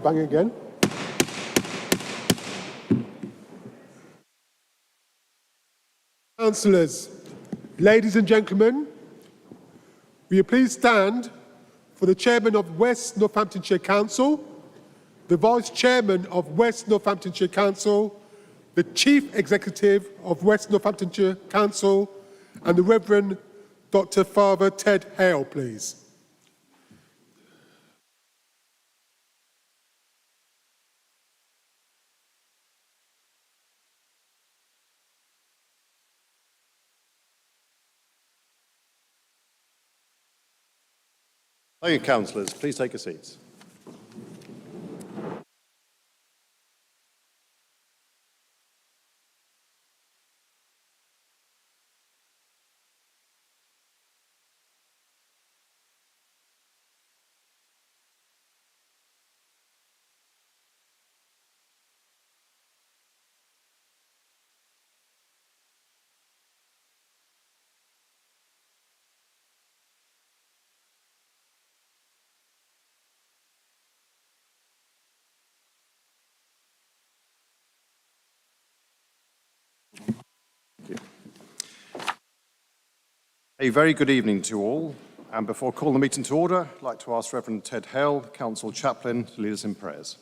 Bang again. Councillors, ladies and gentlemen, will you please stand for the Chairman of West Northamptonshire Council, the Vice Chairman of West Northamptonshire Council, the Chief Executive of West Northamptonshire Council, and the Reverend Dr. Father Ted Hale, please. Thank you, councillors. Please take your seats. A very good evening to all, and before calling the meeting to order, I'd like to ask Reverend Ted Hale, Council Chaplain, to lead us in prayers.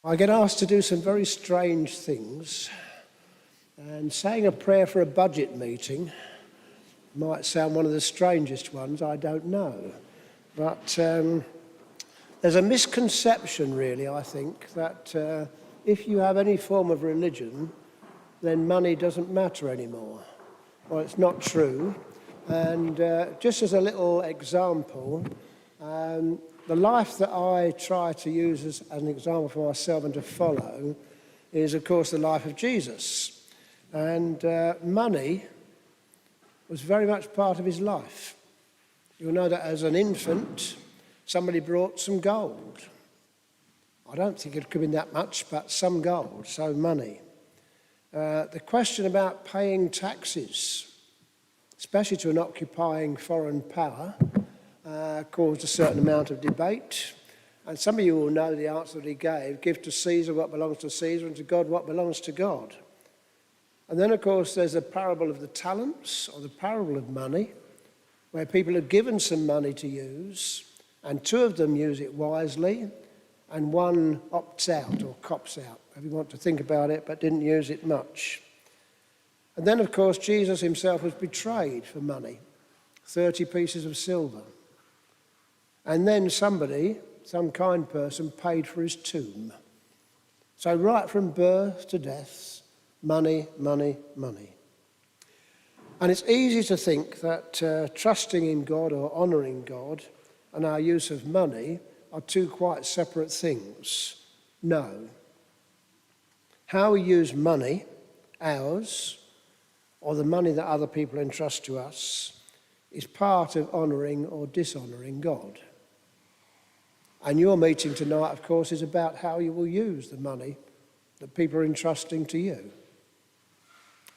I get asked to do some very strange things, and saying a prayer for a budget meeting might sound one of the strangest ones, I don't know. But there's a misconception, really, I think, that if you have any form of religion, then money doesn't matter anymore. Well, it's not true. And just as a little example, the life that I try to use as an example for myself and to follow is, of course, the life of Jesus. And money was very much part of his life. You'll know that as an infant, somebody brought some gold. I don't think it could have been that much, but some gold, so money. The question about paying taxes, especially to an occupying foreign power, caused a certain amount of debate. And some of you will know the answer that he gave: give to Caesar what belongs to Caesar and to God what belongs to God. And then, of course, there's the parable of the talents, or the parable of money, where people are given some money to use, and two of them use it wisely, and one opts out or cops out, if you want to think about it, but didn't use it much. And then, of course, Jesus himself was betrayed for money, 30 pieces of silver. And then somebody, some kind person, paid for his tomb. So right from birth to death, money, money, money. And it's easy to think that trusting in God or honouring God and our use of money are two quite separate things. No. How we use money, ours, or the money that other people entrust to us, is part of honouring or dishonouring God. And your meeting tonight, of course, is about how you will use the money that people are entrusting to you.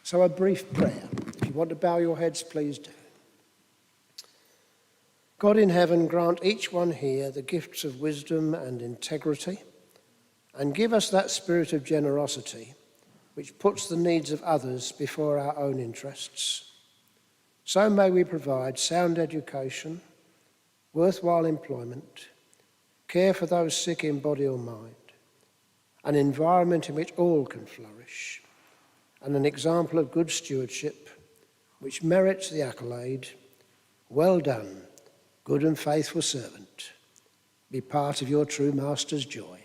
So a brief prayer. If you want to bow your heads, please do. God in heaven, grant each one here the gifts of wisdom and integrity, and give us that spirit of generosity which puts the needs of others before our own interests. So may we provide sound education, worthwhile employment, care for those sick in body or mind, an environment in which all can flourish, and an example of good stewardship which merits the accolade, "Well done, good and faithful servant. Be part of your true master's joy."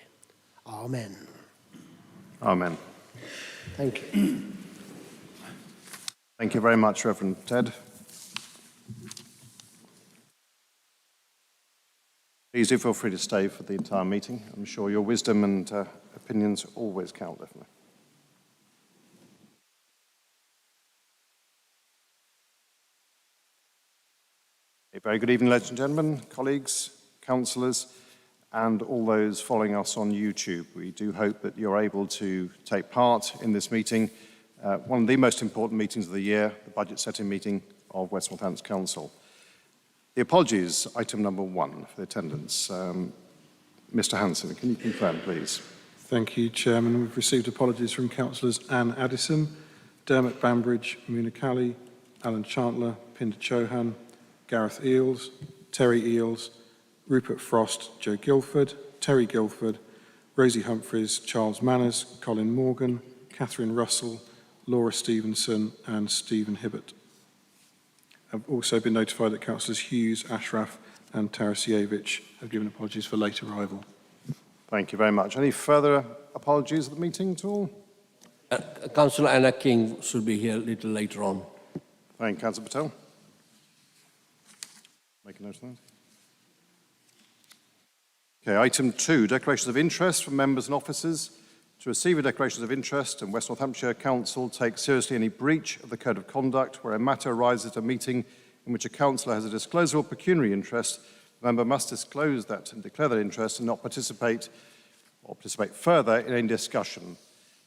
Amen. Amen. Thank you. Thank you very much, Reverend Ted. Please do feel free to stay for the entire meeting. I'm sure your wisdom and opinions always count, definitely. A very good evening, ladies and gentlemen, colleagues, councillors, and all those following us on YouTube. We do hope that you're able to take part in this meeting one of the most important meetings of the year, the budget setting meeting of West Northampton Council. The apologies, item number 1 for the attendance. Mr. Hanson, can you confirm, please? Thank you, Chairman. We've received apologies from Councillors Anne Addison, Dermot Bambridge, Munakali, Alan Chantler, Pinder Chauhan, Gareth Eales, Terry Eales, Rupert Frost, Joe Guilford, Terry Guilford, Rosie Humphreys, Charles Manners, Colin Morgan, Catherine Russell, Laura Stevenson and Stephen Hibbert. I've also been notified that Councillors Hughes, Ashraf and Tarasiewicz have given apologies for late arrival. Thank you very much. Any further apologies at the meeting at all? Councillor Anna King should be here a little later on. Thank you, Councillor Patel. Make a note of that. Okay, item 2, declarations of interest from members and officers. To receive a declaration of interest, and West Northamptonshire Council takes seriously any breach of the Code of Conduct where a matter arises at a meeting in which a councillor has a disclosable pecuniary interest. The member must disclose that and declare that interest and not participate further in any discussion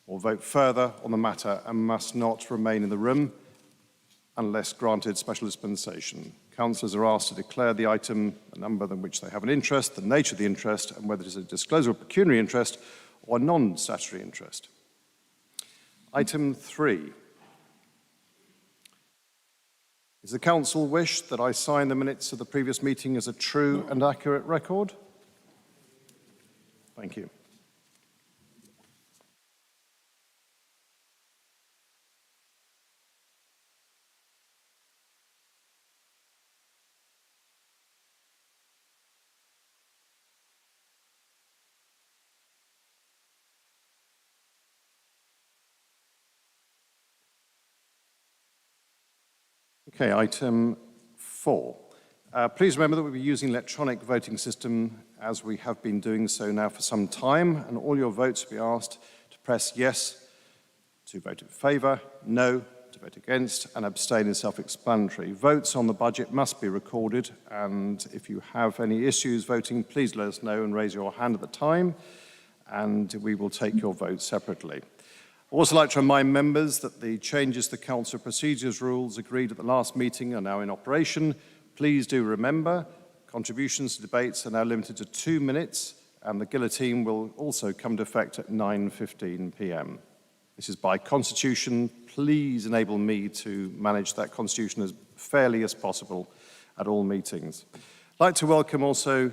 or vote further on the matter, and must not remain in the room unless granted special dispensation. Councillors are asked to declare the item, the number in which they have an interest, the nature of the interest, and whether it is a disclosable pecuniary interest or non-statutory interest. Item 3. Is the Council wish that I sign the minutes of the previous meeting as a true and accurate record? Thank you. Okay, item 4. Please remember that we'll be using electronic voting system as we have been doing so now for some time, and all your votes will be asked to press yes to vote in favour, no to vote against, and abstain is self-explanatory. Votes on the budget must be recorded, and if you have any issues voting, please let us know and raise your hand at the time, and we will take your vote separately. I'd also like to remind members that the changes to Council procedures rules agreed at the last meeting are now in operation. Please do remember, contributions to debates are now limited to 2 minutes, and the guillotine will also come to effect at 9:15 p.m. This is by constitution. Please enable me to manage that constitution as fairly as possible at all meetings. I'd like to welcome also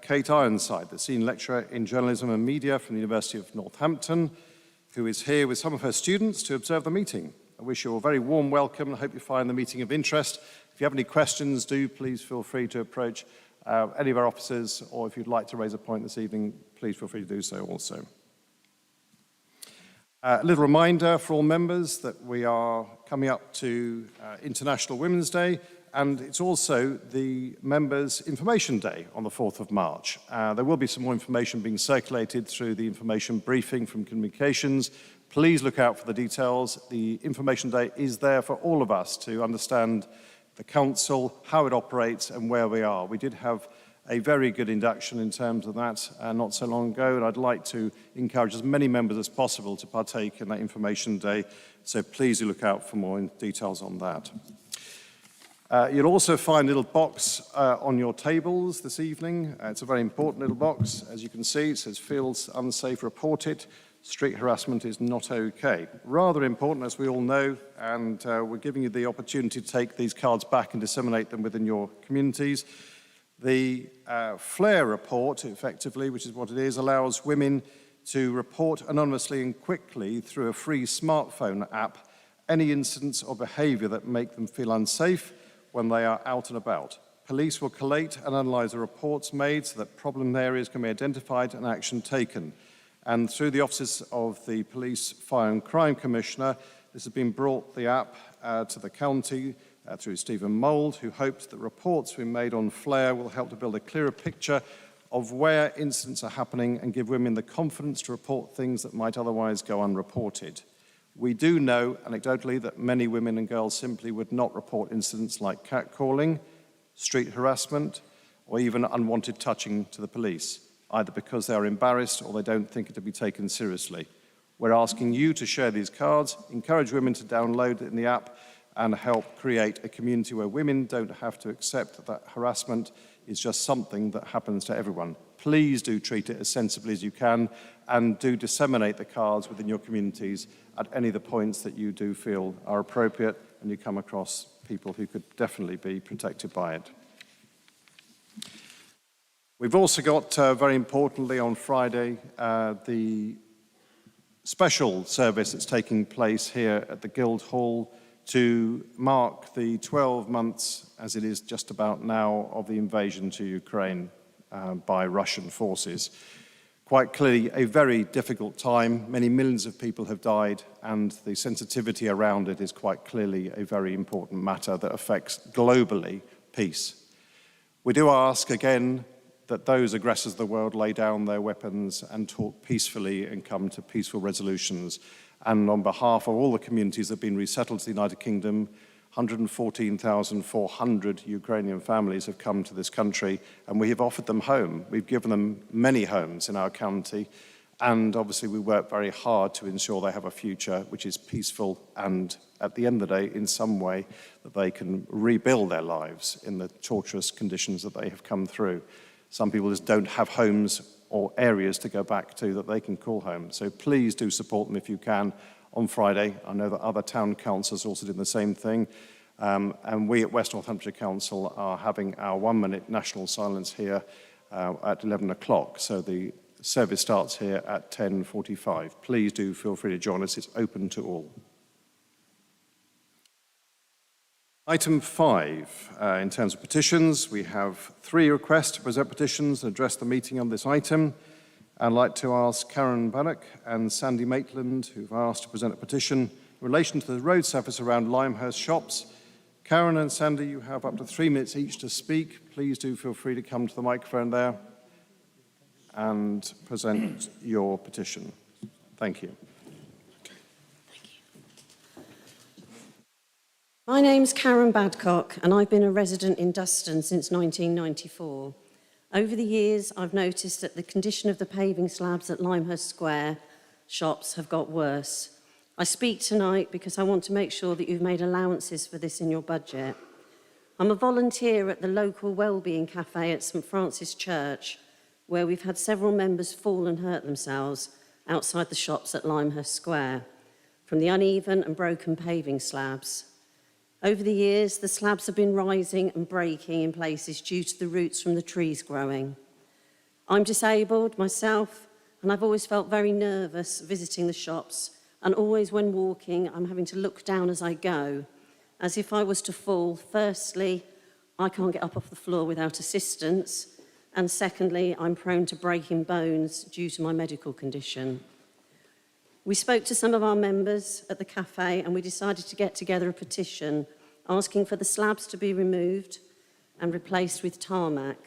Kate Ironside, the Senior Lecturer in Journalism and Media from the University of Northampton, who is here with some of her students to observe the meeting. I wish you a very warm welcome and I hope you find the meeting of interest. If you have any questions, do please feel free to approach any of our officers, or if you'd like to raise a point this evening, please feel free to do so also. A little reminder for all members that we are coming up to International Women's Day, and it's also the Members' Information Day on the 4th of March. There will be some more information being circulated through the information briefing from Communications. Please look out for the details. The Information Day is there for all of us to understand the Council, how it operates and where we are. We did have a very good induction in terms of that not so long ago, and I'd like to encourage as many members as possible to partake in that Information Day, so please do look out for more details on that. You'll also find a little box on your tables this evening. It's a very important little box. As you can see, it says "Feels unsafe, report it. Street harassment is not okay." Rather important, as we all know, and we're giving you the opportunity to take these cards back and disseminate them within your communities. The FLARE report, effectively, which is what it is, allows women to report anonymously and quickly through a free smartphone app any incidents or behaviour that make them feel unsafe when they are out and about. Police will collate and analyse the reports made so that problem areas can be identified and action taken. And through the offices of the Police, Fire and Crime Commissioner, this has been brought, the app, to the county through Stephen Mould, who hopes that reports being made on FLARE will help to build a clearer picture of where incidents are happening and give women the confidence to report things that might otherwise go unreported. We do know, anecdotally, that many women and girls simply would not report incidents like catcalling, street harassment, or even unwanted touching to the police, either because they are embarrassed or they don't think it to be taken seriously. We're asking you to share these cards, encourage women to download it in the app, and help create a community where women don't have to accept that harassment is just something that happens to everyone. Please do treat it as sensibly as you can, and do disseminate the cards within your communities at any of the points that you do feel are appropriate and you come across people who could definitely be protected by it. We've also got, very importantly, on Friday, the special service that's taking place here at the Guildhall to mark the 12 months, as it is just about now, of the invasion to Ukraine by Russian forces. Quite clearly a very difficult time. Many millions of people have died, and the sensitivity around it is quite clearly a very important matter that affects globally peace. We do ask again that those aggressors of the world lay down their weapons and talk peacefully and come to peaceful resolutions. And on behalf of all the communities that have been resettled to the United Kingdom, 114,400 Ukrainian families have come to this country, and we have offered them home. We've given them many homes in our county, and obviously we work very hard to ensure they have a future which is peaceful and, at the end of the day, in some way, that they can rebuild their lives in the torturous conditions that they have come through. Some people just don't have homes or areas to go back to that they can call home. So please do support them if you can on Friday. I know that other town councils also did the same thing. And we at West Northamptonshire Council are having our 1-minute national silence here at 11 o'clock. So the service starts here at 10:45. Please do feel free to join us. It's open to all. Item 5, in terms of petitions, we have 3 requests to present petitions and address the meeting on this item. I'd like to ask Karen Bannock and Sandy Maitland, who've asked to present a petition in relation to the road surface around Limehurst shops. Karen and Sandy, you have up to 3 minutes each to speak. Please do feel free to come to the microphone there and present your petition. Thank you. My name's Karen Badcock, and I've been a resident in Duston since 1994. Over the years, I've noticed that the condition of the paving slabs at Limehurst Square shops have got worse. I speak tonight because I want to make sure that you've made allowances for this in your budget. I'm a volunteer at the local Wellbeing Cafe at St Francis Church, where we've had several members fall and hurt themselves outside the shops at Limehurst Square from the uneven and broken paving slabs. Over the years, the slabs have been rising and breaking in places due to the roots from the trees growing. I'm disabled myself, and I've always felt very nervous visiting the shops, and always when walking, I'm having to look down as I go, as if I was to fall. Firstly, I can't get up off the floor without assistance, and secondly, I'm prone to breaking bones due to my medical condition. We spoke to some of our members at the cafe, and we decided to get together a petition asking for the slabs to be removed and replaced with tarmac,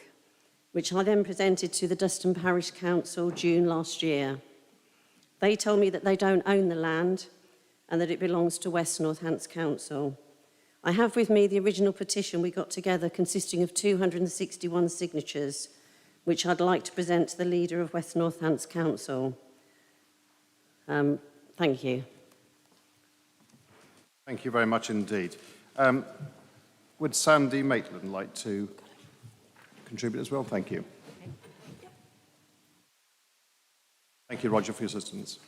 which I then presented to the Duston Parish Council June last year. They told me that they don't own the land and that it belongs to West Northants Council. I have with me the original petition we got together consisting of 261 signatures, which I'd like to present to the leader of West Northants Council. Thank you. Thank you very much indeed. Would Sandy Maitland like to contribute as well? Thank you. Thank you, Roger, for your assistance.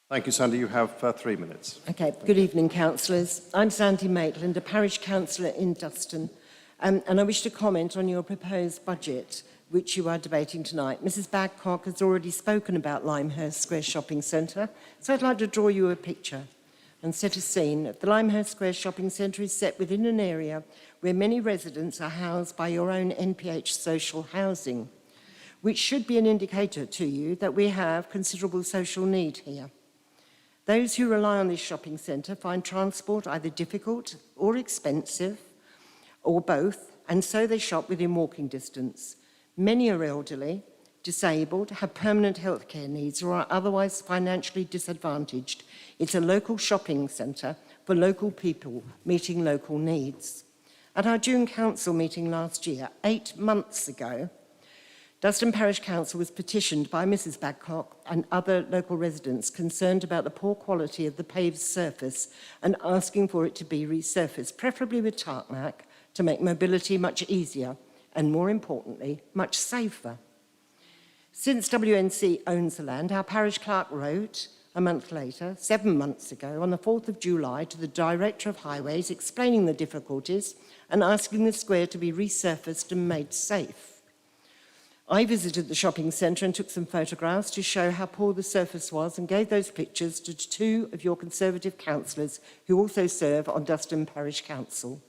Thank you, Sandy. You have 3 minutes. Okay. Good evening, councillors. I'm Sandy Maitland, a parish councillor in Duston. And I wish to comment on your proposed budget, which you are debating tonight. Mrs Badcock has already spoken about Limehurst Square Shopping Centre, so I'd like to draw you a picture and set a scene. The Limehurst Square Shopping Centre is set within an area where many residents are housed by your own NPH social housing, which should be an indicator to you that we have considerable social need here. Those who rely on this shopping centre find transport either difficult or expensive, or both, and so they shop within walking distance. Many are elderly, disabled, have permanent healthcare needs, or are otherwise financially disadvantaged. It's a local shopping centre for local people meeting local needs. At our June Council meeting last year, 8 months ago, Duston Parish Council was petitioned by Mrs Badcock and other local residents concerned about the poor quality of the paved surface and asking for it to be resurfaced, preferably with tarmac, to make mobility much easier and, more importantly, much safer. Since WNC owns the land, our parish clerk wrote a month later, 7 months ago, on the 4th of July, to the Director of Highways, explaining the difficulties and asking the square to be resurfaced and made safe. I visited the shopping centre and took some photographs to show how poor the surface was and gave those pictures to 2 of your Conservative councillors who also serve on Duston Parish Council.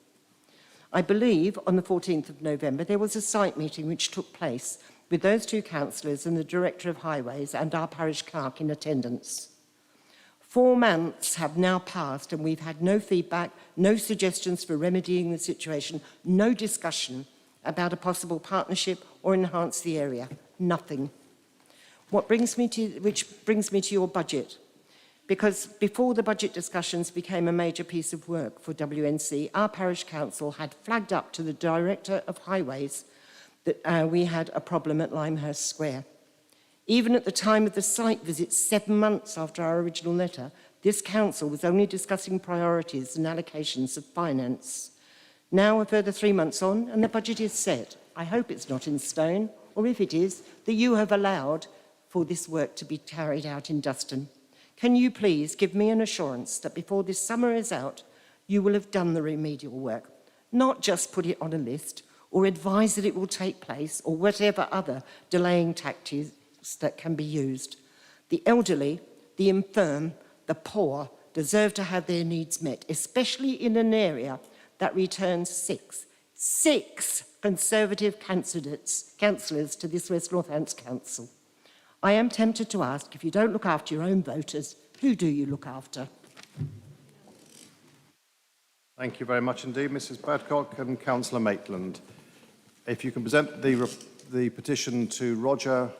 I believe on the 14th of November there was a site meeting which took place with those 2 councillors and the Director of Highways and our parish clerk in attendance. 4 months have now passed and we've had no feedback, no suggestions for remedying the situation, no discussion about a possible partnership or enhance the area. Nothing. Which brings me to your budget. Because before the budget discussions became a major piece of work for WNC, our parish council had flagged up to the Director of Highways that we had a problem at Limehurst Square. Even at the time of the site visit, 7 months after our original letter, this council was only discussing priorities and allocations of finance. Now, a further 3 months on, and the budget is set. I hope it's not in stone, or if it is, that you have allowed for this work to be carried out in Duston. Can you please give me an assurance that before this summer is out, you will have done the remedial work, not just put it on a list, or advise that it will take place, or whatever other delaying tactics that can be used. The elderly, the infirm, the poor deserve to have their needs met, especially in an area that returns six Conservative councillors to this West Northants Council. I am tempted to ask, if you don't look after your own voters, who do you look after? Thank you very much indeed, Mrs Badcock and Councillor Maitland. If you can present the petition to Roger.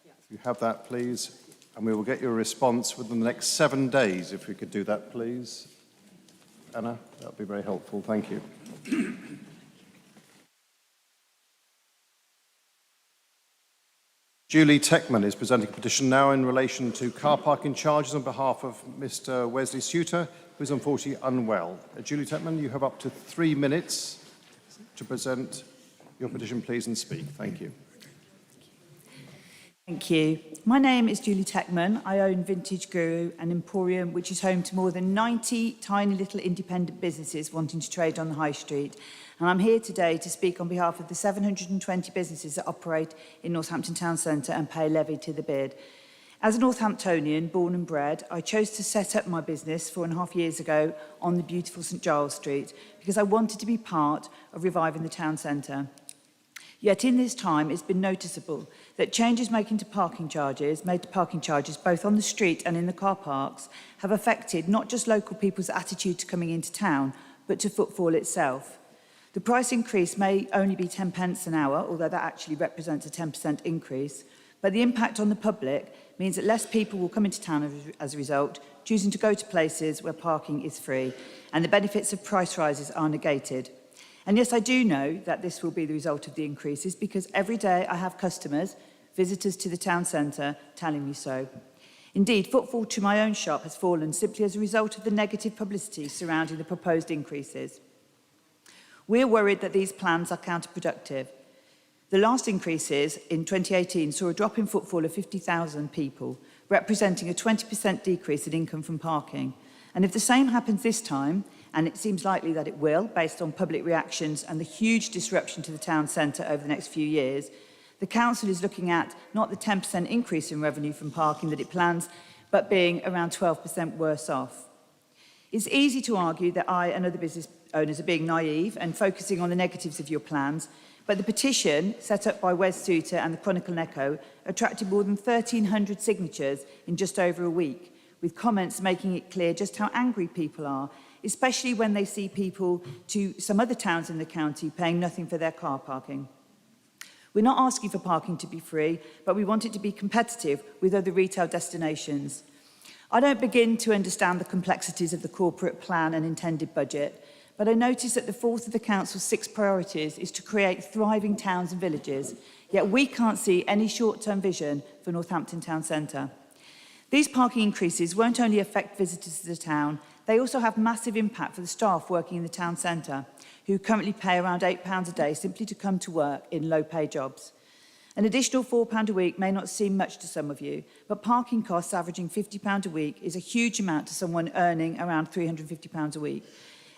If you have that, please, and we will get your response within the next 7 days, if we could do that, please. Anna, that would be very helpful. Thank you. Julie Techman is presenting a petition now in relation to car parking charges on behalf of Mr Wesley Suter, who is unfortunately unwell. Julie Techman, you have up to 3 minutes to present your petition, please, and speak. Thank you. Thank you. My name is Julie Techman. I own Vintage Guru, an emporium which is home to more than 90 tiny little independent businesses wanting to trade on the high street. And I'm here today to speak on behalf of the 720 businesses that operate in Northampton Town Centre and pay levy to the bid. As a Northamptonian, born and bred, I chose to set up my business 4.5 years ago on the beautiful St Giles Street because I wanted to be part of reviving the town centre. Yet in this time, it's been noticeable that changes made to parking charges, both on the street and in the car parks, have affected not just local people's attitude to coming into town, but to footfall itself. The price increase may only be 10 pence an hour, although that actually represents a 10% increase, but the impact on the public means that less people will come into town as a result, choosing to go to places where parking is free, and the benefits of price rises are negated. And yes, I do know that this will be the result of the increases because every day I have customers, visitors to the town centre, telling me so. Indeed, footfall to my own shop has fallen simply as a result of the negative publicity surrounding the proposed increases. We're worried that these plans are counterproductive. The last increases in 2018 saw a drop in footfall of 50,000 people, representing a 20% decrease in income from parking. And if the same happens this time, and it seems likely that it will, based on public reactions and the huge disruption to the town centre over the next few years, the council is looking at not the 10% increase in revenue from parking that it plans, but being around 12% worse off. It's easy to argue that I and other business owners are being naive and focusing on the negatives of your plans, but the petition set up by Wes Suter and the Chronicle and Echo attracted more than 1,300 signatures in just over a week, with comments making it clear just how angry people are, especially when they see people to some other towns in the county paying nothing for their car parking. We're not asking for parking to be free, but we want it to be competitive with other retail destinations. I don't begin to understand the complexities of the corporate plan and intended budget, but I noticed that the fourth of the Council's 6 priorities is to create thriving towns and villages, yet we can't see any short-term vision for Northampton Town Centre. These parking increases won't only affect visitors to the town, they also have massive impact for the staff working in the town centre, who currently pay around £8 a day simply to come to work in low-pay jobs. An additional £4 a week may not seem much to some of you, but parking costs averaging £50 a week is a huge amount to someone earning around £350 a week.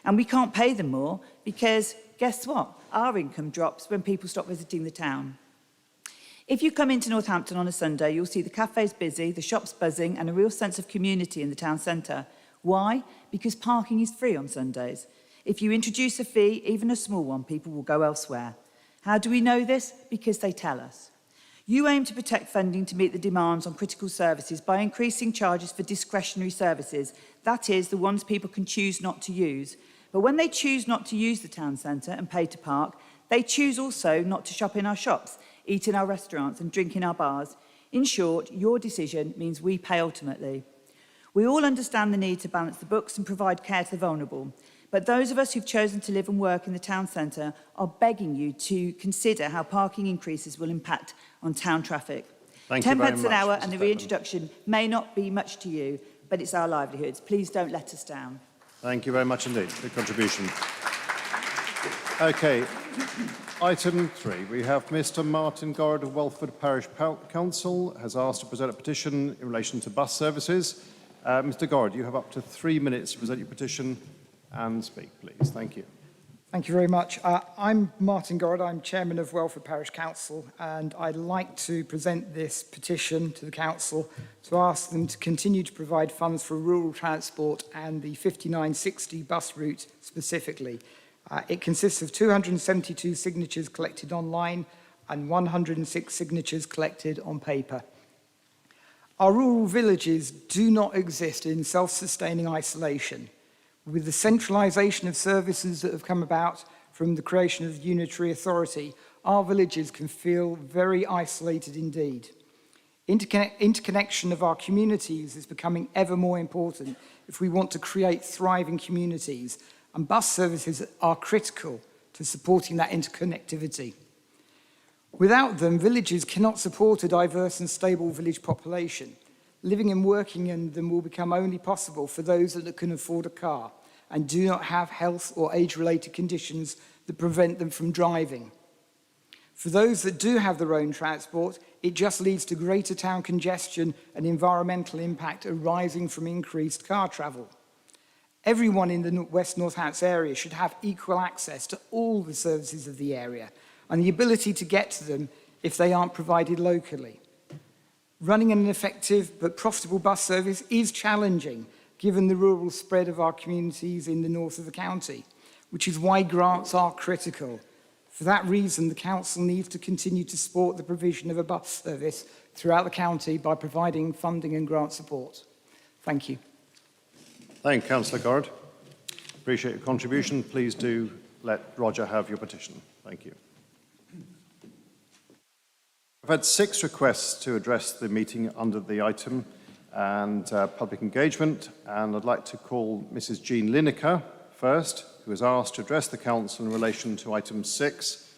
And we can't pay them more because, guess what? Our income drops when people stop visiting the town. If you come into Northampton on a Sunday, you'll see the cafes busy, the shops buzzing, and a real sense of community in the town centre. Why? Because parking is free on Sundays. If you introduce a fee, even a small one, people will go elsewhere. How do we know this? Because they tell us. You aim to protect funding to meet the demands on critical services by increasing charges for discretionary services, that is, the ones people can choose not to use. But when they choose not to use the town centre and pay to park, they choose also not to shop in our shops, eat in our restaurants and drink in our bars. In short, your decision means we pay ultimately. We all understand the need to balance the books and provide care to the vulnerable, but those of us who've chosen to live and work in the town centre are begging you to consider how parking increases will impact on town traffic. Thank you 10 very pence much, an hour Mrs. and the Beckman. reintroduction may not be much to you, but it's our livelihoods. Please don't let us down. Thank you very much indeed for your contribution. Okay, item 3. We have Mr. Martin Gorrod of Welford Parish Council has asked to present a petition in relation to bus services. Mr. Gorrod, you have up to 3 minutes to present your petition and speak, please. Thank you. Thank you very much. I'm Martin Gorrod, I'm Chairman of Welford Parish Council, and I'd like to present this petition to the Council to ask them to continue to provide funds for rural transport and the 5960 bus route specifically. It consists of 272 signatures collected online and 106 signatures collected on paper. Our rural villages do not exist in self-sustaining isolation. With the centralisation of services that have come about from the creation of the unitary authority, our villages can feel very isolated indeed. Interconnection of our communities is becoming ever more important if we want to create thriving communities, and bus services are critical to supporting that interconnectivity. Without them, villages cannot support a diverse and stable village population. Living and working in them will become only possible for those that can afford a car and do not have health or age-related conditions that prevent them from driving. For those that do have their own transport, it just leads to greater town congestion and environmental impact arising from increased car travel. Everyone in the West Northants area should have equal access to all the services of the area and the ability to get to them if they aren't provided locally. Running an effective but profitable bus service is challenging given the rural spread of our communities in the north of the county, which is why grants are critical. For that reason, the Council needs to continue to support the provision of a bus service throughout the county by providing funding and grant support. Thank you. Thank you, Councillor Gorrod. Appreciate your contribution. Please do let Roger have your petition. Thank you. I've had 6 requests to address the meeting under the item and public engagement, and I'd like to call Mrs. Jean Lineker first, who has asked to address the Council in relation to item 6.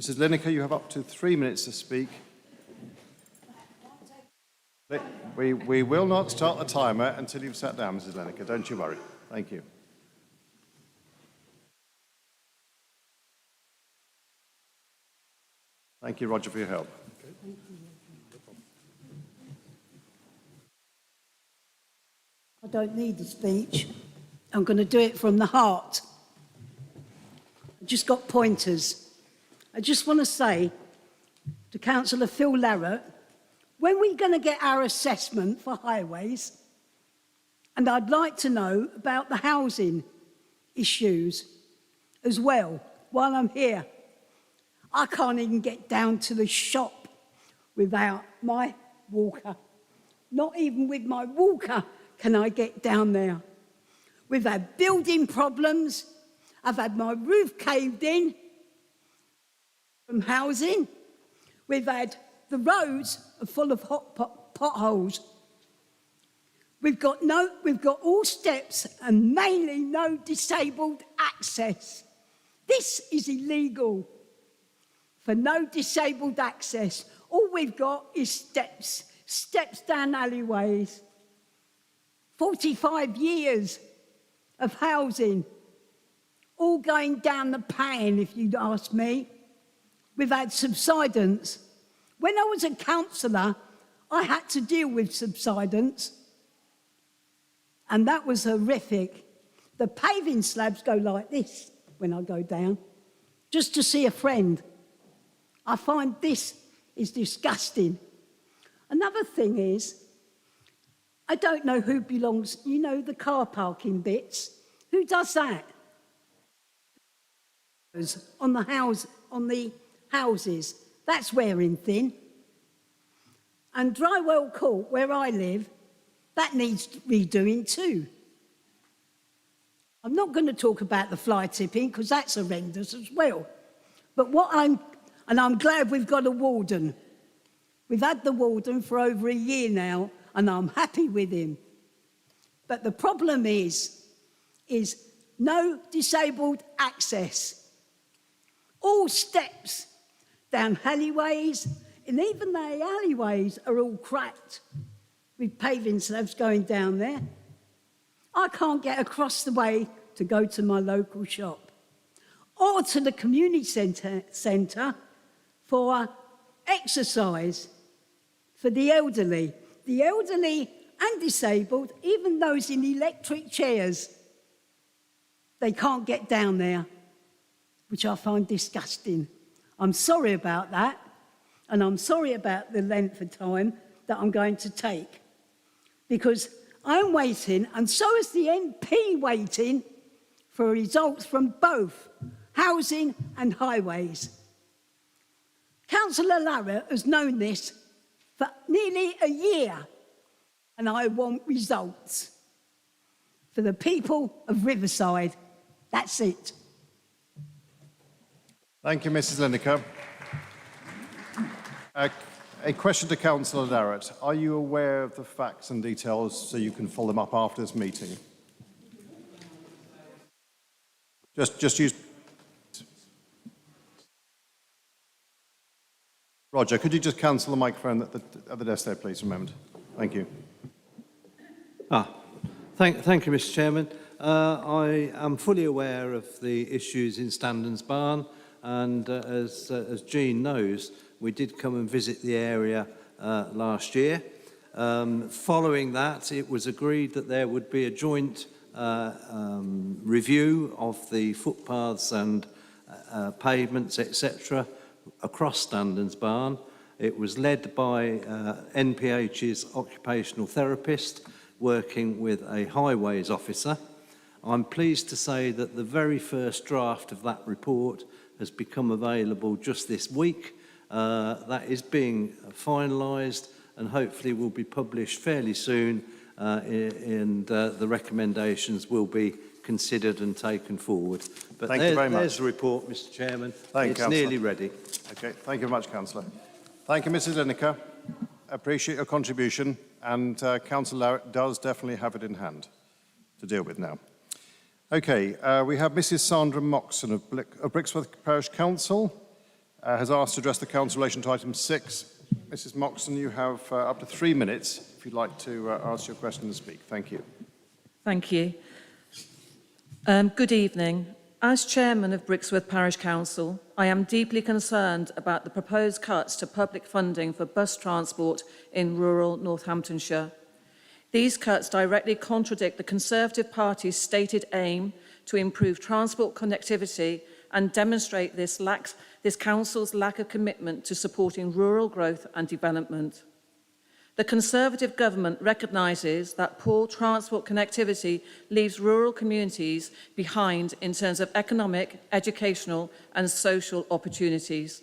Mrs. Lineker, you have up to 3 minutes to speak. We will not start the timer until you've sat down, Mrs. Lineker. Don't you worry. Thank you. Thank you, Roger, for your help. I don't need the speech. I'm going to do it from the heart. I've just got pointers. I just want to say to Councillor Phil Larratt, when are we going to get our assessment for highways? And I'd like to know about the housing issues as well while I'm here. I can't even get down to the shop without my walker. Not even with my walker can I get down there. We've had building problems. I've had my roof caved in from housing. We've had the roads are full of potholes. We've got all steps and mainly no disabled access. This is illegal for no disabled access. All we've got is steps down alleyways. 45 years of housing, all going down the pan, if you'd ask me. We've had subsidence. When I was a councillor, I had to deal with subsidence, and that was horrific. The paving slabs go like this when I go down, just to see a friend. I find this is disgusting. Another thing is, I don't know who belongs, you know, the car parking bits. Who does that? On the houses. That's wearing thin. And Drywell Court, where I live, that needs redoing too. I'm not going to talk about the fly tipping because that's horrendous as well. But I'm glad we've got a warden. We've had the warden for over a year now, and I'm happy with him. But the problem is no disabled access. All steps down alleyways, and even the alleyways are all cracked with paving slabs going down there. I can't get across the way to go to my local shop or to the community centre for exercise for the elderly. The elderly and disabled, even those in electric chairs, they can't get down there, which I find disgusting. I'm sorry about that, and I'm sorry about the length of time that I'm going to take, because I'm waiting, and so is the MP waiting, for results from both housing and highways. Councillor Larratt has known this for nearly a year, and I want results for the people of Riverside. That's it. Thank you, Mrs. Lineker. A question to Councillor Larratt. Are you aware of the facts and details so you can follow them up after this meeting? Just use... Roger, could you just cancel the microphone at the desk there, please, for a moment? Thank you. Thank you, Mr. Chairman. I am fully aware of the issues in Standens Barn, and as Jean knows, we did come and visit the area last year. Following that, it was agreed that there would be a joint review of the footpaths and pavements, etc., across Standens Barn. It was led by NPH's occupational therapist working with a highways officer. I'm pleased to say that the very first draft of that report has become available just this week. That is being finalised and hopefully will be published fairly soon, and the recommendations will be considered and taken forward. But Thank you very much. There's the report, Mr. Chairman. Thank you, it's Councillor. nearly ready. Okay, thank you very much, Councillor. Thank you, Mrs. Lineker. Appreciate your contribution, and Councillor Larratt does definitely have it in hand to deal with now. Okay, we have Mrs. Sandra Moxon of Brixworth Parish Council has asked to address the Council in relation to item 6. Mrs. Moxon, you have up to 3 minutes if you'd like to ask your question and speak. Thank you. Thank you. Good evening. As Chairman of Brixworth Parish Council, I am deeply concerned about the proposed cuts to public funding for bus transport in rural Northamptonshire. These cuts directly contradict the Conservative Party's stated aim to improve transport connectivity and demonstrate this Council's lack of commitment to supporting rural growth and development. The Conservative government recognises that poor transport connectivity leaves rural communities behind in terms of economic, educational and social opportunities.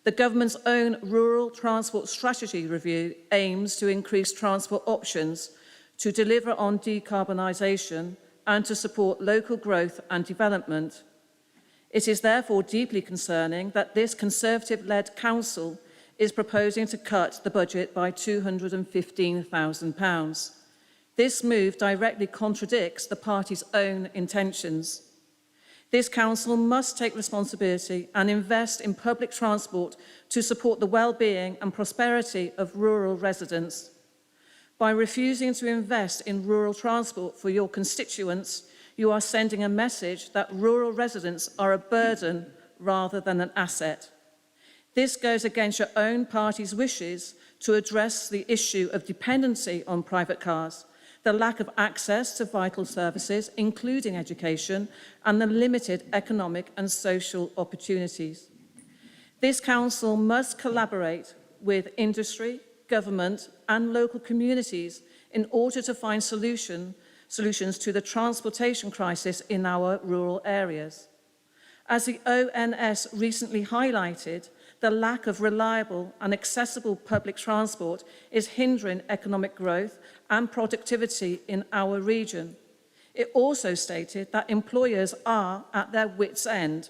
The government's own Rural Transport Strategy Review aims to increase transport options, to deliver on decarbonisation and to support local growth and development. It is therefore deeply concerning that this Conservative-led council is proposing to cut the budget by £215,000. This move directly contradicts the party's own intentions. This council must take responsibility and invest in public transport to support the well-being and prosperity of rural residents. By refusing to invest in rural transport for your constituents, you are sending a message that rural residents are a burden rather than an asset. This goes against your own party's wishes to address the issue of dependency on private cars, the lack of access to vital services, including education, and the limited economic and social opportunities. This council must collaborate with industry, government, and local communities in order to find solutions to the transportation crisis in our rural areas. As the ONS recently highlighted, the lack of reliable and accessible public transport is hindering economic growth and productivity in our region. It also stated that employers are at their wits' end.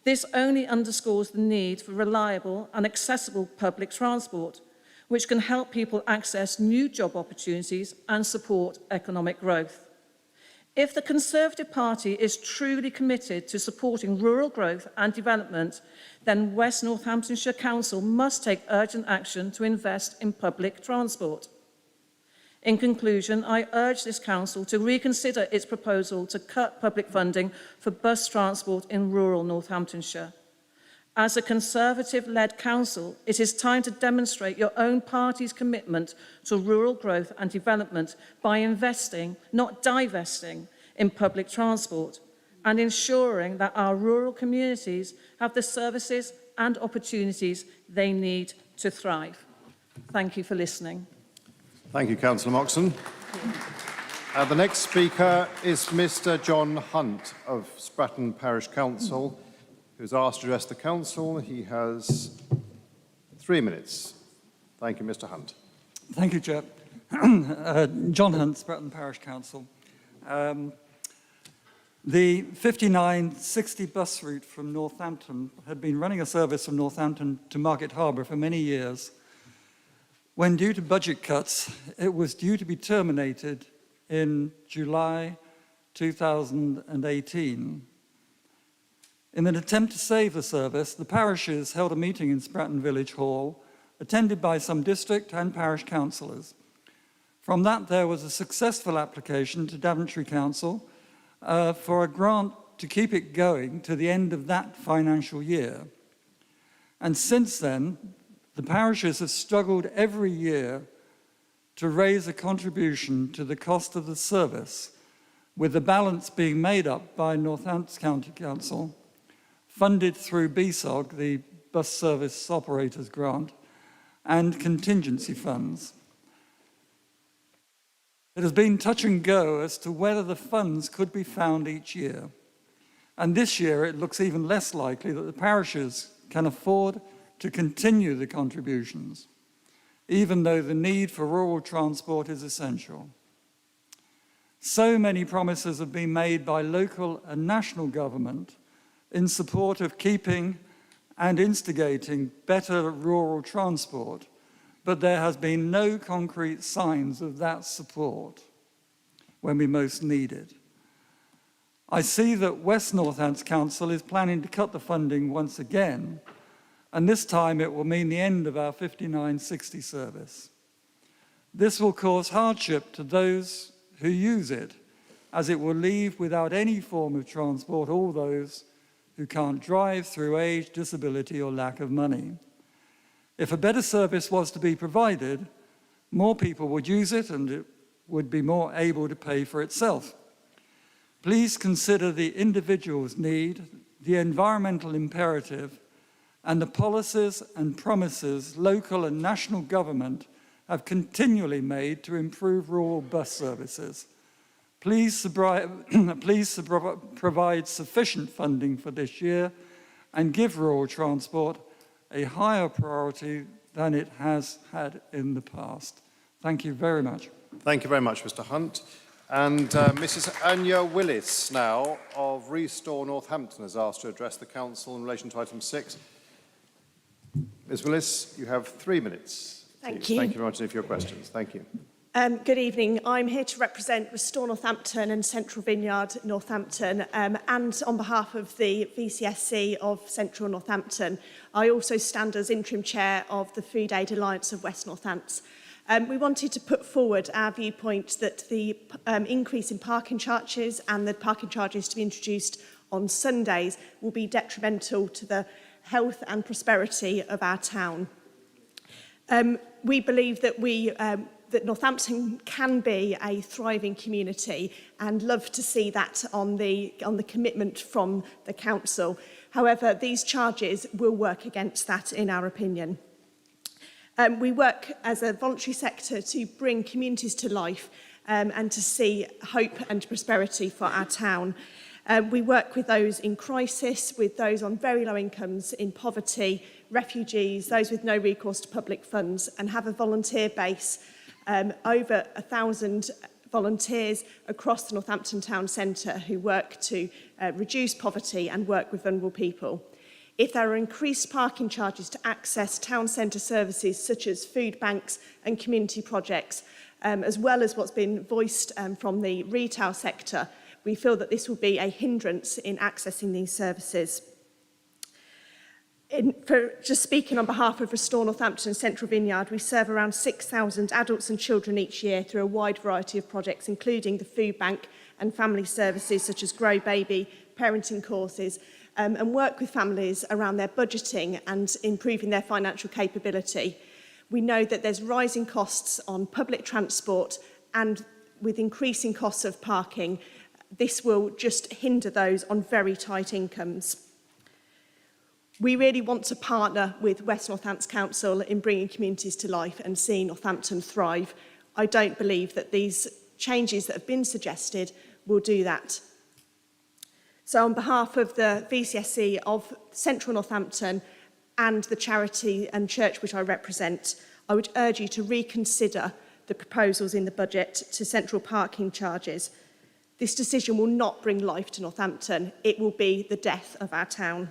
This only underscores the need for reliable and accessible public transport, which can help people access new job opportunities and support economic growth. If the Conservative Party is truly committed to supporting rural growth and development, then West Northamptonshire Council must take urgent action to invest in public transport. In conclusion, I urge this council to reconsider its proposal to cut public funding for bus transport in rural Northamptonshire. As a Conservative-led council, it is time to demonstrate your own party's commitment to rural growth and development by investing, not divesting, in public transport and ensuring that our rural communities have the services and opportunities they need to thrive. Thank you for listening. Thank you, Councillor Moxon. The next speaker is Mr. John Hunt of Stratton Parish Council, who's asked to address the council. He has 3 minutes. Thank you, Mr. Hunt. Thank you, Chair. John Hunt, Stratton Parish Council. The 5960 bus route from Northampton had been running a service from Northampton to Market Harbour for many years. When due to budget cuts, it was due to be terminated in July 2018. In an attempt to save the service, the parishes held a meeting in Stratton Village Hall, attended by some district and parish councillors. From that, there was a successful application to Daventry Council for a grant to keep it going to the end of that financial year. And since then, the parishes have struggled every year to raise a contribution to the cost of the service, with the balance being made up by Northampton County Council, funded through BSOG, the Bus Service Operators Grant, and contingency funds. It has been touch and go as to whether the funds could be found each year. And this year it looks even less likely that the parishes can afford to continue the contributions, even though the need for rural transport is essential. So many promises have been made by local and national government in support of keeping and instigating better rural transport, but there has been no concrete signs of that support when we most need it. I see that West Northants Council is planning to cut the funding once again, and this time it will mean the end of our 5960 service. This will cause hardship to those who use it, as it will leave without any form of transport all those who can't drive through age, disability, or lack of money. If a better service was to be provided, more people would use it and it would be more able to pay for itself. Please consider the individual's need, the environmental imperative, and the policies and promises local and national government have continually made to improve rural bus services. Please provide sufficient funding for this year and give rural transport a higher priority than it has had in the past. Thank you very much. Thank you very much, Mr. Hunt. And Mrs. Anya Willis now of Restore Northampton has asked to address the council in relation to item 6. Ms. Willis, you have 3 minutes. Thank please. you. Thank you very much for your questions. Thank you. Good evening. I'm here to represent Restore Northampton and Central Vineyard Northampton, and on behalf of the VCSC of Central Northampton. I also stand as interim chair of the Food Aid Alliance of West Northants. We wanted to put forward our viewpoint that the increase in parking charges and the parking charges to be introduced on Sundays will be detrimental to the health and prosperity of our town. We believe that that Northampton can be a thriving community and love to see that on the commitment from the council. However, these charges will work against that, in our opinion. We work as a voluntary sector to bring communities to life and to see hope and prosperity for our town. We work with those in crisis, with those on very low incomes, in poverty, refugees, those with no recourse to public funds, and have a volunteer base, over 1,000 volunteers across the Northampton Town Centre who work to reduce poverty and work with vulnerable people. If there are increased parking charges to access town centre services such as food banks and community projects, as well as what's been voiced from the retail sector, we feel that this will be a hindrance in accessing these services. Just speaking on behalf of Restore Northampton and Central Vineyard, we serve around 6,000 adults and children each year through a wide variety of projects, including the food bank and family services such as Grow Baby, parenting courses, and work with families around their budgeting and improving their financial capability. We know that there's rising costs on public transport, and with increasing costs of parking, this will just hinder those on very tight incomes. We really want to partner with West Northants Council in bringing communities to life and seeing Northampton thrive. I don't believe that these changes that have been suggested will do that. So on behalf of the VCSC of Central Northampton and the charity and church which I represent, I would urge you to reconsider the proposals in the budget to central parking charges. This decision will not bring life to Northampton. It will be the death of our town.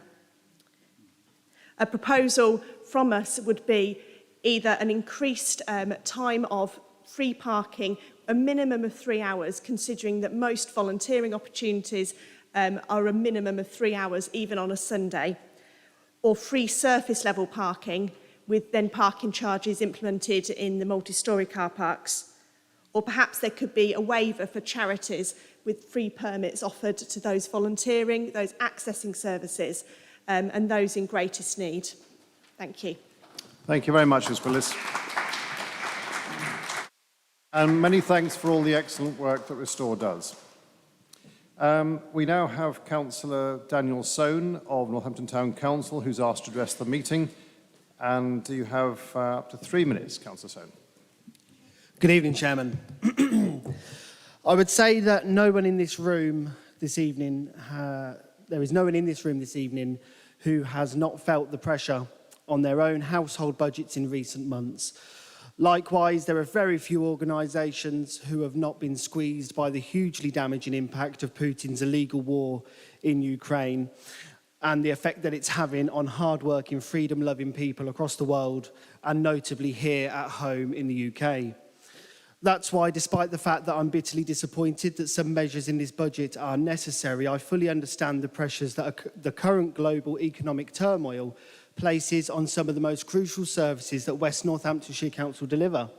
A proposal from us would be either an increased time of free parking, a minimum of 3 hours, considering that most volunteering opportunities are a minimum of 3 hours, even on a Sunday, or free surface level parking, with then parking charges implemented in the multi-storey car parks. Or perhaps there could be a waiver for charities with free permits offered to those volunteering, those accessing services, and those in greatest need. Thank you. Thank you very much, Ms Willis. And many thanks for all the excellent work that Restore does. We now have Councillor Daniel Sohn of Northampton Town Council, who's asked to address the meeting. And you have up to 3 minutes, Councillor Sohn. Good evening, Chairman. I would say that no one in this room this evening, there is no one in this room this evening who has not felt the pressure on their own household budgets in recent months. Likewise, there are very few organisations who have not been squeezed by the hugely damaging impact of Putin's illegal war in Ukraine and the effect that it's having on hard-working, freedom-loving people across the world, and notably here at home in the UK. That's why, despite the fact that I'm bitterly disappointed that some measures in this budget are necessary, I fully understand the pressures that the current global economic turmoil places on some of the most crucial services that West Northamptonshire Council deliver.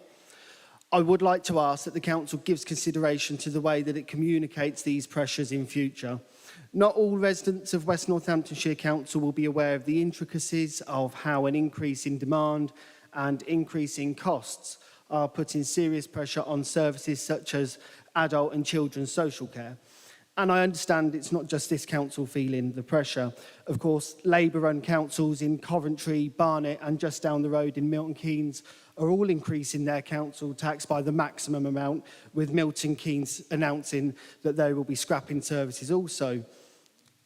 I would like to ask that the Council gives consideration to the way that it communicates these pressures in future. Not all residents of West Northamptonshire Council will be aware of the intricacies of how an increase in demand and increase in costs are putting serious pressure on services such as adult and children's social care. And I understand it's not just this council feeling the pressure. Of course, Labour-run councils in Coventry, Barnet and just down the road in Milton Keynes are all increasing their council tax by the maximum amount, with Milton Keynes announcing that they will be scrapping services also.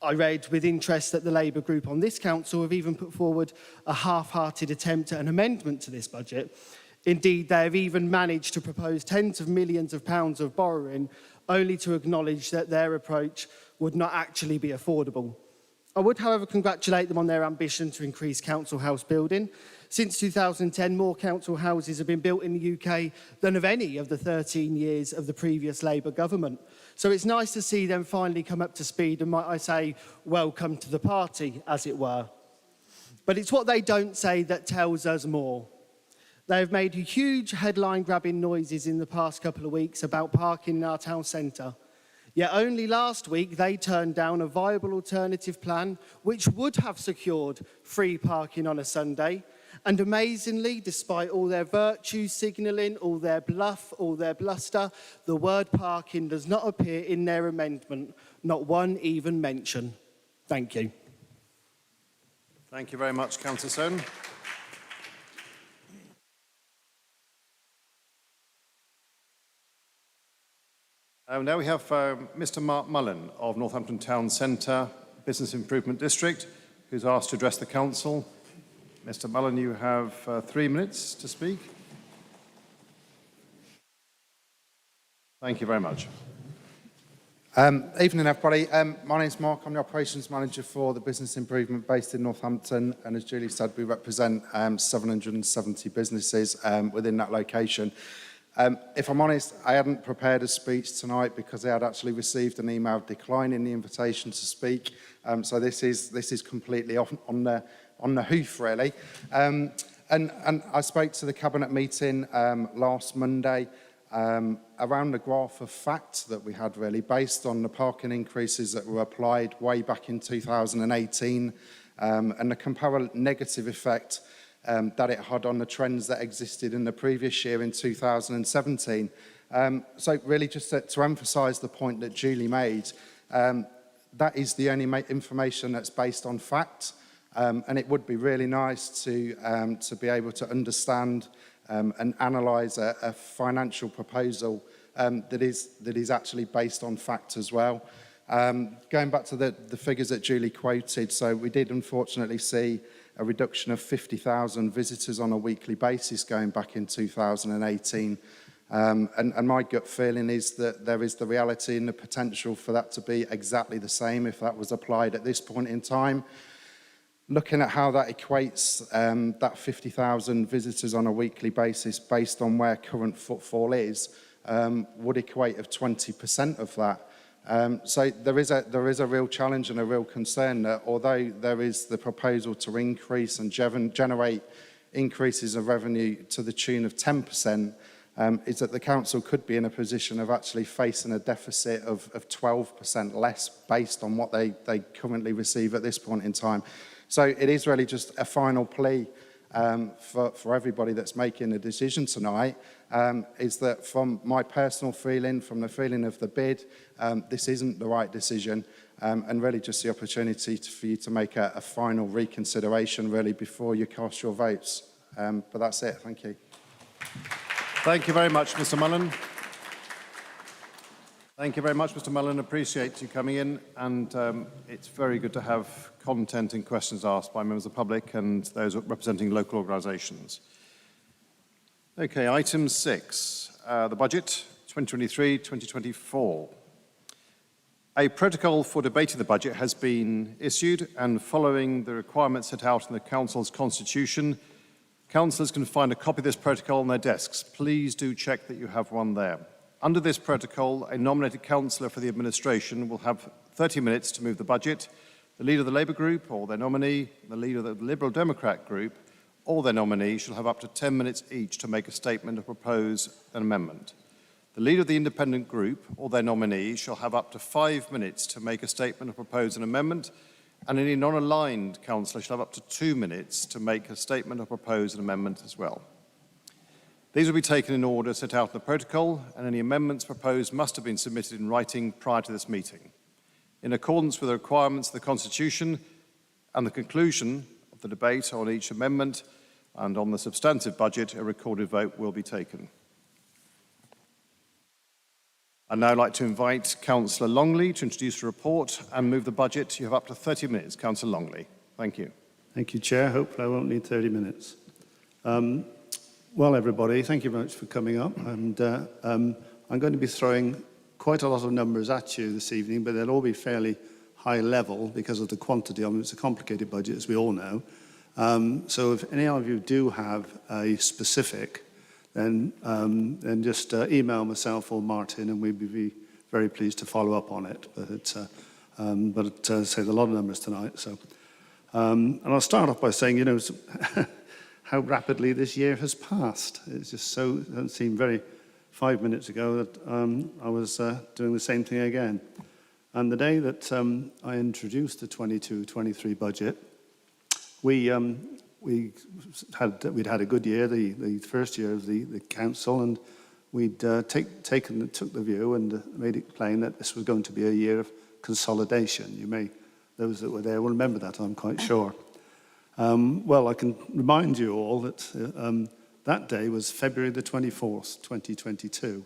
I read with interest that the Labour group on this council have even put forward a half-hearted attempt at an amendment to this budget. Indeed, they have even managed to propose tens of millions of pounds of borrowing, only to acknowledge that their approach would not actually be affordable. I would, however, congratulate them on their ambition to increase council house building. Since 2010, more council houses have been built in the UK than of any of the 13 years of the previous Labour government. So it's nice to see them finally come up to speed and, might I say, welcome to the party, as it were. But it's what they don't say that tells us more. They have made huge headline-grabbing noises in the past couple of weeks about parking in our town centre. Yet only last week they turned down a viable alternative plan which would have secured free parking on a Sunday. And amazingly, despite all their virtue signalling, all their bluff, all their bluster, the word parking does not appear in their amendment, not one even mention. Thank you. Thank you very much, Councillor Stone. Now we have Mr. Mark Mullen of Northampton Town Centre Business Improvement District, who's asked to address the Council. Mr. Mullen, you have 3 minutes to speak. Thank you very much. Evening, everybody. My name's Mark. I'm the Operations Manager for the Business Improvement based in Northampton, and as Julie said, we represent 770 businesses within that location. If I'm honest, I hadn't prepared a speech tonight because I had actually received an email declining the invitation to speak. So this is completely on the hoof, really. And I spoke to the Cabinet meeting last Monday around the graph of facts that we had, really, based on the parking increases that were applied way back in 2018 and the comparative negative effect that it had on the trends that existed in the previous year in 2017. So really just to emphasise the point that Julie made, that is the only information that's based on fact, and it would be really nice to be able to understand and analyse a financial proposal that is actually based on fact as well. Going back to the figures that Julie quoted, so we did unfortunately see a reduction of 50,000 visitors on a weekly basis going back in 2018. And my gut feeling is that there is the reality and the potential for that to be exactly the same if that was applied at this point in time. Looking at how that equates that 50,000 visitors on a weekly basis based on where current footfall is, would equate of 20% of that. So there is a real challenge and a real concern that although there is the proposal to increase and generate increases of revenue to the tune of 10%, is that the council could be in a position of actually facing a deficit of 12% less based on what they currently receive at this point in time. So it is really just a final plea for everybody that's making a decision tonight, is that from my personal feeling, from the feeling of the bid, this isn't the right decision, and really just the opportunity for you to make a final reconsideration really before you cast your votes. But that's it. Thank you. Thank you very much, Mr. Mullen. Thank you very much, Mr. Mullen. Appreciate you coming in, and it's very good to have content and questions asked by members of the public and those representing local organisations. Okay, item 6, the budget 2023-2024. A protocol for debating the budget has been issued, and following the requirements set out in the Council's constitution, councillors can find a copy of this protocol on their desks. Please do check that you have one there. Under this protocol, a nominated councillor for the administration will have 30 minutes to move the budget. The leader of the Labour group or their nominee, the leader of the Liberal Democrat group or their nominee shall have up to 10 minutes each to make a statement or propose an amendment. The leader of the independent group or their nominee shall have up to 5 minutes to make a statement or propose an amendment, and any non-aligned councillor shall have up to 2 minutes to make a statement or propose an amendment as well. These will be taken in order set out in the protocol, and any amendments proposed must have been submitted in writing prior to this meeting. In accordance with the requirements of the Constitution and the conclusion of the debate on each amendment and on the substantive budget, a recorded vote will be taken. I'd now like to invite Councillor Longley to introduce the report and move the budget. You have up to 30 minutes. Councillor Longley. Thank you. Thank you, Chair. Hopefully I won't need 30 minutes. Well, everybody, thank you very much for coming up. And I'm going to be throwing quite a lot of numbers at you this evening, but they'll all be fairly high level because of the quantity of them. It's a complicated budget, as we all know. So if any of you do have a specific, then just email myself or Martin, and we'd be very pleased to follow up on it. But say a lot of numbers tonight. So, and I'll start off by saying, how rapidly this year has passed. It's just so, it seemed 5 minutes ago that I was doing the same thing again. And the day that I introduced the 22-23 budget, we'd had a good year, the first year of the council, and we'd took the view and made it plain that this was going to be a year of consolidation. Those that were there will remember that, I'm quite sure. Well, I can remind you all that that day was February the 24th, 2022.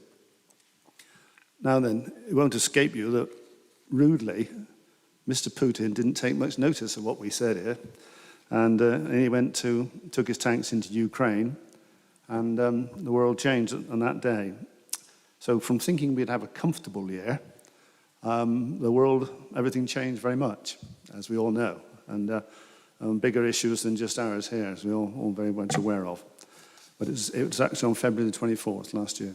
Now then, it won't escape you that, rudely, Mr. Putin didn't take much notice of what we said here. And he took his tanks into Ukraine, and the world changed on that day. So from thinking we'd have a comfortable year, everything changed very much, as we all know. And bigger issues than just ours here, as we're all very much aware of. But it was actually on February the 24th last year.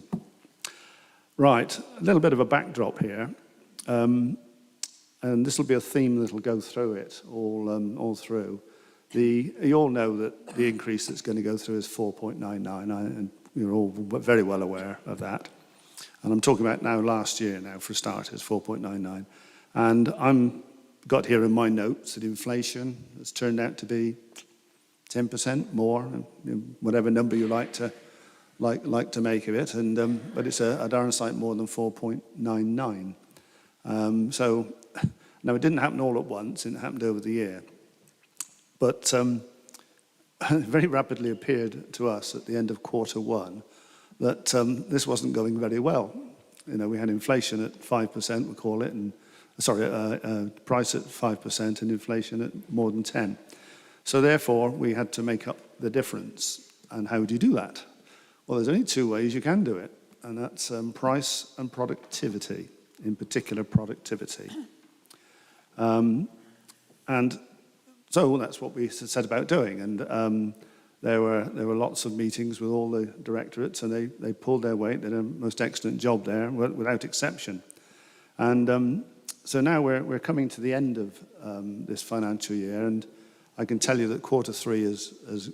Right, a little bit of a backdrop here. And this will be a theme that will go through it all through. You all know that the increase that's going to go through is 4.99, and you're all very well aware of that. And I'm talking about last year for starters, 4.99. And I'm got here in my notes that inflation has turned out to be 10% more, whatever number you like to make of it, but it's a darn sight more than 4.99. So now it didn't happen all at once; it happened over the year, but it very rapidly appeared to us at the end of Q1 that this wasn't going very well. We had inflation at 5%, we call it, and price at 5% and inflation at more than 10. So therefore, we had to make up the difference. And how do you do that? Well, there's only two ways you can do it, and that's price and productivity, in particular productivity. And so that's what we set about doing. And there were lots of meetings with all the directorates, and they pulled their weight. They did a most excellent job there, without exception. And so now we're coming to the end of this financial year, and I can tell you that Q3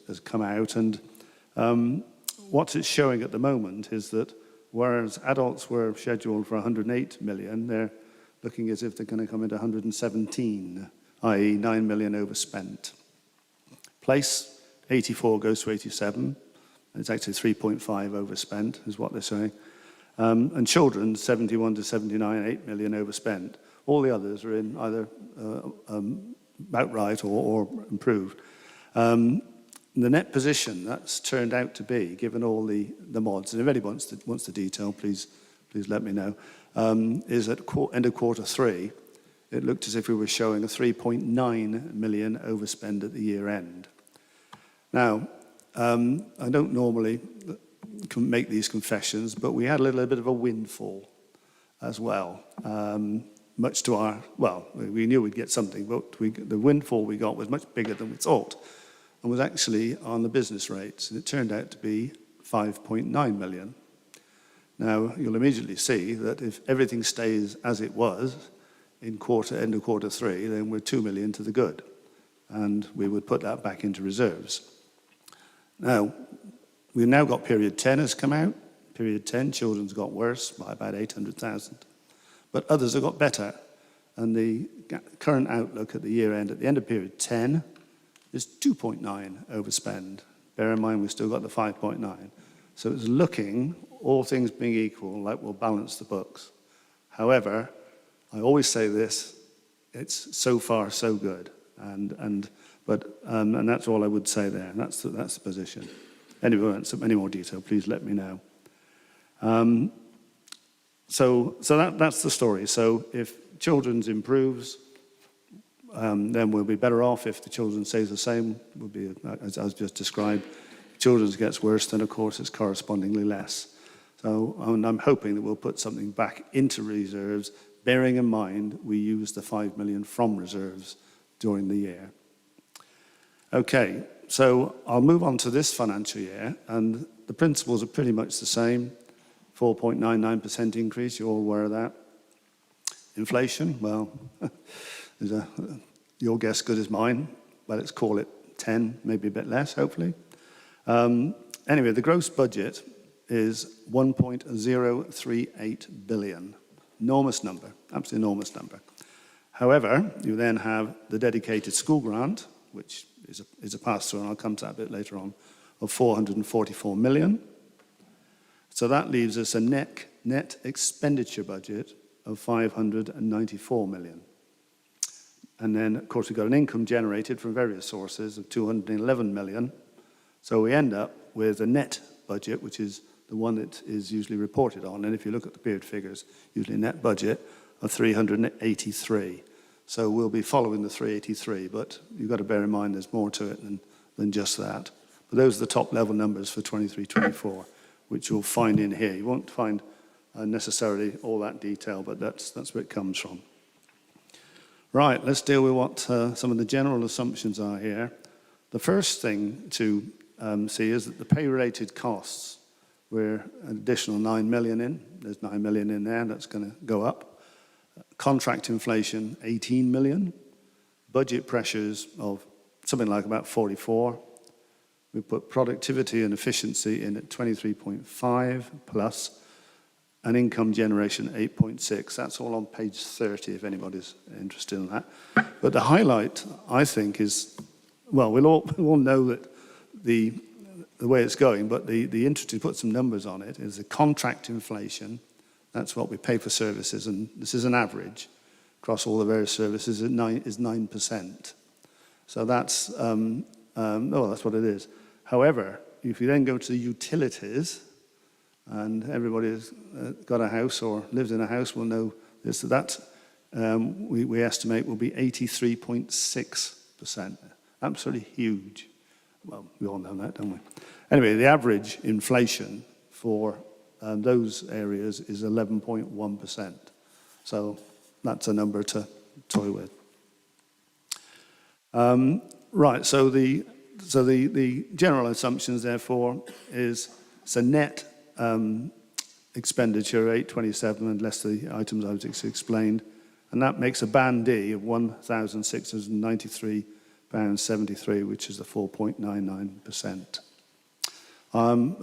has come out, and what it's showing at the moment is that whereas adults were scheduled for 108 million, they're looking as if they're going to come into 117, i.e. 9 million overspent. Place, 84 goes to 87. It's actually 3.5 overspent, is what they're saying. And children, 71 to 79, 8 million overspent. All the others are in either outright or improved. The net position that's turned out to be, given all the mods, and if anybody wants the detail, please let me know, is at end of Q3, it looked as if we were showing a 3.9 million overspend at the year end. Now, I don't normally make these confessions, but we had a little bit of a windfall as well. Much to our, we knew we'd get something, but the windfall we got was much bigger than we thought, and was actually on the business rates, and it turned out to be 5.9 million. Now, you'll immediately see that if everything stays as it was in end of Q3, then we're 2 million to the good, and we would put that back into reserves. Now, we've now got period 10 has come out. Period 10, children's got worse by about 800,000. But others have got better. And the current outlook at the year end, at the end of period 10, is 2.9 overspend. Bear in mind, we've still got the 5.9. So it's looking, all things being equal, like we'll balance the books. However, I always say this, it's so far so good. And that's all I would say there. And that's the position. Anybody wants any more detail, please let me know. So that's the story. So if children's improves, then we'll be better off. If the children stays the same, we'll be, as I've just described. If children's gets worse, then of course it's correspondingly less. So I'm hoping that we'll put something back into reserves, bearing in mind we use the 5 million from reserves during the year. Okay, so I'll move on to this financial year, and the principles are pretty much the same. 4.99% increase, you're all aware of that. Inflation, well, your guess good as mine, but let's call it 10, maybe a bit less, hopefully. Anyway, the gross budget is 1.038 billion. Enormous number, absolutely enormous number. However, you then have the dedicated school grant, which is a pass-through, and I'll come to that a bit later on, of 444 million. So that leaves us a net expenditure budget of 594 million. And then, of course, we've got an income generated from various sources of 211 million. So we end up with a net budget, which is the one that is usually reported on. And if you look at the period figures, usually net budget of 383. So we'll be following the 383, but you've got to bear in mind there's more to it than just that. But those are the top level numbers for 23-24, which you'll find in here. You won't find necessarily all that detail, but that's where it comes from. Right, let's deal with what some of the general assumptions are here. The first thing to see is that the pay-related costs, we're an additional 9 million in. There's 9 million in there, that's going to go up. Contract inflation, 18 million. Budget pressures of something like about 44. We put productivity and efficiency in at 23.5 plus, and income generation 8.6. That's all on page 30 if anybody's interested in that. But the highlight, I think, is, well, we'll all know that the way it's going, but the interest to put some numbers on it is the contract inflation. That's what we pay for services, and this is an average across all the various services, is 9%. So that's, that's what it is. However, if you then go to the utilities, and everybody who's got a house or lives in a house will know this, that we estimate will be 83.6%. Absolutely huge. Well, we all know that, don't we? Anyway, the average inflation for those areas is 11.1%. So that's a number to toy with. Right, so the general assumptions, therefore, is it's a net expenditure of 827 unless the items I just explained, and that makes a band D of £1,693.73, which is the 4.99%.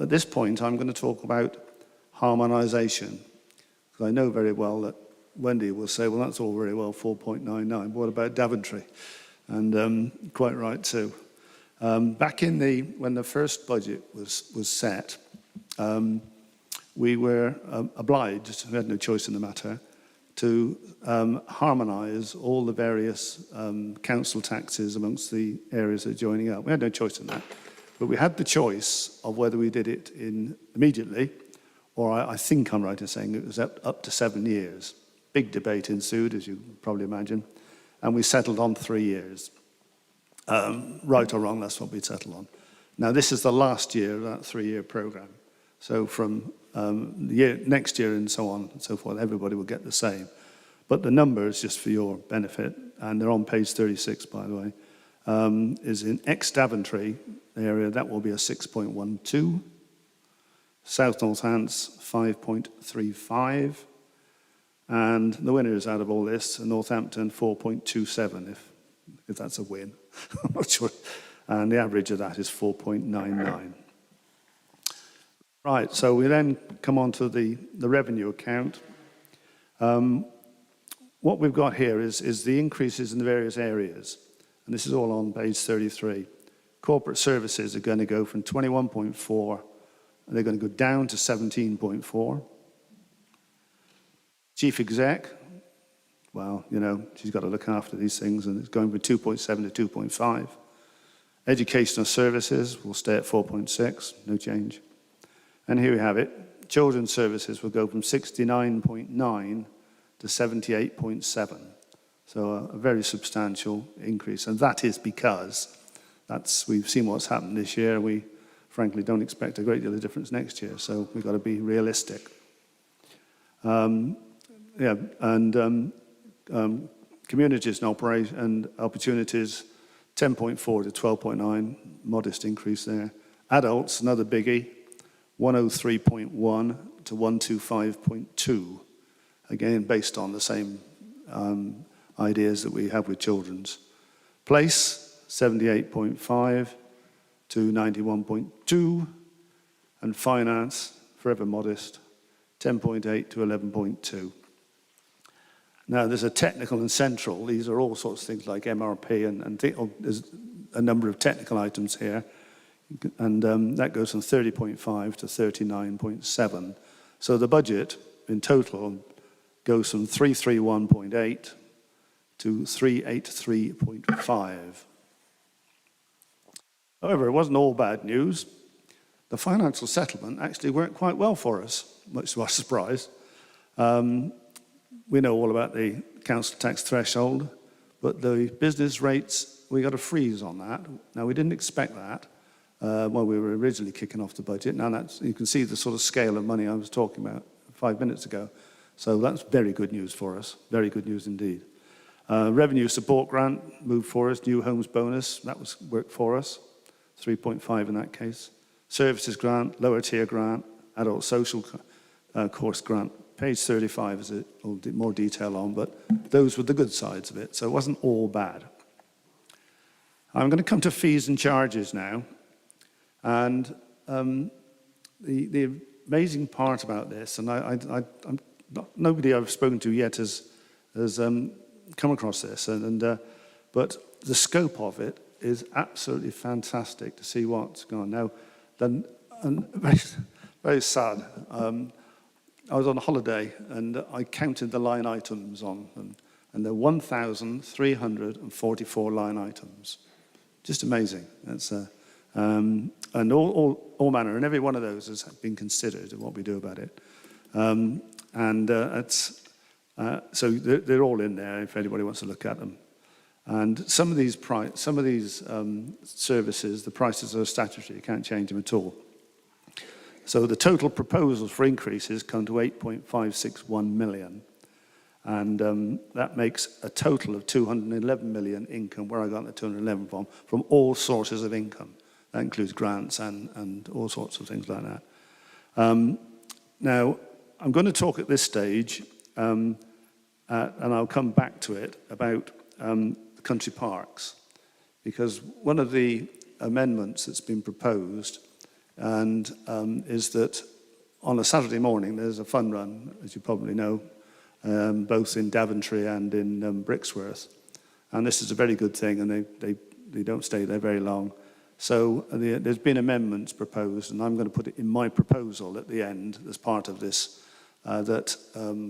At this point, I'm going to talk about harmonisation, because I know very well that Wendy will say, well, that's all very well, 4.99, but what about Daventry? And quite right too. Back in when the first budget was set, we were obliged, we had no choice in the matter, to harmonise all the various council taxes amongst the areas that are joining up. We had no choice in that. But we had the choice of whether we did it immediately, or I think I'm right in saying it was up to 7 years. Big debate ensued, as you can probably imagine, and we settled on 3 years. Right or wrong, that's what we settled on. Now, this is the last year of that 3-year programme. So from next year and so on and so forth, everybody will get the same. But the numbers, just for your benefit, and they're on page 36, by the way, is in ex-Daventry area, that will be a 6.12. South Northants, 5.35. And the winners out of all this, Northampton, 4.27, if that's a win. I'm not sure. And the average of that is 4.99. Right, so we then come on to the revenue account. What we've got here is the increases in the various areas. And this is all on page 33. Corporate services are going to go from 21.4, and they're going to go down to 17.4. Chief exec, well, you know, she's got to look after these things, and it's going from 2.7 to 2.5. Educational services will stay at 4.6, no change. And here we have it. Children's services will go from 69.9 to 78.7. So a very substantial increase. And that is because we've seen what's happened this year. We frankly don't expect a great deal of difference next year. So we've got to be realistic. Communities and opportunities, 10.4 to 12.9, modest increase there. Adults, another biggie, 103.1 to 125.2, again based on the same ideas that we have with children's. Place, 78.5 to 91.2, and finance, forever modest, 10.8 to 11.2. Now, there's a technical and central. These are all sorts of things like MRP, and there's a number of technical items here. And that goes from 30.5 to 39.7. So the budget in total goes from 331.8 to 383.5. However, it wasn't all bad news. The financial settlement actually worked quite well for us, much to our surprise. We know all about the council tax threshold, but the business rates, we got a freeze on that. Now, we didn't expect that when we were originally kicking off the budget. Now, you can see the sort of scale of money I was talking about 5 minutes ago. So that's very good news for us, very good news indeed. Revenue support grant moved for us, new homes bonus, that worked for us, 3.5 in that case. Services grant, lower tier grant, adult social course grant. Page 35 is a little more detail on, but those were the good sides of it, so it wasn't all bad. I'm going to come to fees and charges now, and the amazing part about this, and nobody I've spoken to yet has come across this, but the scope of it is absolutely fantastic to see what's going on. Now, very, very sad. I was on holiday and I counted the line items on them, and there are 1,344 line items. Just amazing. That's and all manner, and every one of those has been considered and what we do about it. So they're all in there if anybody wants to look at them. And some of these services, the prices are statutory. You can't change them at all. So the total proposals for increases come to 8.561 million. And that makes a total of 211 million income, where I got the 211 from all sources of income. That includes grants and all sorts of things like that. Now, I'm going to talk at this stage, and I'll come back to it, about country parks, because one of the amendments that's been proposed is that on a Saturday morning there's a fun run, as you probably know, both in Daventry and in Brixworth, and this is a very good thing, and they don't stay there very long. So there's been amendments proposed, and I'm going to put it in my proposal at the end as part of this, that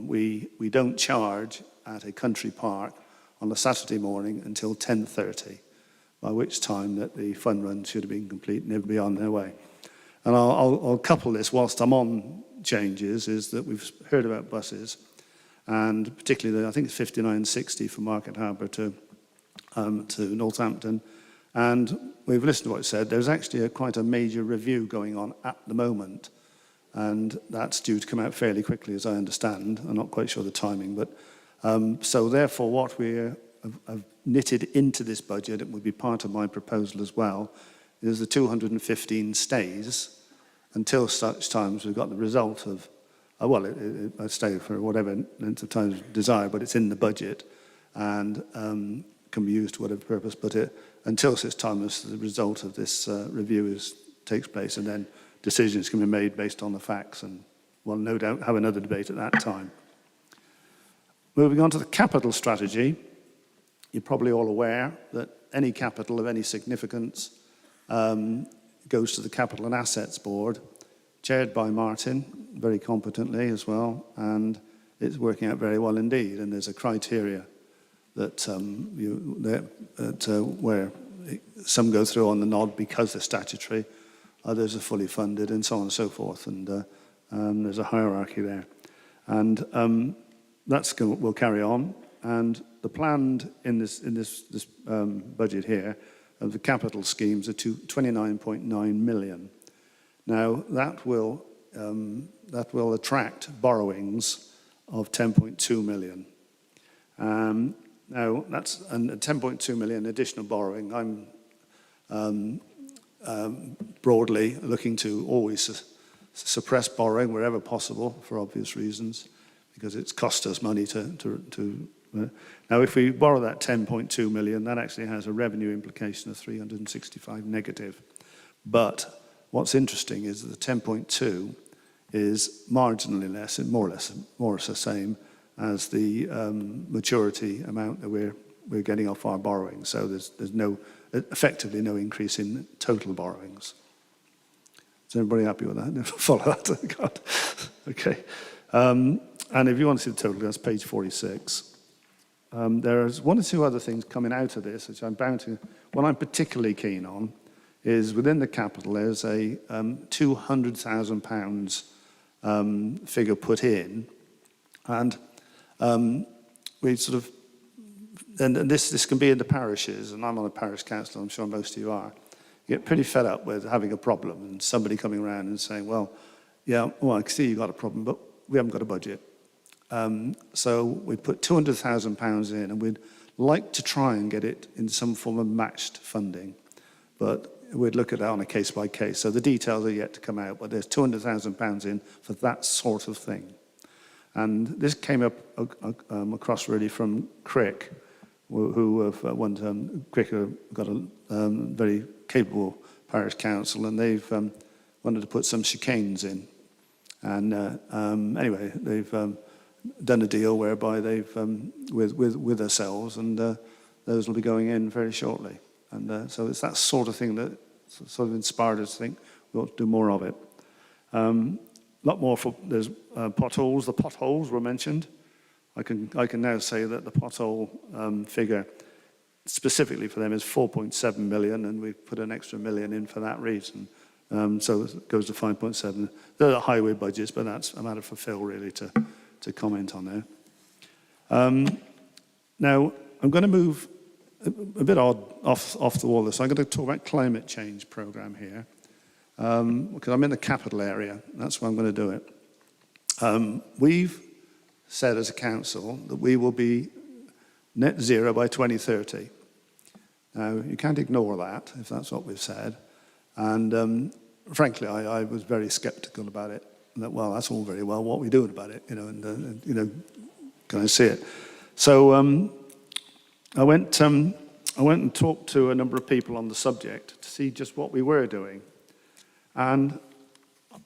we don't charge at a country park on a Saturday morning until 10:30, by which time that the fun run should have been complete and everybody on their way. And I'll couple this whilst I'm on changes, is that we've heard about buses, and particularly I think it's 5960 from Market Harbour to Northampton. And we've listened to what it said. There's actually quite a major review going on at the moment, and that's due to come out fairly quickly, as I understand. I'm not quite sure the timing, but so therefore what we have knitted into this budget, it would be part of my proposal as well, is the 215 stays until such times we've got the result of, I stay for whatever length of time desired, but it's in the budget and can be used to whatever purpose, but until such time as the result of this review takes place, and then decisions can be made based on the facts, and we'll no doubt have another debate at that time. Moving on to the capital strategy, you're probably all aware that any capital of any significance goes to the Capital and Assets Board, chaired by Martin, very competently as well, and it's working out very well indeed. And there's a criteria that where some go through on the nod because they're statutory, others are fully funded, and so on and so forth. And there's a hierarchy there, and will carry on. And the planned in this budget here of the capital schemes are 29.9 million. Now that will attract borrowings of 10.2 million. Now, that's a 10.2 million additional borrowing. I'm broadly looking to always suppress borrowing wherever possible for obvious reasons, because it's cost us money Now, if we borrow that 10.2 million, that actually has a revenue implication of 365 negative. But what's interesting is that the 10.2 is marginally less, and more or less the same as the maturity amount that we're getting off our borrowing. So there's effectively no increase in total borrowings. Is everybody happy with that? Follow that? God. Okay. And if you want to see the total, that's page 46. There's one or two other things coming out of this, which what I'm particularly keen on is within the capital, there's a £200,000 figure put in. And we sort of, and this can be in the parishes, and I'm on a parish council, I'm sure most of you are, you get pretty fed up with having a problem and somebody coming around and saying, well, yeah, well, I can see you've got a problem, but we haven't got a budget. So we put £200,000 in, and we'd like to try and get it in some form of matched funding, but we'd look at that on a case by case. So the details are yet to come out, but there's £200,000 in for that sort of thing. And this came up across really from Crick, who have Crick have got a very capable parish council, and they've wanted to put some chicanes in. And anyway, they've done a deal whereby they've with ourselves, and those will be going in very shortly. And so it's that sort of thing that sort of inspired us to think we ought to do more of it. A lot more there's potholes. The potholes were mentioned. I can now say that the pothole figure specifically for them is 4.7 million, and we've put an extra million in for that reason. So it goes to 5.7. They're the highway budgets, but that's a matter for Phil really to comment on there. Now, I'm going to move a bit off the wall this. I'm going to talk about climate change program here, because I'm in the capital area. That's where I'm going to do it. We've said as a council that we will be net zero by 2030. Now, you can't ignore that if that's what we've said. And frankly, I was very sceptical about it. That, well, that's all very well. What are we doing about it? Can I see it? So I went and talked to a number of people on the subject to see just what we were doing. And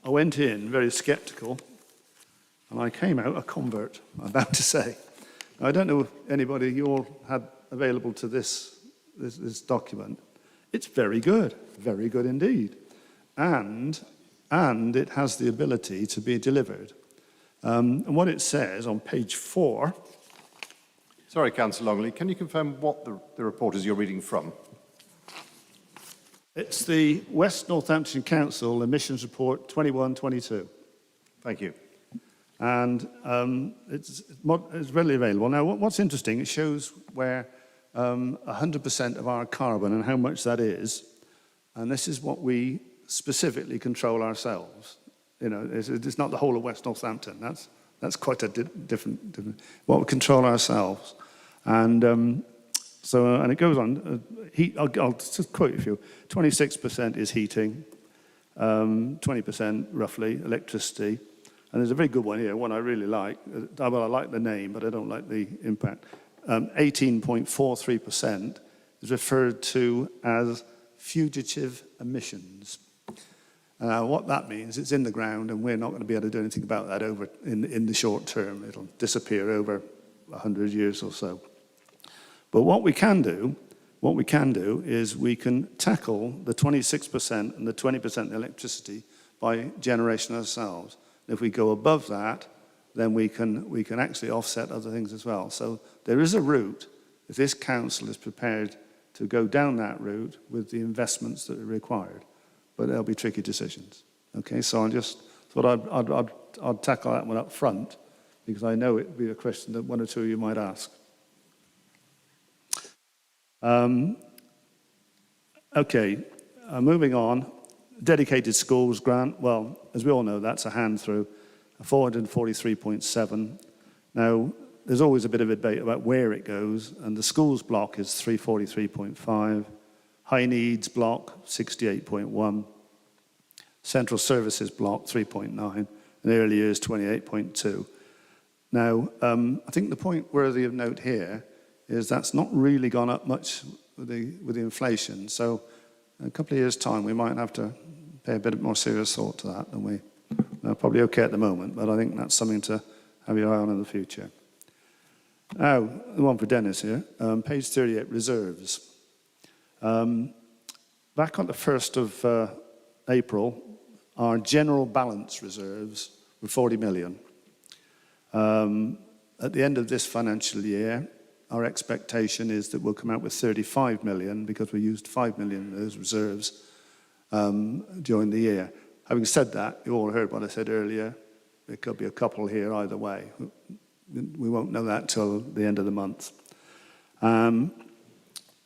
I went in very skeptical, and I came out a convert, I'm about to say. Now, I don't know if anybody you all had available to this document. It's very good indeed. And it has the ability to be delivered. And what it says on page 4... Sorry, Councillor Longley, can you confirm what the report is you're reading from? It's the West Northampton Council Emissions Report 21-22. Thank you. And it's readily available. Now, what's interesting, it shows where 100% of our carbon and how much that is. And this is what we specifically control ourselves. It's not the whole of West Northampton. That's quite a different what we control ourselves. And and it goes on. I'll just quote a few. 26% is heating, 20% roughly electricity, and there's a very good one here, one I really like. Well, I like the name, but I don't like the impact. 18.43% is referred to as fugitive emissions. What that means, it's in the ground, and we're not going to be able to do anything about that over in the short term. It'll disappear over 100 years or so. But what we can do is we can tackle the 26% and the 20% electricity by generation ourselves. If we go above that, then we can actually offset other things as well. So there is a route, if this council is prepared to go down that route with the investments that are required. But they'll be tricky decisions. Okay, so I just thought I'd tackle that one up front, because I know it would be a question that one or two of you might ask. Okay, moving on. Dedicated schools grant, well, as we all know, that's a hand through, 443.7. Now, there's always a bit of a debate about where it goes, and the schools block is 343.5, high needs block 68.1, central services block 3.9, and early years 28.2. Now, I think the point worthy of note here is that's not really gone up much with the inflation. So in a couple of years' time, we might have to pay a bit more serious thought to that than we. They're probably okay at the moment, but I think that's something to have your eye on in the future. Now, the one for Dennis here, page 38, reserves. Back on the 1st of April, our general balance reserves were 40 million. At the end of this financial year, our expectation is that we'll come out with 35 million because we used 5 million of those reserves during the year. Having said that, you all heard what I said earlier. There could be a couple here either way. We won't know that till the end of the month. And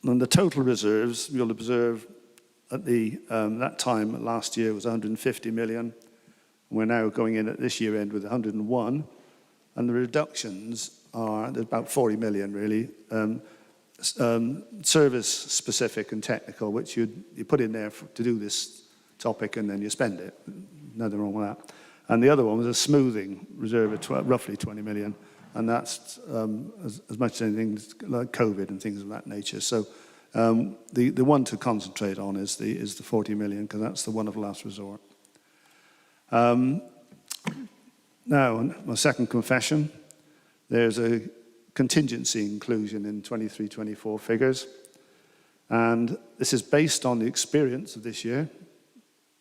the total reserves, you'll observe at that time last year was 150 million. We're now going in at this year end with 101. And the reductions are, there's about 40 million really, service specific and technical, which you put in there to do this topic and then you spend it. Nothing wrong with that. And the other one was a smoothing reserve of roughly 20 million. And that's as much as anything like COVID and things of that nature. So the one to concentrate on is the 40 million, because that's the one of last resort. Now, my second confession, there's a contingency inclusion in 23-24 figures. And this is based on the experience of this year.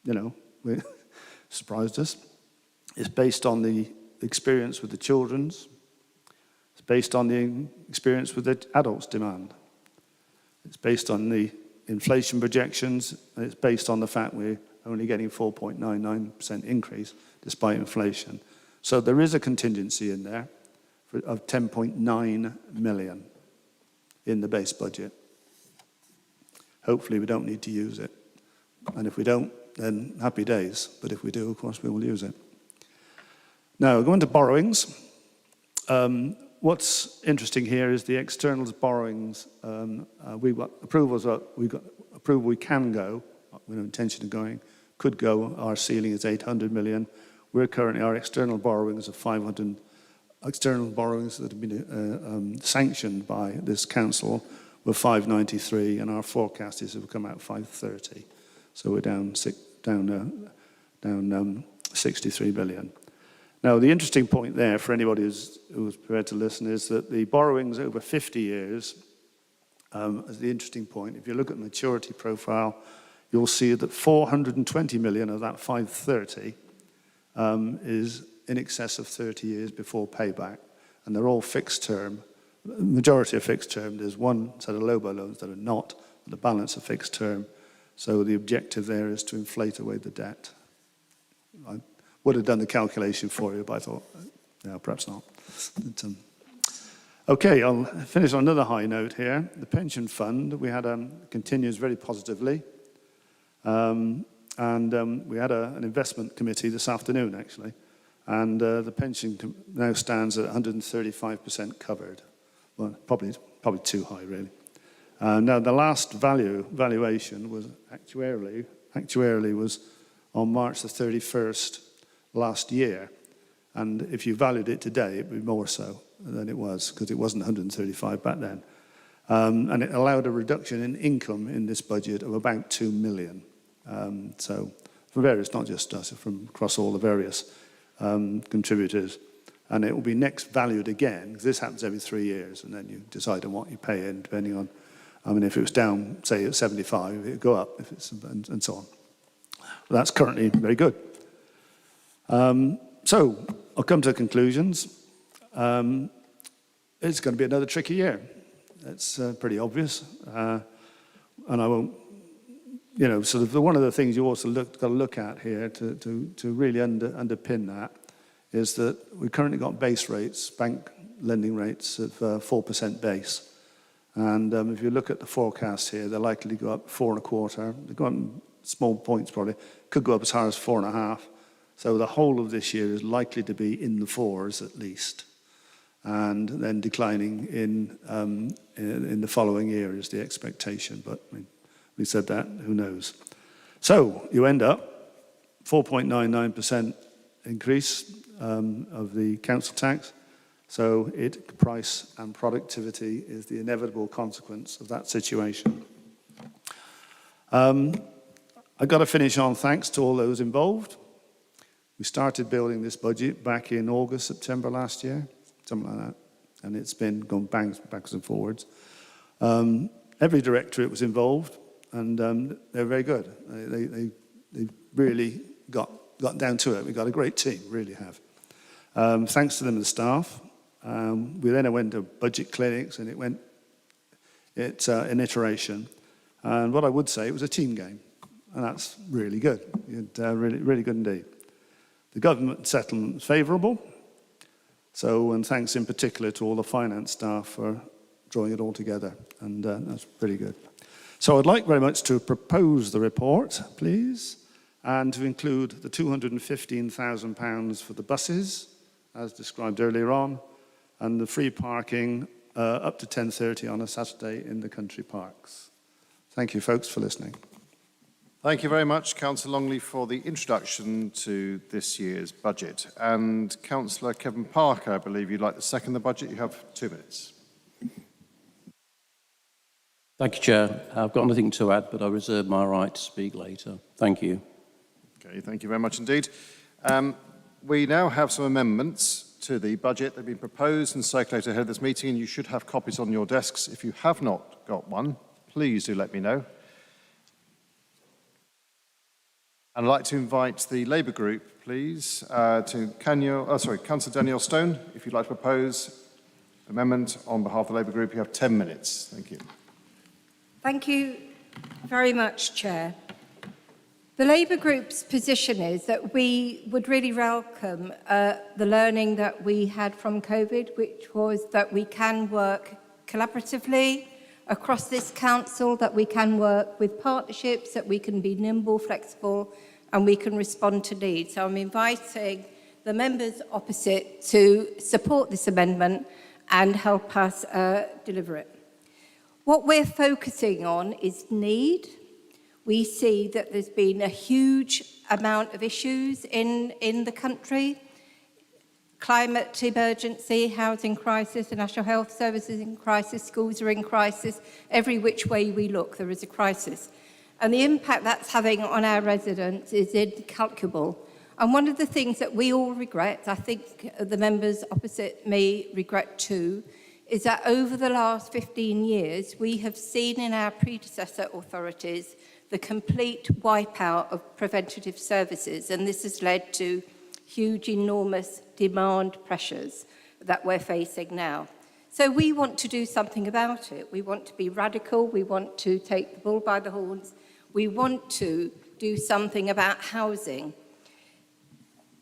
You know, it surprised us. It's based on the experience with the children's. It's based on the experience with the adults' demand. It's based on the inflation projections, and it's based on the fact we're only getting 4.99% increase despite inflation. So there is a contingency in there of 10.9 million in the base budget. Hopefully we don't need to use it. And if we don't, then happy days. But if we do, of course, we will use it. Now, going to borrowings. What's interesting here is the externals borrowings. We've got approvals. We've got approval we can go. We have no intention of going. Could go. Our ceiling is 800 million. We're currently, our external borrowings of 500, external borrowings that have been sanctioned by this council were 593, and our forecast is it will come out 530. So we're down 63 billion. Now, the interesting point there for anybody who's prepared to listen is that the borrowings over 50 years is the interesting point. If you look at the maturity profile, you'll see that 420 million of that 530 is in excess of 30 years before payback, and they're all fixed term. The majority are fixed term. There's one set of LOBO loans that are not, but the balance are fixed term. So the objective there is to inflate away the debt. I would have done the calculation for you, but I thought, no, perhaps not. But, okay, I'll finish on another high note here. The pension fund, we had continues very positively. We had an investment committee this afternoon, actually, and the pension now stands at 135% covered. Well, probably too high, really. Now, the last valuation was actuarially was on March the 31st last year, and if you valued it today, it would be more so than it was, because it wasn't 135 back then. And it allowed a reduction in income in this budget of about 2 million. So from various, not just us, from across all the various contributors. And it will be next valued again, because this happens every 3 years, and then you decide on what you pay in, depending on, I mean, if it was down, say, at 75, it would go up, if it's, and so on. But that's currently very good. So I'll come to conclusions. It's going to be another tricky year. It's pretty obvious. And I won't, you know, sort of one of the things you also got to look at here to really underpin that is that we've currently got base rates, bank lending rates of 4% base. And if you look at the forecast here, they're likely to go up 4.25. They've gone small points probably. Could go up as high as 4.5. So the whole of this year is likely to be in the fours at least. and then declining in the following year is the expectation. But I mean, we said that, who knows? So you end up 4.99% increase of the council tax. So price and productivity is the inevitable consequence of that situation. I've got to finish on thanks to all those involved. We started building this budget back in August, September last year, something like that. And it's been going backwards and forwards. Every directorate was involved, and they're very good. They really got down to it. We've got a great team, really have. Thanks to them and the staff. We then went to budget clinics, and it's an iteration. And what I would say, it was a team game, and that's really good. Really good indeed. The government settlement was favourable. So, and thanks in particular to all the finance staff for drawing it all together, and that's pretty good. So I'd like very much to propose the report, please, and to include the £215,000 for the buses, as described earlier on, and the free parking up to 10:30 on a Saturday in the country parks. Thank you, folks, for listening. Thank you very much, Councillor Longley, for the introduction to this year's budget. And Councillor Kevin Parker, I believe you'd like to second the budget. You have 2 minutes. Thank you, Chair. I've got nothing to add, but I reserve my right to speak later. Thank you. Okay, thank you very much indeed. We now have some amendments to the budget. They've been proposed and circulated ahead of this meeting, and you should have copies on your desks. If you have not got one, please do let me know. And I'd like to invite the Labour group, please, Councillor Daniel Stone, if you'd like to propose amendment on behalf of the Labour group, you have 10 minutes. Thank you. Thank you very much, Chair. The Labour group's position is that we would really welcome the learning that we had from COVID, which was that we can work collaboratively across this council, that we can work with partnerships, that we can be nimble, flexible, and we can respond to needs. So I'm inviting the members opposite to support this amendment and help us deliver it. What we're focusing on is need. We see that there's been a huge amount of issues in the country. Climate emergency, housing crisis, the National Health Service is in crisis, schools are in crisis. Every which way we look, there is a crisis. And the impact that's having on our residents is incalculable. And one of the things that we all regret, I think the members opposite me regret too, is that over the last 15 years, we have seen in our predecessor authorities the complete wipeout of preventative services. And this has led to huge, enormous demand pressures that we're facing now. So we want to do something about it. We want to be radical. We want to take the bull by the horns. We want to do something about housing.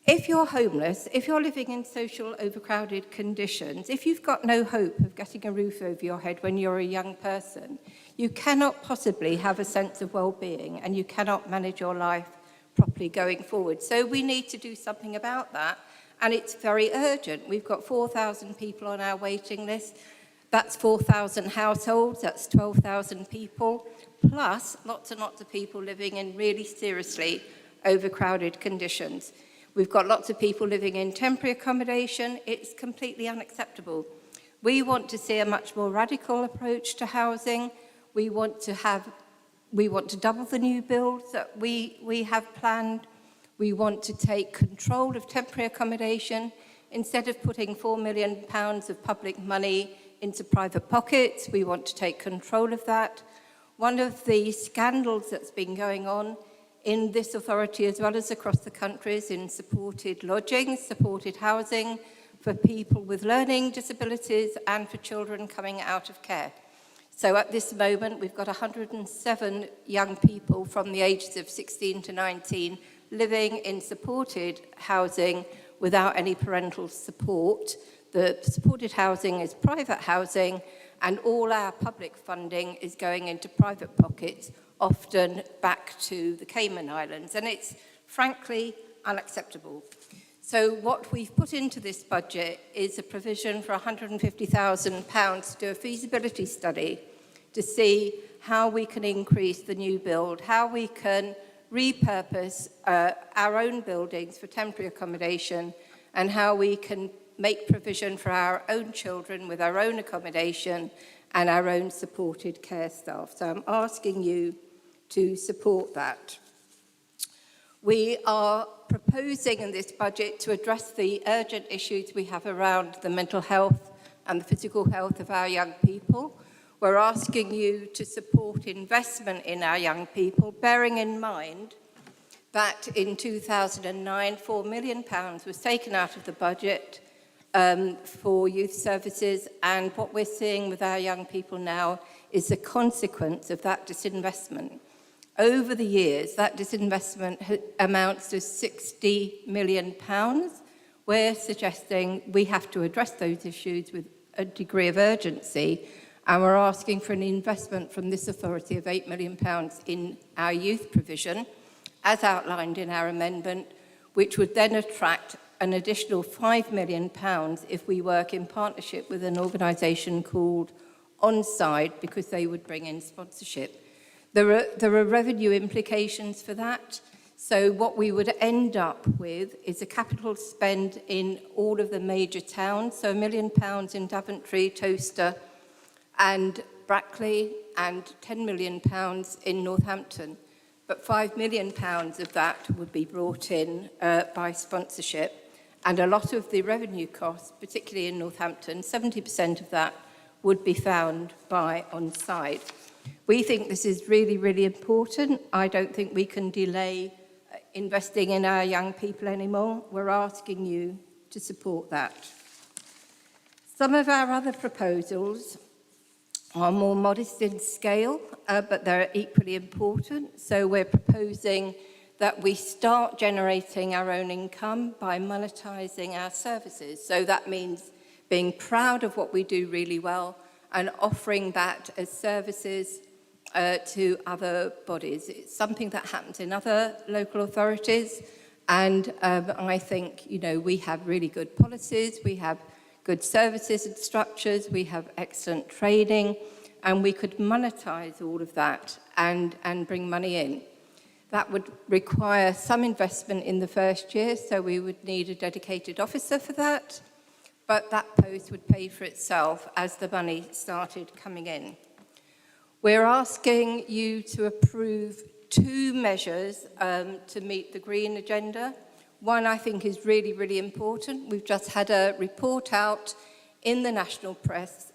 If you're homeless, if you're living in social overcrowded conditions, if you've got no hope of getting a roof over your head when you're a young person, you cannot possibly have a sense of well-being, and you cannot manage your life properly going forward. So we need to do something about that, and it's very urgent. We've got 4,000 people on our waiting list. That's 4,000 households, that's 12,000 people, plus lots and lots of people living in really seriously overcrowded conditions. We've got lots of people living in temporary accommodation. It's completely unacceptable. We want to see a much more radical approach to housing. We want to double the new builds that we have planned. We want to take control of temporary accommodation. Instead of putting £4 million of public money into private pockets, we want to take control of that. One of the scandals that's been going on in this authority, as well as across the country, is in supported lodgings, supported housing for people with learning disabilities and for children coming out of care. So at this moment, we've got 107 young people from the ages of 16 to 19 living in supported housing without any parental support. The supported housing is private housing, and all our public funding is going into private pockets, often back to the Cayman Islands, and it's frankly unacceptable. So what we've put into this budget is a provision for £150,000 to do a feasibility study to see how we can increase the new build, how we can repurpose our own buildings for temporary accommodation, and how we can make provision for our own children with our own accommodation and our own supported care staff. So I'm asking you to support that. We are proposing in this budget to address the urgent issues we have around the mental health and the physical health of our young people. We're asking you to support investment in our young people, bearing in mind that in 2009, £4 million was taken out of the budget for youth services, and what we're seeing with our young people now is the consequence of that disinvestment. Over the years, that disinvestment amounts to £60 million. We're suggesting we have to address those issues with a degree of urgency, and we're asking for an investment from this authority of £8 million in our youth provision, as outlined in our amendment, which would then attract an additional £5 million if we work in partnership with an organisation called Onside, because they would bring in sponsorship. There are revenue implications for that. So what we would end up with is a capital spend in all of the major towns, so £1 million in Daventry, Towcester and Brackley, and £10 million in Northampton. But £5 million of that would be brought in by sponsorship. And a lot of the revenue costs, particularly in Northampton, 70% of that would be found by Onside. We think this is really, really important. I don't think we can delay investing in our young people anymore. We're asking you to support that. Some of our other proposals are more modest in scale, but they're equally important. So we're proposing that we start generating our own income by monetising our services. So that means being proud of what we do really well and offering that as services to other bodies. It's something that happens in other local authorities, and I think, you know, we have really good policies, we have good services and structures, we have excellent training, and we could monetize all of that and bring money in. That would require some investment in the first year, so we would need a dedicated officer for that, but that post would pay for itself as the money started coming in. We're asking you to approve 2 measures to meet the green agenda. One I think is really, really important. We've just had a report out in the national press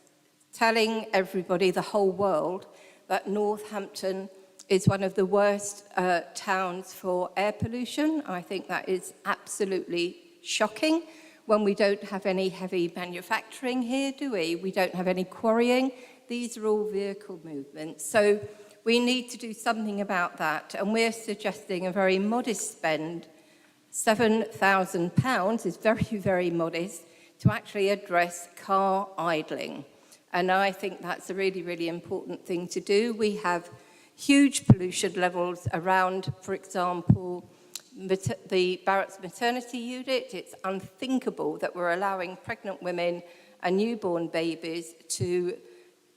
telling everybody, the whole world, that Northampton is one of the worst towns for air pollution. I think that is absolutely shocking when we don't have any heavy manufacturing here, do we? We don't have any quarrying. These are all vehicle movements. So we need to do something about that. And we're suggesting a very modest spend. £7,000 is very, very modest to actually address car idling. And I think that's a really, really important thing to do. We have huge pollution levels around, for example, the Barrett's maternity unit. It's unthinkable that we're allowing pregnant women and newborn babies to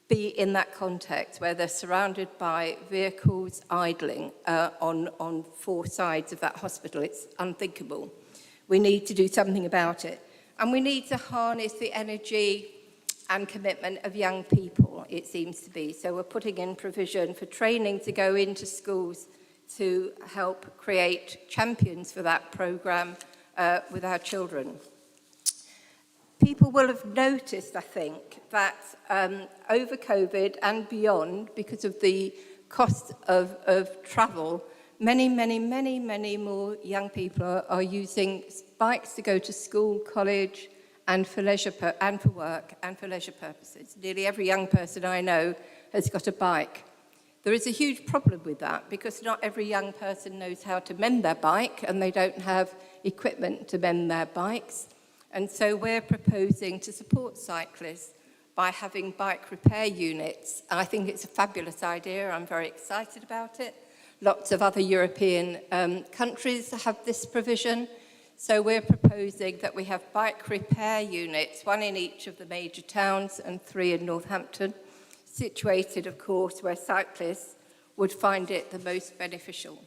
be in that context where they're surrounded by vehicles idling on 4 sides of that hospital. It's unthinkable. We need to do something about it. And we need to harness the energy and commitment of young people, it seems to be. So we're putting in provision for training to go into schools to help create champions for that programme with our children. People will have noticed, I think, that over COVID and beyond, because of the cost of travel, many more young people are using bikes to go to school, college, and for leisure and for work and for leisure purposes. Nearly every young person I know has got a bike. There is a huge problem with that because not every young person knows how to mend their bike and they don't have equipment to mend their bikes. And so we're proposing to support cyclists by having bike repair units. I think it's a fabulous idea. I'm very excited about it. Lots of other European countries have this provision. So we're proposing that we have bike repair units, 1 in each of the major towns and 3 in Northampton, situated, of course, where cyclists would find it the most beneficial.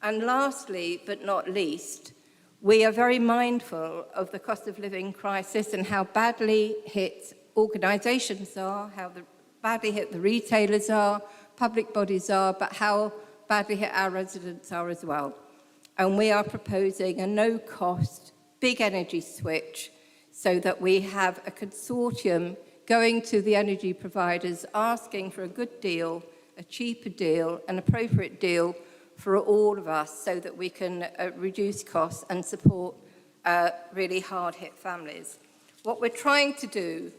And lastly, but not least, we are very mindful of the cost of living crisis and how badly hit organisations are, how badly hit the retailers are, public bodies are, but how badly hit our residents are as well. And we are proposing a no-cost, big energy switch so that we have a consortium going to the energy providers asking for a good deal, a cheaper deal, an appropriate deal for all of us so that we can reduce costs and support really hard-hit families. What we're trying to do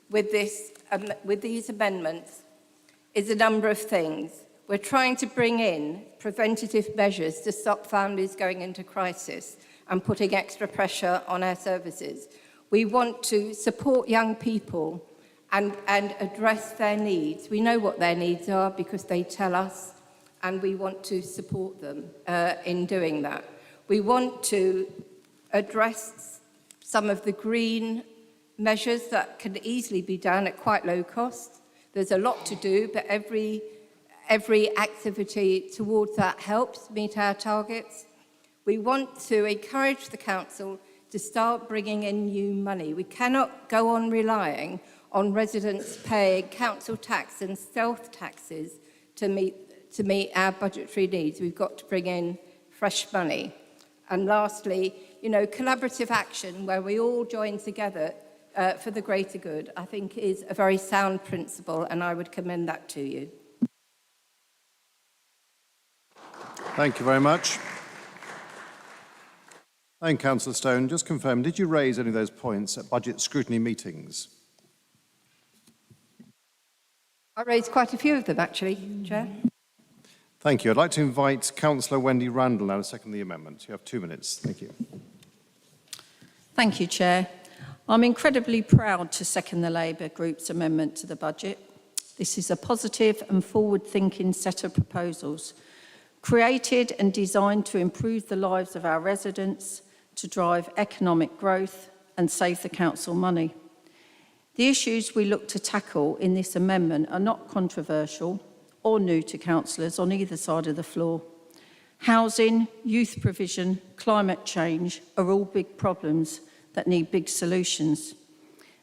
with these amendments is a number of things. We're trying to bring in preventative measures to stop families going into crisis and putting extra pressure on our services. We want to support young people and address their needs. We know what their needs are because they tell us, and we want to support them in doing that. We want to address some of the green measures that can easily be done at quite low cost. There's a lot to do, but every activity towards that helps meet our targets. We want to encourage the council to start bringing in new money. We cannot go on relying on residents paying council tax and stealth taxes to meet our budgetary needs. We've got to bring in fresh money. And lastly, collaborative action where we all join together for the greater good, I think is a very sound principle, and I would commend that to you. Thank you very much. Thank you, Councillor Stone. Just confirm, did you raise any of those points at budget scrutiny meetings? I raised quite a few of them, actually, Chair. Thank you. I'd like to invite Councillor Wendy Randall now to second the amendment. You have 2 minutes. Thank you. Thank you, Chair. I'm incredibly proud to second the Labour Group's amendment to the budget. This is a positive and forward-thinking set of proposals, created and designed to improve the lives of our residents, to drive economic growth and save the council money. The issues we look to tackle in this amendment are not controversial or new to councillors on either side of the floor. Housing, youth provision, climate change are all big problems that need big solutions.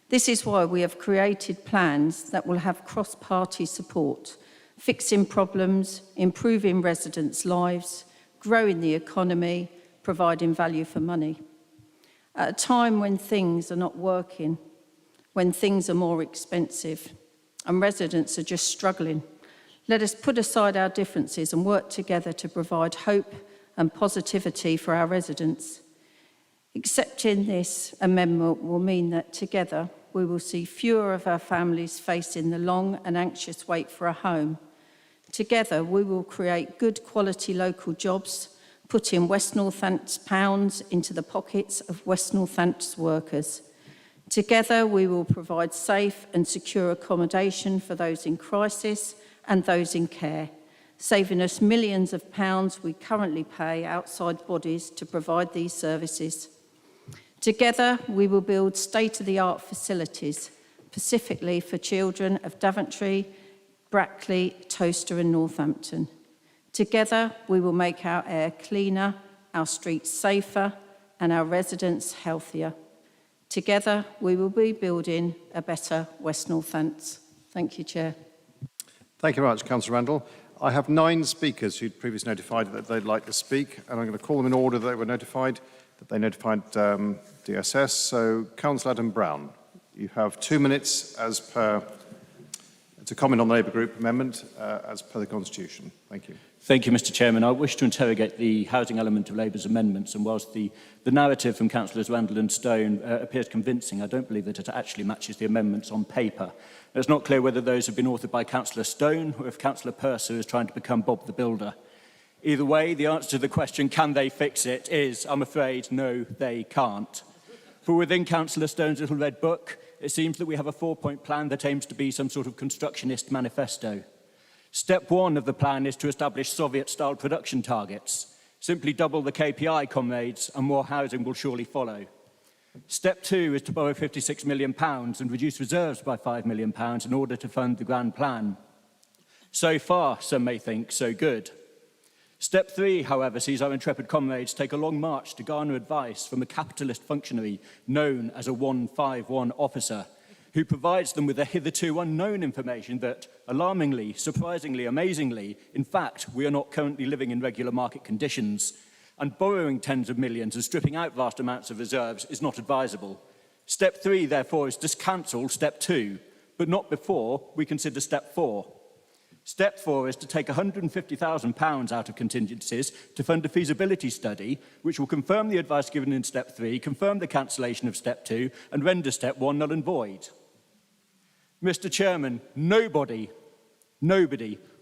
This is why we have created plans that will have cross-party support, fixing problems, improving residents' lives, growing the economy, providing value for money. At a time when things are not working, when things are more expensive and residents are just struggling, let us put aside our differences and work together to provide hope and positivity for our residents. Accepting this amendment will mean that together we will see fewer of our families facing the long and anxious wait for a home. Together we will create good quality local jobs, putting West Northants pounds into the pockets of West Northants workers. Together we will provide safe and secure accommodation for those in crisis and those in care, saving us millions of pounds we currently pay outside bodies to provide these services. Together, we will build state-of-the-art facilities, specifically for children of Daventry, Brackley, Towcester and Northampton. Together, we will make our air cleaner, our streets safer and our residents healthier. Together, we will be building a better West Northants. Thank you, Chair. Thank you very much, Councillor Randall. I have 9 speakers who'd previously notified that they'd like to speak, and I'm going to call them in order that they were notified, that they notified DSS. So, Councillor Adam Brown, you have 2 minutes as per to comment on the Labour Group amendment as per the Constitution. Thank you. Thank you, Mr. Chairman. I wish to interrogate the housing element of Labour's amendments, and whilst the narrative from Councillors Randall and Stone appears convincing, I don't believe that it actually matches the amendments on paper. It's not clear whether those have been authored by Councillor Stone or if Councillor Purser is trying to become Bob the Builder. Either way, the answer to the question, can they fix it, is, I'm afraid, no, they can't. For within Councillor Stone's little red book, it seems that we have a 4-point plan that aims to be some sort of constructionist manifesto. Step 1 of the plan is to establish Soviet-style production targets. Simply double the KPI, comrades, and more housing will surely follow. Step 2 is to borrow £56 million and reduce reserves by £5 million in order to fund the grand plan. So far, some may think, so good. Step 3, however, sees our intrepid comrades take a long march to garner advice from a capitalist functionary known as a 151 officer, who provides them with the hitherto unknown information that, alarmingly, surprisingly, amazingly, in fact, we are not currently living in regular market conditions, and borrowing tens of millions and stripping out vast amounts of reserves is not advisable. Step 3, therefore, is to cancel Step 2, but not before we consider Step 4. Step 4 is to take £150,000 out of contingencies to fund a feasibility study, which will confirm the advice given in Step 3, confirm the cancellation of Step 2, and render Step 1 null and void. Mr. Chairman, nobody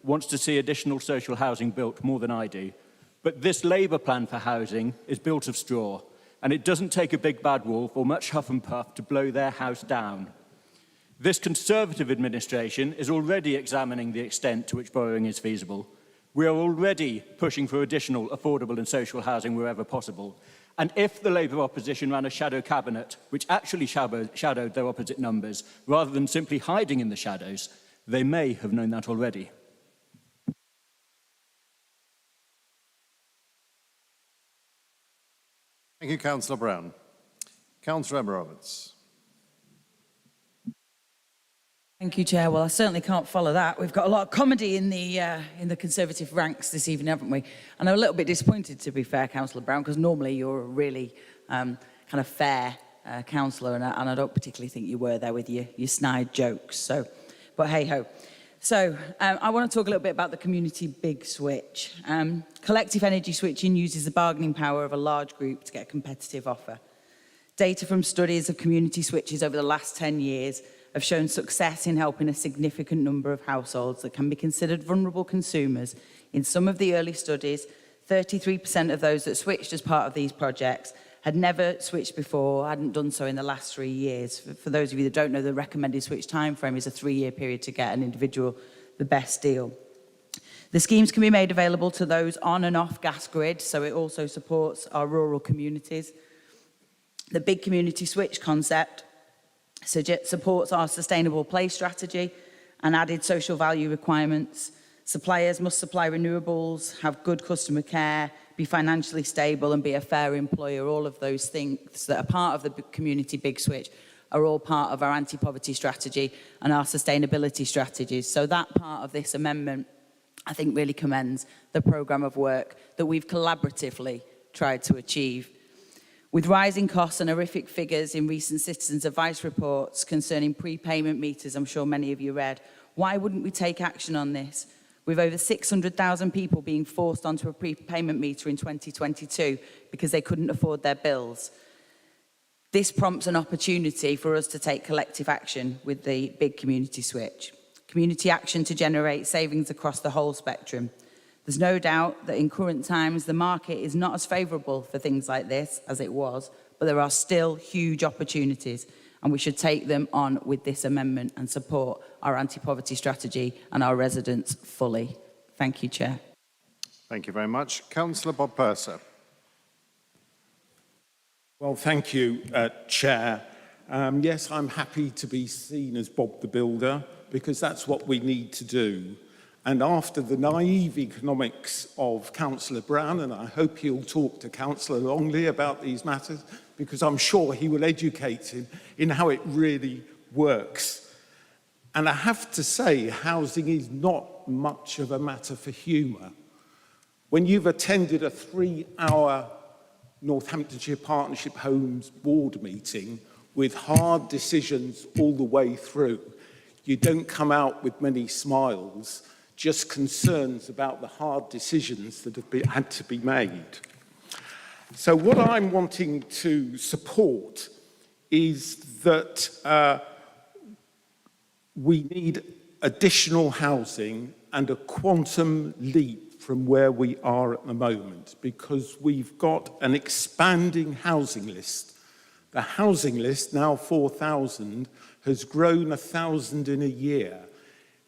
wants to see additional social housing built more than I do. But this Labour plan for housing is built of straw, and it doesn't take a big bad wolf or much huff and puff to blow their house down. This Conservative administration is already examining the extent to which borrowing is feasible. We are already pushing for additional affordable and social housing wherever possible. And if the Labour opposition ran a shadow cabinet, which actually shadowed their opposite numbers, rather than simply hiding in the shadows, they may have known that already. Thank you, Councillor Brown. Councillor Emma Roberts. Thank you, Chair. Well, I certainly can't follow that. We've got a lot of comedy in the Conservative ranks this evening, haven't we? And I'm a little bit disappointed, to be fair, Councillor Brown, because normally you're a really kind of fair councillor, and I don't particularly think you were there with your snide jokes. So, but hey-ho. So, I want to talk a little bit about the community big switch. Collective energy switching uses the bargaining power of a large group to get a competitive offer. Data from studies of community switches over the last 10 years have shown success in helping a significant number of households that can be considered vulnerable consumers. In some of the early studies, 33% of those that switched as part of these projects had never switched before, hadn't done so in the last 3 years. For those of you that don't know, the recommended switch timeframe is a 3-year period to get an individual the best deal. The schemes can be made available to those on and off gas grid, so it also supports our rural communities. The big community switch concept supports our sustainable play strategy and added social value requirements. Suppliers must supply renewables, have good customer care, be financially stable and be a fair employer. All of those things that are part of the community big switch are all part of our anti-poverty strategy and our sustainability strategies. So that part of this amendment, I think, really commends the programme of work that we've collaboratively tried to achieve. With rising costs and horrific figures in recent citizens' advice reports concerning prepayment meters, I'm sure many of you read, why wouldn't we take action on this? With over 600,000 people being forced onto a prepayment meter in 2022 because they couldn't afford their bills. This prompts an opportunity for us to take collective action with the big community switch. Community action to generate savings across the whole spectrum. There's no doubt that in current times, the market is not as favourable for things like this as it was, but there are still huge opportunities, and we should take them on with this amendment and support our anti-poverty strategy and our residents fully. Thank you, Chair. Thank you very much. Councillor Bob Purser. Well, thank you, Chair. Yes, I'm happy to be seen as Bob the Builder, because that's what we need to do. And after the naive economics of Councillor Brown, and I hope he'll talk to Councillor Longley about these matters, because I'm sure he will educate him in how it really works. And I have to say, housing is not much of a matter for humour. When you've attended a 3-hour Northamptonshire Partnership Homes board meeting with hard decisions all the way through, you don't come out with many smiles, just concerns about the hard decisions that have had to be made. So what I'm wanting to support is that we need additional housing and a quantum leap from where we are at the moment, because we've got an expanding housing list. The housing list, now 4,000, has grown 1,000 in a year.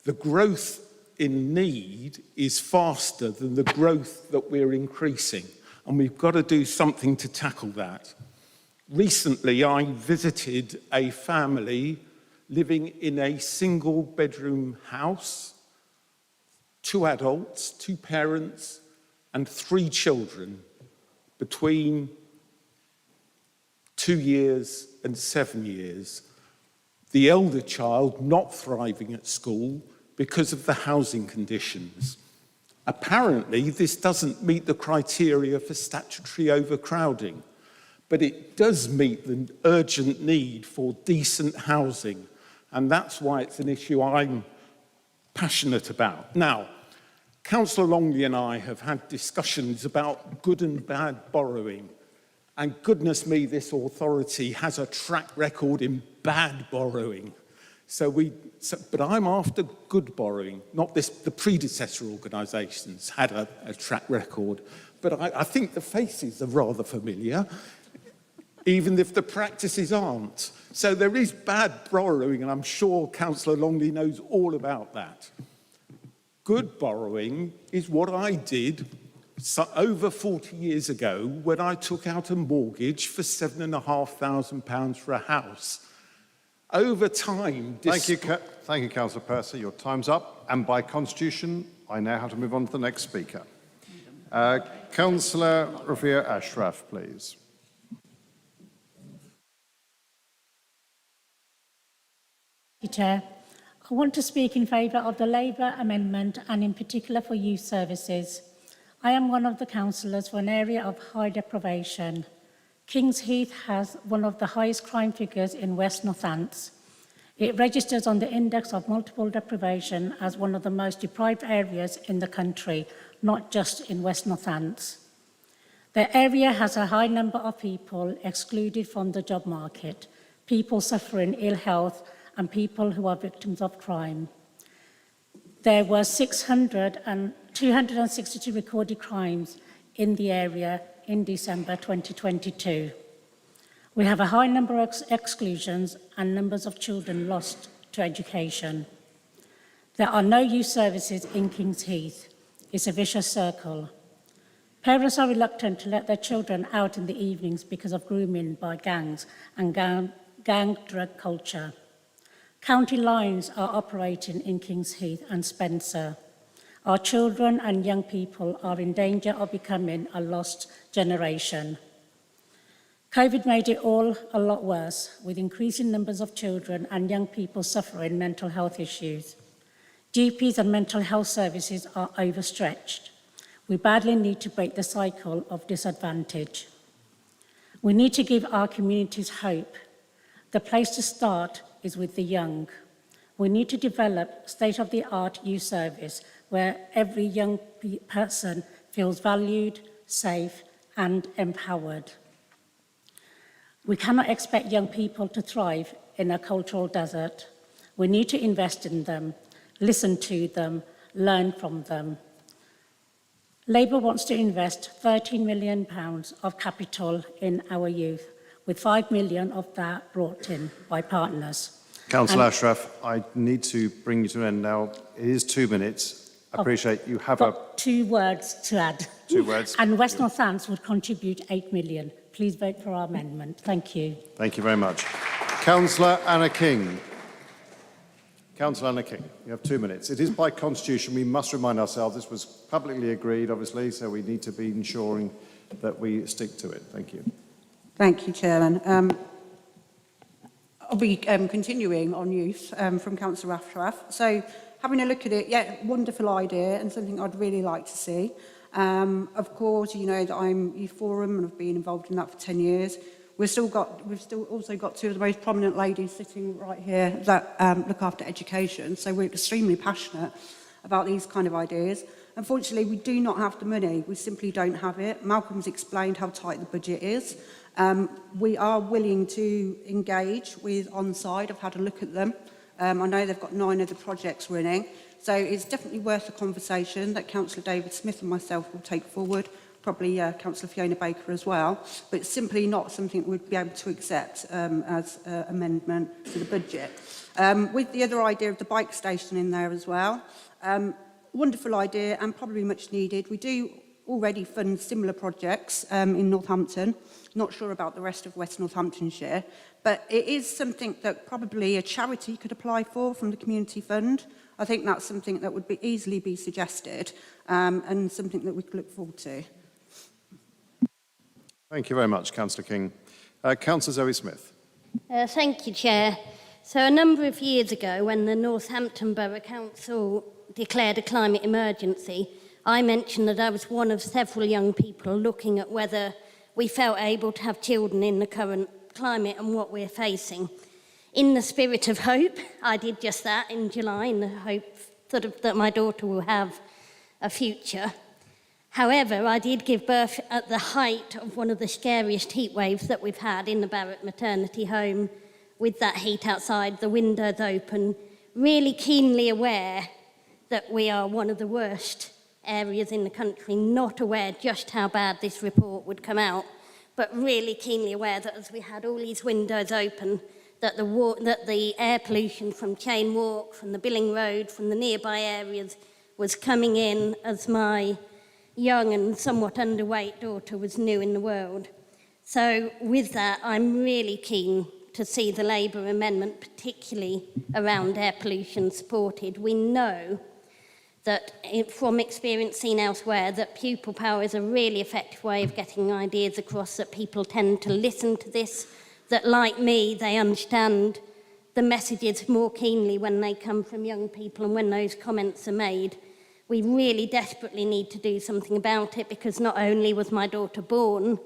The growth in need is faster than the growth that we're increasing. and we've got to do something to tackle that. Recently, I visited a family living in a single-bedroom house, 2 adults, 2 parents, and 3 children between 2 years and 7 years. The elder child not thriving at school because of the housing conditions. Apparently, this doesn't meet the criteria for statutory overcrowding, but it does meet the urgent need for decent housing, and that's why it's an issue I'm passionate about. Now, Councillor Longley and I have had discussions about good and bad borrowing, and goodness me, this authority has a track record in bad borrowing. But I'm after good borrowing, not this. The predecessor organisations had a track record, but I think the faces are rather familiar, even if the practices aren't. So there is bad borrowing, and I'm sure Councillor Longley knows all about that. Good borrowing is what I did over 40 years ago when I took out a mortgage for £7,500 for a house. Over time... Thank you, Councillor Percy. Your time's up. And by constitution, I now have to move on to the next speaker. Councillor Rafia Ashraf, please. Thank you, Chair. I want to speak in favour of the Labour amendment and in particular for youth services. I am one of the councillors for an area of high deprivation. Kings Heath has one of the highest crime figures in West Northants. It registers on the index of multiple deprivation as one of the most deprived areas in the country, not just in West Northants. The area has a high number of people excluded from the job market, people suffering ill health and people who are victims of crime. There were 262 recorded crimes in the area in December 2022. We have a high number of exclusions and numbers of children lost to education. There are no youth services in Kings Heath. It's a vicious circle. Parents are reluctant to let their children out in the evenings because of grooming by gangs and gang drug culture. County lines are operating in Kings Heath and Spencer. Our children and young people are in danger of becoming a lost generation. COVID made it all a lot worse, with increasing numbers of children and young people suffering mental health issues. GPs and mental health services are overstretched. We badly need to break the cycle of disadvantage. We need to give our communities hope. The place to start is with the young. We need to develop state-of-the-art youth service where every young person feels valued, safe, and empowered. We cannot expect young people to thrive in a cultural desert. We need to invest in them, listen to them, learn from them. Labour wants to invest £13 million of capital in our youth, with £5 million of that brought in by partners. Councillor Ashraf, I need to bring you to an end now. It is 2 minutes. I appreciate you have got 2 words to add. 2 words. And West Northants would contribute £8 million. Please vote for our amendment. Thank you. Thank you very much. Councillor Anna King. Councillor Anna King, you have 2 minutes. It is by constitution, we must remind ourselves, this was publicly agreed, obviously, so we need to be ensuring that we stick to it. Thank you. Thank you, Chairman. I'll be continuing on youth from Councillor Ashraf. So, having a look at it, yeah, wonderful idea and something I'd really like to see. Of course, you know that I'm Youth Forum and I've been involved in that for 10 years. We've still also got 2 of the most prominent ladies sitting right here that look after education. So we're extremely passionate about these kind of ideas. Unfortunately, we do not have the money. We simply don't have it. Malcolm's explained how tight the budget is. We are willing to engage with Onside. I've had a look at them. I know they've got 9 other projects running. So it's definitely worth a conversation that Councillor David Smith and myself will take forward, probably Councillor Fiona Baker as well, but it's simply not something we'd be able to accept as an amendment to the budget. With the other idea of the bike station in there as well, wonderful idea and probably much needed. We do already fund similar projects in Northampton. Not sure about the rest of West Northamptonshire, but it is something that probably a charity could apply for from the community fund. I think that's something that would easily be suggested and something that we could look forward to. Thank you very much, Councillor King. Councillor Zoe Smith. Thank you, Chair. So a number of years ago, when the Northampton Borough Council declared a climate emergency, I mentioned that I was one of several young people looking at whether we felt able to have children in the current climate and what we're facing. In the spirit of hope, I did just that in July, in the hope that my daughter will have a future. However, I did give birth at the height of one of the scariest heat waves that we've had in the Barratt maternity home, with that heat outside, the windows open, really keenly aware that we are one of the worst areas in the country, not aware just how bad this report would come out, but really keenly aware that as we had all these windows open, that the air pollution from Chain Walk, from the Billing Road, from the nearby areas was coming in as my young and somewhat underweight daughter was new in the world. So with that, I'm really keen to see the Labour amendment, particularly around air pollution, supported. We know that from experience seen elsewhere, that pupil power is a really effective way of getting ideas across, that people tend to listen to this, that like me, they understand the messages more keenly when they come from young people and when those comments are made. We really desperately need to do something about it, because not only was my daughter born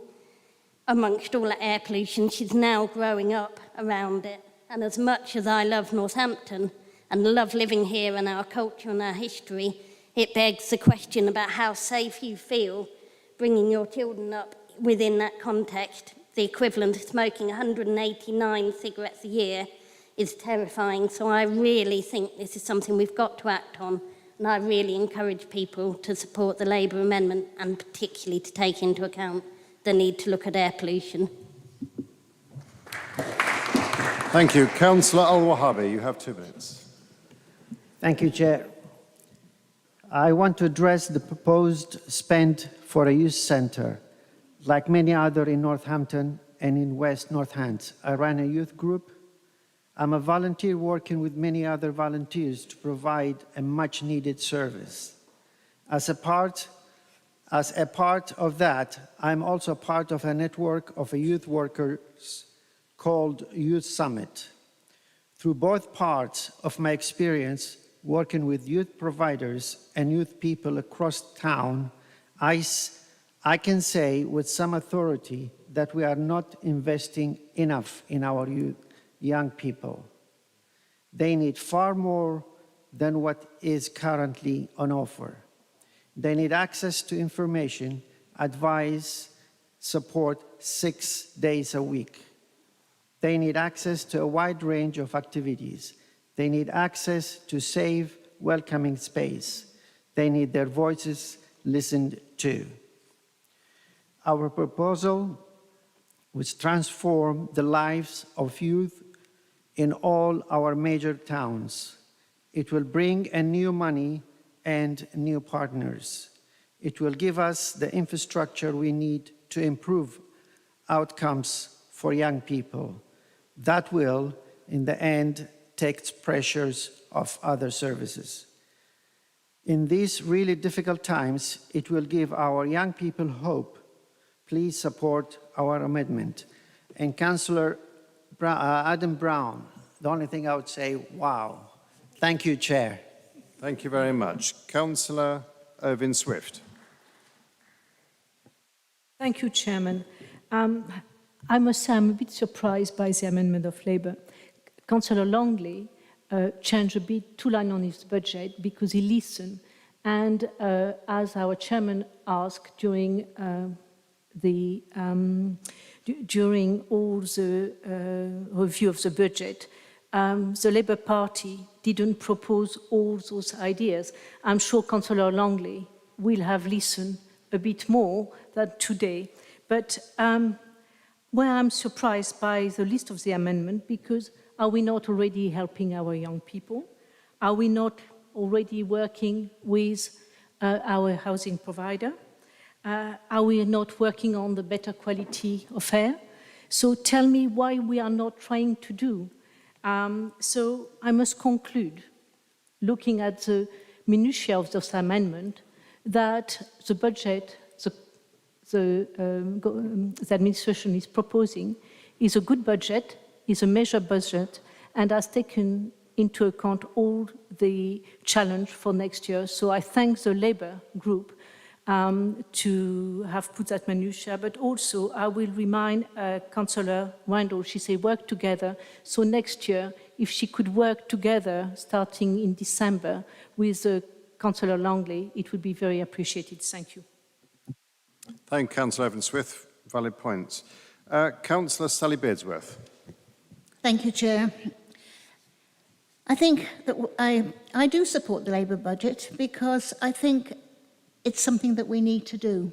amongst all that air pollution, she's now growing up around it. And as much as I love Northampton and love living here and our culture and our history, it begs the question about how safe you feel bringing your children up within that context. The equivalent of smoking 189 cigarettes a year is terrifying. So I really think this is something we've got to act on. And I really encourage people to support the Labour amendment, and particularly to take into account the need to look at air pollution. Thank you. Councillor Al-Wahabi, you have 2 minutes. Thank you, Chair. I want to address the proposed spend for a youth centre. Like many other in Northampton and in West Northants, I run a youth group. I'm a volunteer working with many other volunteers to provide a much needed service. As a part of that, I'm also part of a network of youth workers called Youth Summit. Through both parts of my experience working with youth providers and youth people across town, I can say with some authority that we are not investing enough in our young people. They need far more than what is currently on offer. They need access to information, advice, support 6 days a week. They need access to a wide range of activities. They need access to safe, welcoming space. They need their voices listened to. Our proposal would transform the lives of youth in all our major towns. It will bring in new money and new partners. It will give us the infrastructure we need to improve outcomes for young people. That will, in the end, take pressures off other services. In these really difficult times, it will give our young people hope. Please support our amendment. And Councillor Adam Brown, the only thing I would say, wow. Thank you, Chair. Thank you very much. Councillor Irvine Swift. Thank you, Chairman. I must say I'm a bit surprised by the amendment of Labour. Councillor Longley changed a bit 2 lines on his budget because he listened. And as our chairman asked during during all the review of the budget, the Labour Party didn't propose all those ideas. I'm sure Councillor Longley will have listened a bit more than today. But where I'm surprised by the list of the amendment, because are we not already helping our young people? Are we not already working with our housing provider? Are we not working on the better quality of air? So tell me why we are not trying to do. So I must conclude, looking at the minutiae of this amendment, that the budget the administration is proposing is a good budget, is a measured budget, and has taken into account all the challenge for next year. So I thank the Labour group to have put that minutiae, but also I will remind Councillor Wendell, she said work together. So next year, if she could work together starting in December with Councillor Langley, it would be very appreciated. Thank you. Thank you, Councillor Evans-Smith. Valid points. Councillor Sally Beardsworth. Thank you, Chair. I think that I do support the Labour budget because I think it's something that we need to do.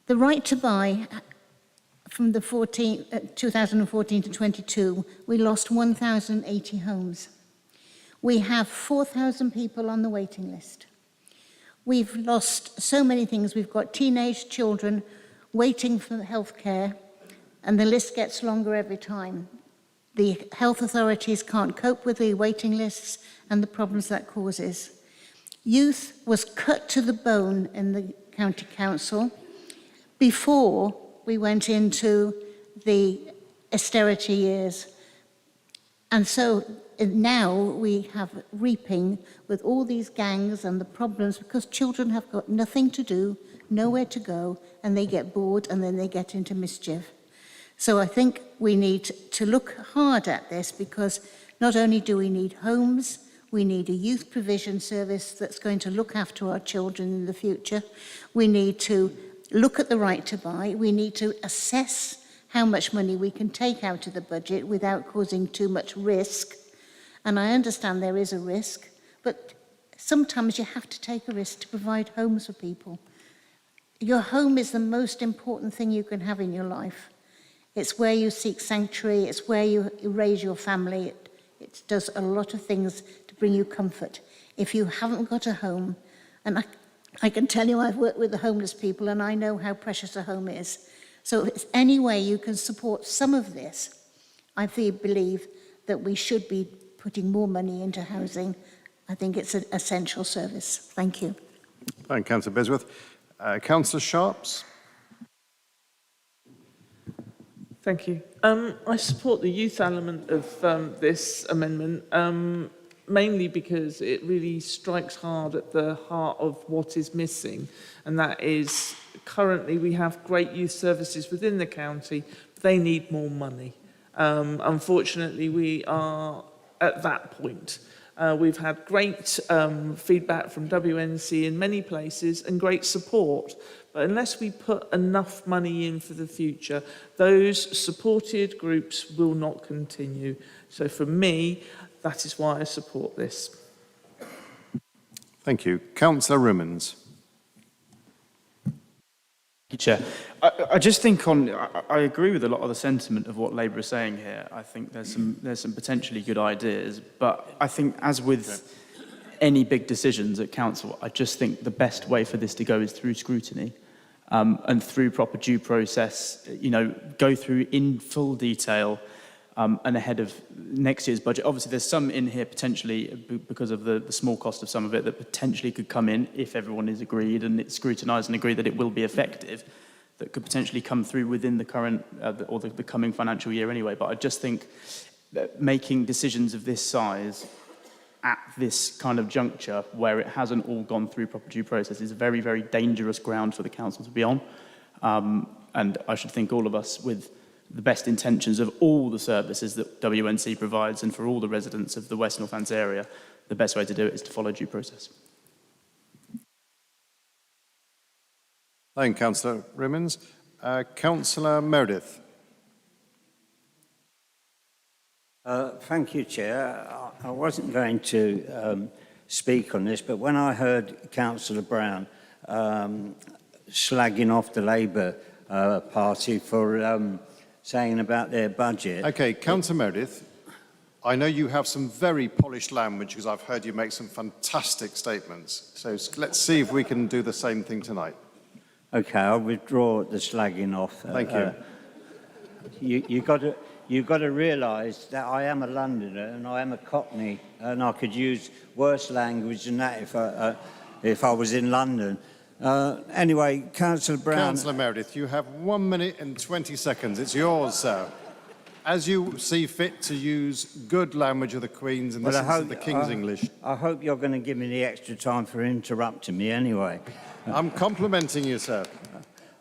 The right to buy, from the 2014 to 22, we lost 1,080 homes. We have 4,000 people on the waiting list. We've lost so many things. We've got teenage children waiting for healthcare, and the list gets longer every time. The health authorities can't cope with the waiting lists and the problems that causes. Youth was cut to the bone in the county council before we went into the austerity years. And so now we have reaping with all these gangs and the problems because children have got nothing to do, nowhere to go, and they get bored and then they get into mischief. So I think we need to look hard at this because not only do we need homes, we need a youth provision service that's going to look after our children in the future. We need to look at the right to buy. We need to assess how much money we can take out of the budget without causing too much risk. And I understand there is a risk, but sometimes you have to take a risk to provide homes for people. Your home is the most important thing you can have in your life. It's where you seek sanctuary, it's where you raise your family. It does a lot of things to bring you comfort. If you haven't got a home, and I can tell you I've worked with the homeless people and I know how precious a home is. So if any way you can support some of this, I believe that we should be putting more money into housing. I think it's an essential service. Thank you. Thank you, Councillor Bearsworth. Councillor Sharps. Thank you. I support the youth element of this amendment, mainly because it really strikes hard at the heart of what is missing, and that is currently we have great youth services within the county, but they need more money. Unfortunately, we are at that point. We've had great feedback from WNC in many places and great support. But unless we put enough money in for the future, those supported groups will not continue. So for me, that is why I support this. Thank you. Councillor Rimmons. Thank you, Chair. I just think I agree with a lot of the sentiment of what Labour is saying here. I think there's some potentially good ideas, but I think as with any big decisions at council, I just think the best way for this to go is through scrutiny and through proper due process, go through in full detail and ahead of next year's budget. Obviously, there's some in here potentially because of the small cost of some of it that potentially could come in if everyone is agreed and it's scrutinised and agreed that it will be effective, that could potentially come through within the current or the coming financial year anyway. But I just think that making decisions of this size at this kind of juncture where it hasn't all gone through proper due process is a very, very dangerous ground for the council to be on. And I should think all of us with the best intentions of all the services that WNC provides and for all the residents of the West Northants area, the best way to do it is to follow due process. Thank you, Councillor Rimmons. Councillor Meredith. Thank you, Chair. I wasn't going to speak on this, but when I heard Councillor Brown slagging off the Labour Party for saying about their budget... OK, Councillor Meredith, I know you have some very polished language because I've heard you make some fantastic statements. So let's see if we can do the same thing tonight. Okay, I'll withdraw the slagging off. Thank you. You've got to realise that I am a Londoner and I am a Cockney, and I could use worse language than that if I was in London. Anyway, Councillor Brown. Councillor Meredith, you have 1 minute and 20 seconds. It's yours, sir. As you see fit to use good language of the Queen's and the King's English. I hope you're going to give me the extra time for interrupting me anyway. I'm complimenting you, sir.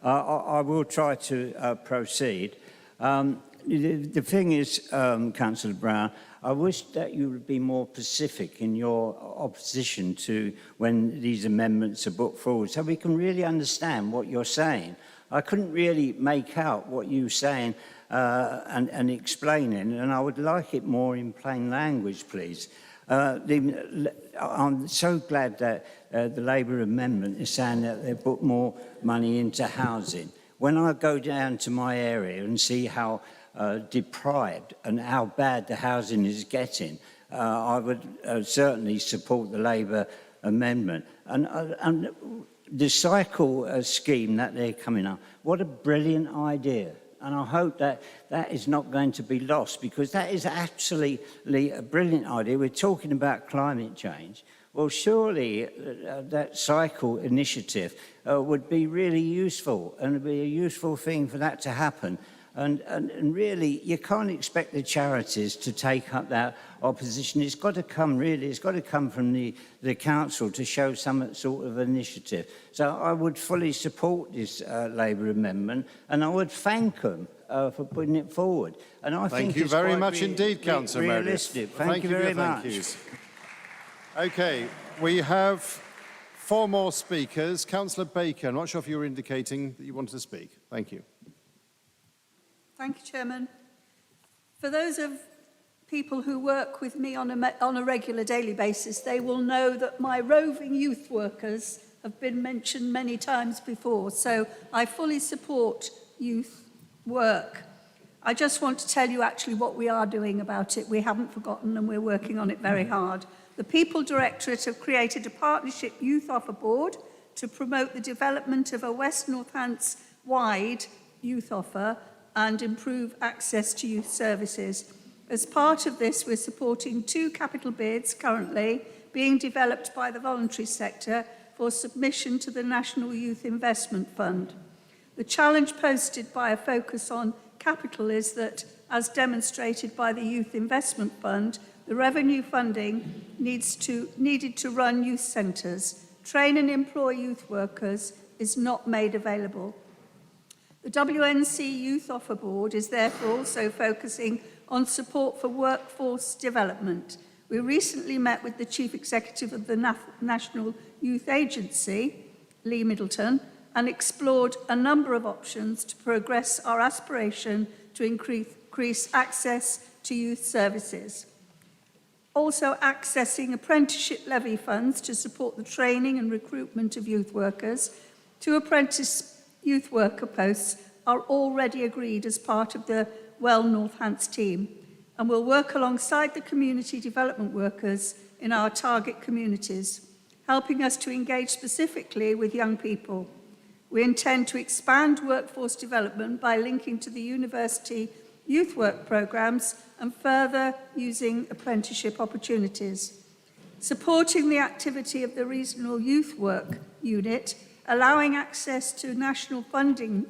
I will try to proceed. The thing is, Councillor Brown, I wish that you would be more specific in your opposition to when these amendments are put forward, so we can really understand what you're saying. I couldn't really make out what you were saying and explaining, and I would like it more in plain language, please. I'm so glad that the Labour amendment is saying that they put more money into housing. When I go down to my area and see how deprived and how bad the housing is getting, I would certainly support the Labour amendment. And the cycle scheme that they're coming up, what a brilliant idea. And I hope that that is not going to be lost, because that is absolutely a brilliant idea. We're talking about climate change. Well, surely that cycle initiative would be really useful, and it would be a useful thing for that to happen. And really, you can't expect the charities to take up that opposition. It's got to come, really, it's got to come from the council to show some sort of initiative. So I would fully support this Labour amendment, and I would thank them for putting it forward. And I think you it's very quite much indeed, Councillor Meredith. realistic. Thank you very much. Yous. Okay, we have 4 more speakers. Councillor Baker, I'm not sure if you were indicating that you wanted to speak. Thank you. Thank you, Chairman. For those of people who work with me on a regular daily basis, they will know that my roving youth workers have been mentioned many times before, so I fully support youth work. I just want to tell you actually what we are doing about it. We haven't forgotten and we're working on it very hard. The People Directorate have created a partnership youth offer board to promote the development of a West Northants-wide youth offer and improve access to youth services. As part of this, we're supporting 2 capital bids currently being developed by the voluntary sector for submission to the National Youth Investment Fund. The challenge posted by a focus on capital is that, as demonstrated by the Youth Investment Fund, the revenue funding needed to run youth centres, train and employ youth workers is not made available. The WNC Youth Offer Board is therefore also focusing on support for workforce development. We recently met with the Chief Executive of the National Youth Agency, Lee Middleton, and explored a number of options to progress our aspiration to increase access to youth services. Also accessing apprenticeship levy funds to support the training and recruitment of youth workers. 2 apprentice youth worker posts are already agreed as part of the Well Northants team, and will work alongside the community development workers in our target communities, helping us to engage specifically with young people. We intend to expand workforce development by linking to the university youth work programmes and further using apprenticeship opportunities. Supporting the activity of the Regional Youth Work Unit, allowing access to national funding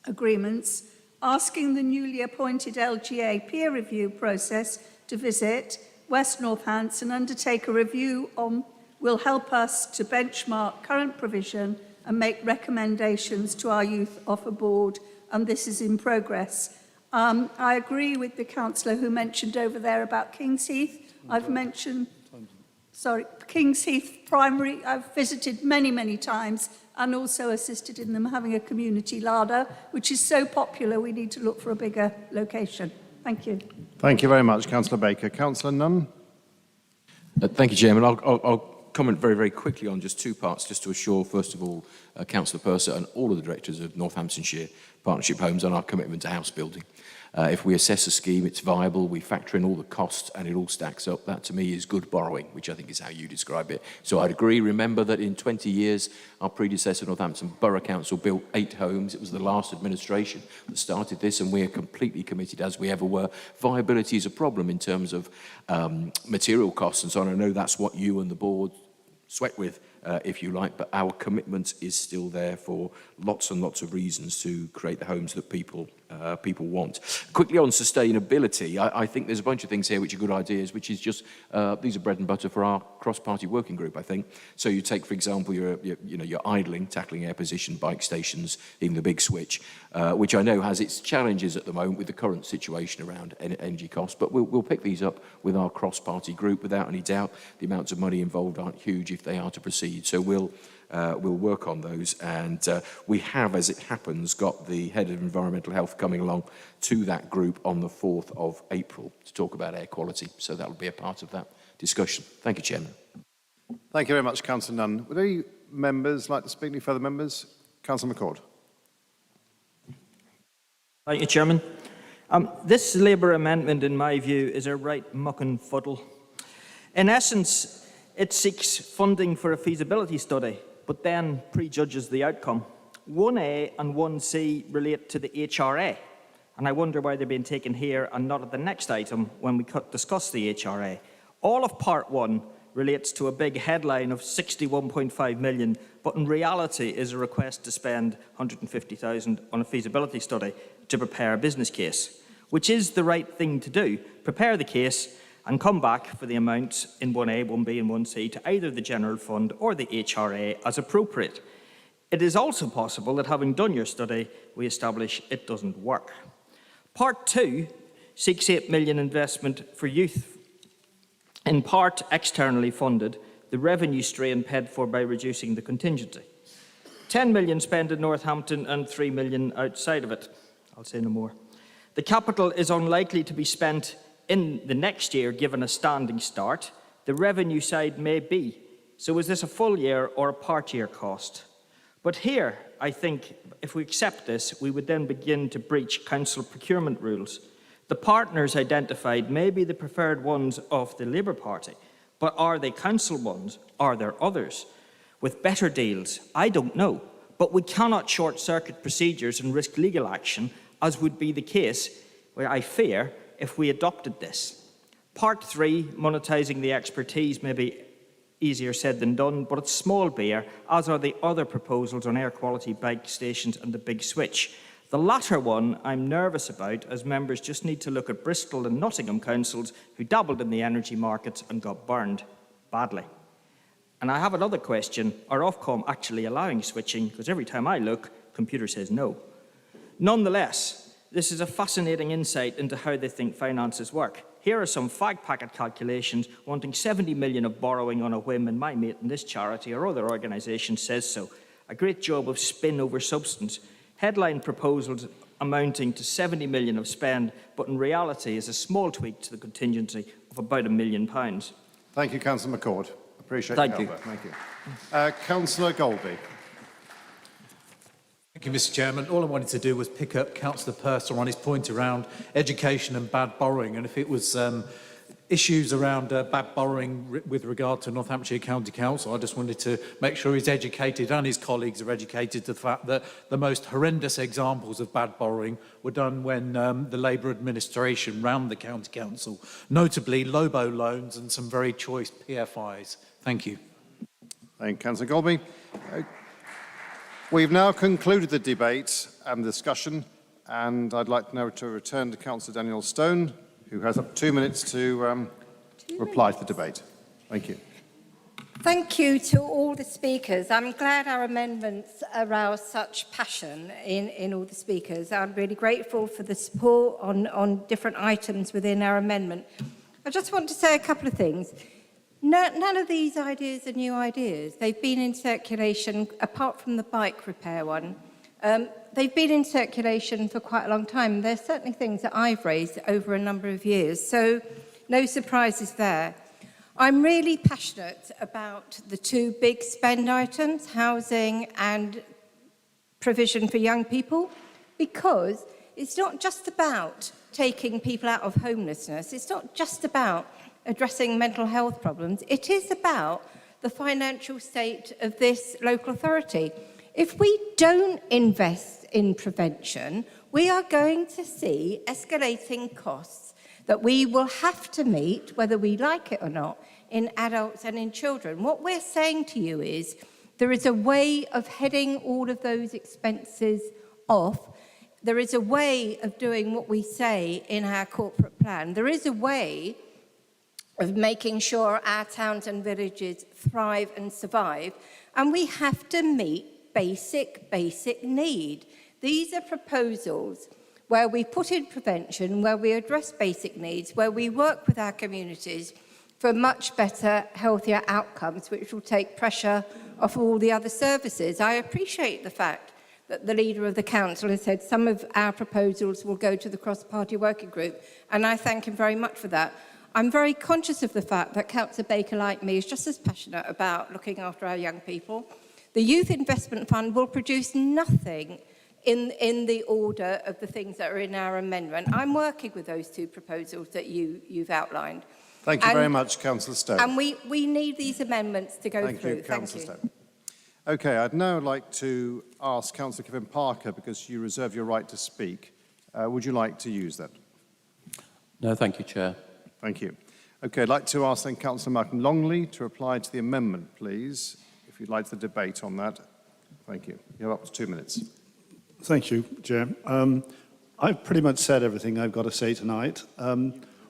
agreements, asking the newly appointed LGA peer review process to visit West Northants and undertake a review on will help us to benchmark current provision and make recommendations to our Youth Offer Board, and this is in progress. I agree with the councillor who mentioned over there about Kings Heath. I've mentioned, Kings Heath Primary, I've visited many, many times and also assisted in them having a community larder, which is so popular we need to look for a bigger location. Thank you. Thank you very much, Councillor Baker. Councillor Nunn? Thank you, Chairman. I'll comment very, very quickly on just 2 parts, just to assure, first of all, Councillor Purser and all of the directors of Northamptonshire Partnership Homes on our commitment to house building. If we assess a scheme, it's viable, we factor in all the costs and it all stacks up, that to me is good borrowing, which I think is how you describe it. So I'd agree. Remember that in 20 years, our predecessor, Northampton Borough Council, built 8 homes. It was the last administration that started this, and we are completely committed, as we ever were. Viability is a problem in terms of material costs and so on. I know that's what you and the board sweat with, if you like, but our commitment is still there for lots and lots of reasons to create the homes that people want. Quickly on sustainability, I think there's a bunch of things here which are good ideas, which is just, these are bread and butter for our cross-party working group, I think. So you take, for example, your idling, tackling air position, bike stations, even the big switch, which I know has its challenges at the moment with the current situation around energy costs, but we'll pick these up with our cross-party group without any doubt. The amounts of money involved aren't huge if they are to proceed, so we'll work on those, and we have, as it happens, got the head of environmental health coming along to that group on the 4th of April to talk about air quality, so that'll be a part of that discussion. Thank you, Chairman. Thank you very much, Councillor Nunn. Would any members like to speak? Any further members? Councillor McCord. Thank you, Chairman. This Labour amendment, in my view, is a right mucking fuddle. In essence, it seeks funding for a feasibility study, but then prejudges the outcome. 1A and 1C relate to the HRA, and I wonder why they're being taken here and not at the next item when we discuss the HRA. All of Part 1 relates to a big headline of 61.5 million, but in reality is a request to spend 150,000 on a feasibility study to prepare a business case, which is the right thing to do. Prepare the case and come back for the amounts in 1A, 1B and 1C to either the General Fund or the HRA as appropriate. It is also possible that having done your study, we establish it doesn't work. Part 2 seeks 8 million investment for youth, in part externally funded, the revenue strain paid for by reducing the contingency. 10 million spent in Northampton and 3 million outside of it. I'll say no more. The capital is unlikely to be spent in the next year, given a standing start. The revenue side may be. So is this a full year or a part year cost? But here, I think, if we accept this, we would then begin to breach council procurement rules. The partners identified may be the preferred ones of the Labour Party, but are they council ones? Are there others with better deals? I don't know. But we cannot short-circuit procedures and risk legal action, as would be the case, where I fear, if we adopted this. Part 3, monetising the expertise, may be easier said than done, but it's small beer, as are the other proposals on air quality bike stations and the big switch. The latter one I'm nervous about, as members just need to look at Bristol and Nottingham councils who dabbled in the energy markets and got burned badly. And I have another question. Are Ofcom actually allowing switching? Because every time I look, computer says no. Nonetheless, this is a fascinating insight into how they think finances work. Here are some fag packet calculations wanting 70 million of borrowing on a whim, and my mate in this charity or other organisation says so. A great job of spin over substance. Headline proposals amounting to 70 million of spend, but in reality is a small tweak to the contingency of about £1 million. Thank you, Councillor McCord. Appreciate Thank your you. help there. Thank you. Councillor Goldie. Thank you, Mr. Chairman. All I wanted to do was pick up Councillor Purser on his point around education and bad borrowing, and if it was issues around bad borrowing with regard to Northamptonshire County Council, I just wanted to make sure he's educated and his colleagues are educated to the fact that the most horrendous examples of bad borrowing were done when the Labour administration ran the County Council, notably Lobo loans and some very choice PFIs. Thank you. Thank you, Councillor Goldie. We've now concluded the debate and discussion, and I'd like now to return to Councillor Daniel Stone, who has up 2 minutes to reply to the debate. Thank you. Thank you to all the speakers. I'm glad our amendments arouse such passion in all the speakers. I'm really grateful for the support on different items within our amendment. I just want to say a couple of things. None of these ideas are new ideas. They've been in circulation, apart from the bike repair one. They've been in circulation for quite a long time. They're certainly things that I've raised over a number of years, so no surprises there. I'm really passionate about the two big spend items, housing and provision for young people, because it's not just about taking people out of homelessness, it's not just about addressing mental health problems, it is about the financial state of this local authority. If we don't invest in prevention, we are going to see escalating costs that we will have to meet, whether we like it or not, in adults and in children. What we're saying to you is there is a way of heading all of those expenses off. There is a way of doing what we say in our corporate plan. There is a way of making sure our towns and villages thrive and survive. And we have to meet basic need. These are proposals where we put in prevention, where we address basic needs, where we work with our communities for much better, healthier outcomes, which will take pressure off all the other services. I appreciate the fact that the leader of the council has said some of our proposals will go to the cross-party working group, and I thank him very much for that. I'm very conscious of the fact that Councillor Baker, like me, is just as passionate about looking after our young people. The Youth Investment Fund will produce nothing in the order of the things that are in our amendment. I'm working with those two proposals that you've outlined. Thank you very much, Councillor Stone. And we need these amendments to go through. Thank you, Councillor Stone. Okay, I'd now like to ask Councillor Kevin Parker, because you reserve your right to speak. Would you like to use that? No, thank you, Chair. Thank you. Okay, I'd like to ask then Councillor Malcolm Longley to reply to the amendment, please, if you'd like the debate on that. Thank you. You have up to 2 minutes. Thank you, Chair. I've pretty much said everything I've got to say tonight.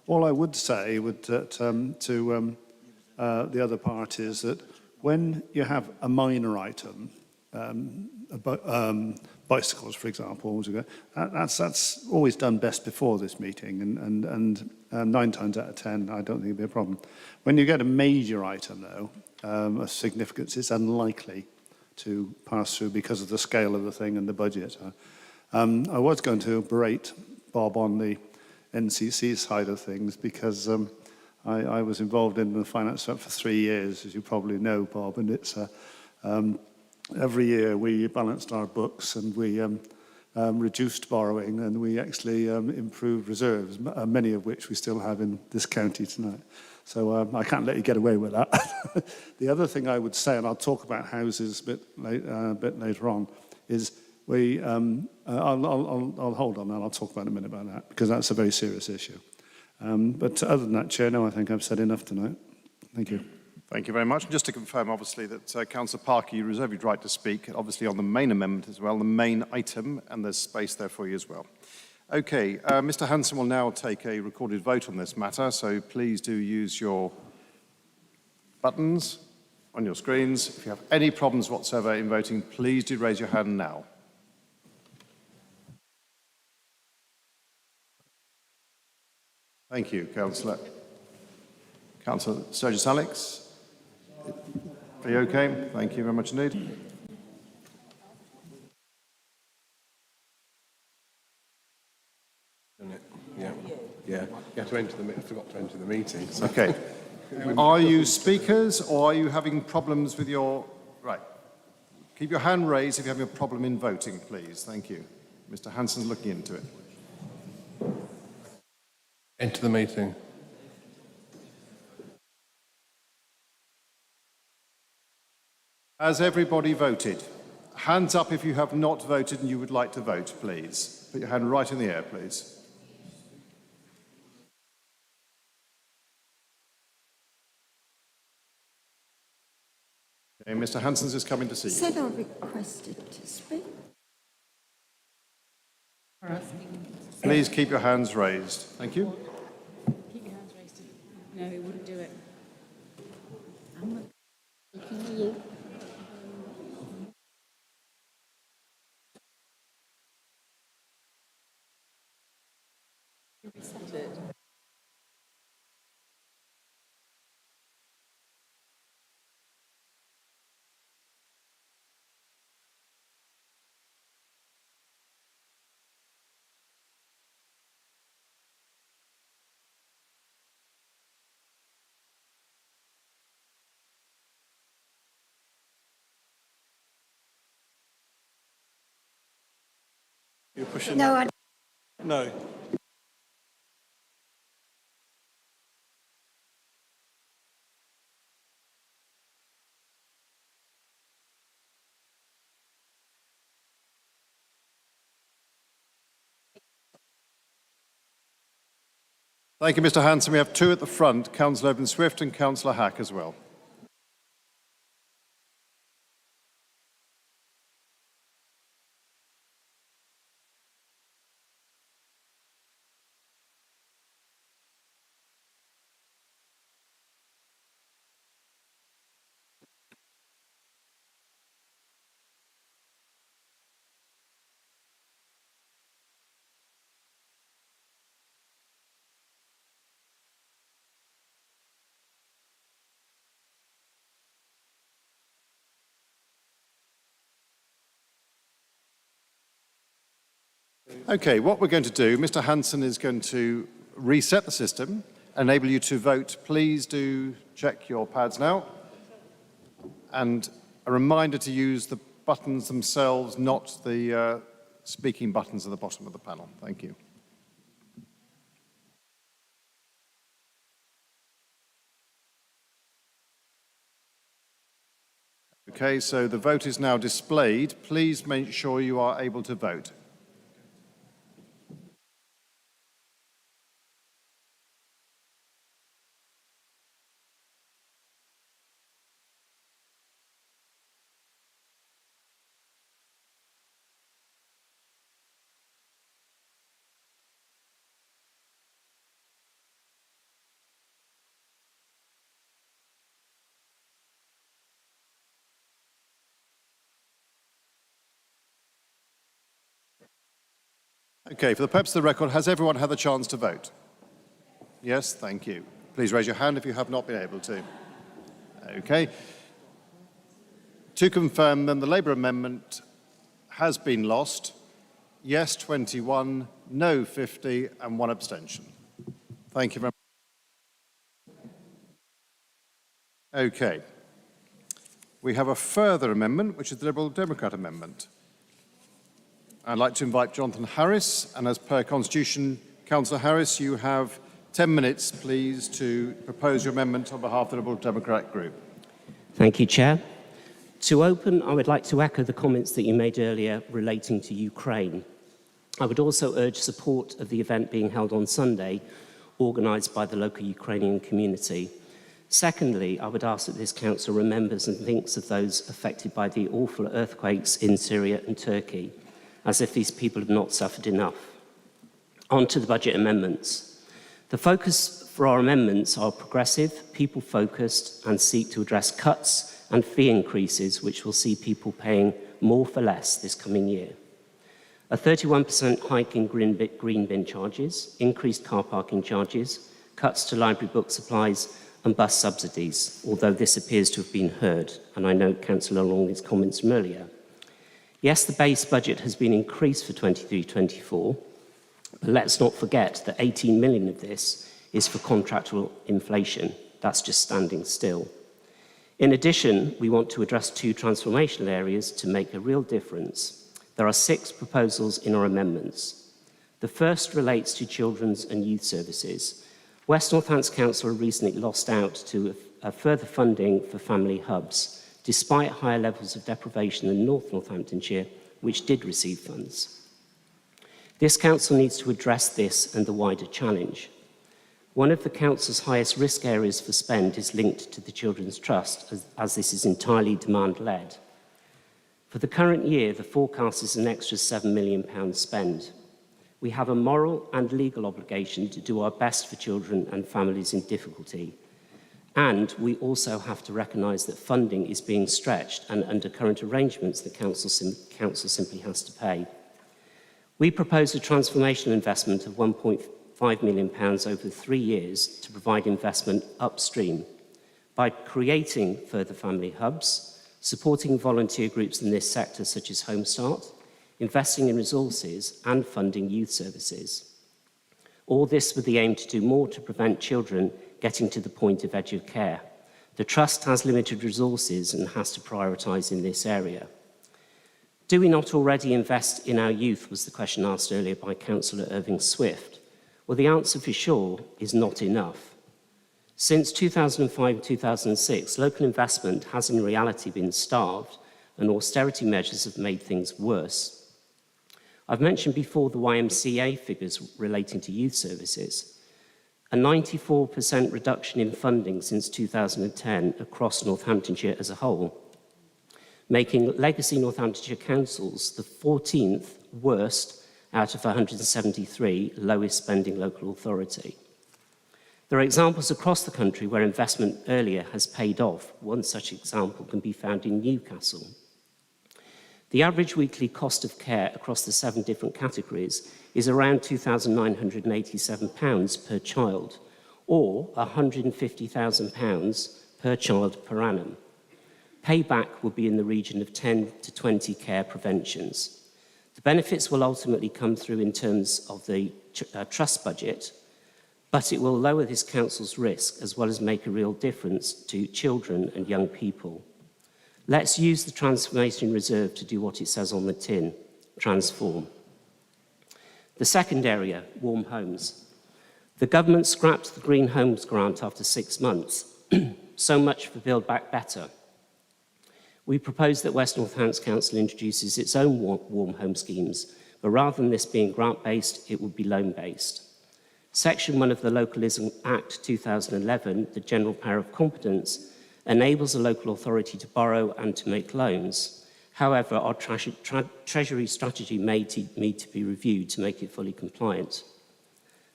All I would say to the other part is that when you have a minor item, bicycles, for example, that's always done best before this meeting, and 9 times out of 10, I don't think it'd be a problem. When you get a major item, though, of significance, it's unlikely to pass through because of the scale of the thing and the budget. I was going to berate Bob on the NCC side of things because I was involved in the finance for 3 years, as you probably know, Bob, and it's every year we balanced our books and we reduced borrowing and we actually improved reserves, many of which we still have in this county tonight. So I can't let you get away with that. The other thing I would say, and I'll talk about houses a bit later on, is I'll hold on and I'll talk about in a minute about that, because that's a very serious issue. But other than that, Chair, no, I think I've said enough tonight. Thank you. Thank you very much. And just to confirm, obviously, that Councillor Parker, you reserve your right to speak, obviously on the main amendment as well, the main item, and there's space there for you as well. Okay, Mr. Hanson will now take a recorded vote on this matter, so please do use your buttons on your screens. If you have any problems whatsoever in voting, please do raise your hand now. Thank you, Councillor. Councillor Sturgis Alex, are you okay? Thank you very much indeed. Yeah. You have to enter I forgot to enter the meeting. So. Okay. Are you speakers or are you having problems with your... Right. Keep your hand raised if you're having a problem in voting, please. Thank you. Mr. Hanson's looking into it. Enter the meeting. Has everybody voted? Hands up if you have not voted and you would like to vote, please. Put your hand right in the air, please. Okay, Mr. Hanson's is coming to see you. Said I requested to speak. Please keep your hands raised. Thank you. Keep your hands raised. No, he wouldn't do it. I'm not speaking to you. Reset it. You're pushing No, that? No. Thank you, Mr. Hanson. We have two at the front, Councillor Owen-Swift and Councillor Hack as well. Okay, what we're going to do, Mr. Hanson is going to reset the system, enable you to vote. Please do check your pads now. And a reminder to use the buttons themselves, not the speaking buttons at the bottom of the panel. Thank you. Okay, so the vote is now displayed. Please make sure you are able to vote. Okay, for the purpose of the record, has everyone had the chance to vote? Yes, thank you. Please raise your hand if you have not been able to. Okay. To confirm, then, the Labour amendment has been lost. Yes, 21, no, 50, and 1 abstention. Thank you very much. Okay. We have a further amendment, which is the Liberal Democrat amendment. I'd like to invite Jonathan Harris, and as per Constitution, Councillor Harris, you have 10 minutes, please, to propose your amendment on behalf of the Liberal Democrat group. Thank you, Chair. To open, I would like to echo the comments that you made earlier relating to Ukraine. I would also urge support of the event being held on Sunday, organised by the local Ukrainian community. Secondly, I would ask that this Council remembers and thinks of those affected by the awful earthquakes in Syria and Turkey, as if these people have not suffered enough. On to the budget amendments. The focus for our amendments are progressive, people-focused, and seek to address cuts and fee increases which will see people paying more for less this coming year. A 31% hike in green bin charges, increased car parking charges, cuts to library book supplies and bus subsidies, although this appears to have been heard, and I note Councillor Longley's comments from earlier. Yes, the base budget has been increased for 23-24, but let's not forget that 18 million of this is for contractual inflation. That's just standing still. In addition, we want to address two transformational areas to make a real difference. There are 6 proposals in our amendments. The first relates to children's and youth services. West Northants Council recently lost out to a further funding for family hubs, despite higher levels of deprivation in North Northamptonshire, which did receive funds. This council needs to address this and the wider challenge. One of the council's highest risk areas for spend is linked to the Children's Trust, as this is entirely demand-led. For the current year, the forecast is an extra £7 million spend. We have a moral and legal obligation to do our best for children and families in difficulty. And we also have to recognise that funding is being stretched, and under current arrangements, the council simply has to pay. We propose a transformational investment of £1.5 million over 3 years to provide investment upstream by creating further family hubs, supporting volunteer groups in this sector such as Home Start, investing in resources and funding youth services. All this with the aim to do more to prevent children getting to the point of edge of care. The Trust has limited resources and has to prioritise in this area. Do we not already invest in our youth, was the question asked earlier by Councillor Irving Swift. Well, the answer for sure is not enough. Since 2005-2006, local investment has in reality been starved, and austerity measures have made things worse. I've mentioned before the YMCA figures relating to youth services. A 94% reduction in funding since 2010 across Northamptonshire as a whole, making legacy Northamptonshire councils the 14th worst out of 173 lowest spending local authority. There are examples across the country where investment earlier has paid off. One such example can be found in Newcastle. The average weekly cost of care across the 7 different categories is around £2,987 per child, or £150,000 per child per annum. Payback will be in the region of 10 to 20 care preventions. The benefits will ultimately come through in terms of the trust budget, but it will lower this council's risk as well as make a real difference to children and young people. Let's use the Transformation Reserve to do what it says on the tin, transform. The second area, warm homes. The government scrapped the Green Homes grant after 6 months. So much for Build Back Better. We propose that West Northants Council introduces its own warm home schemes, but rather than this being grant-based, it would be loan-based. Section 1 of the Localism Act 2011, the General Power of Competence, enables a local authority to borrow and to make loans. However, our Treasury strategy may need to be reviewed to make it fully compliant.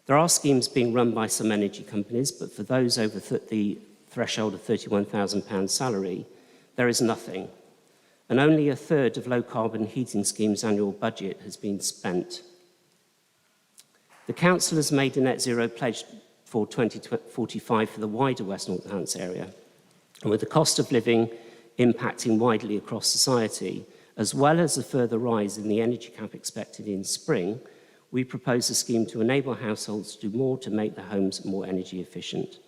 There are schemes being run by some energy companies, but for those over the threshold of £31,000 salary, there is nothing, and only a third of low-carbon heating schemes' annual budget has been spent. The Council has made a net zero pledge for 2045 for the wider West Northants area, and with the cost of living impacting widely across society, as well as a further rise in the energy cap expected in spring, we propose a scheme to enable households to do more to make their homes more energy efficient.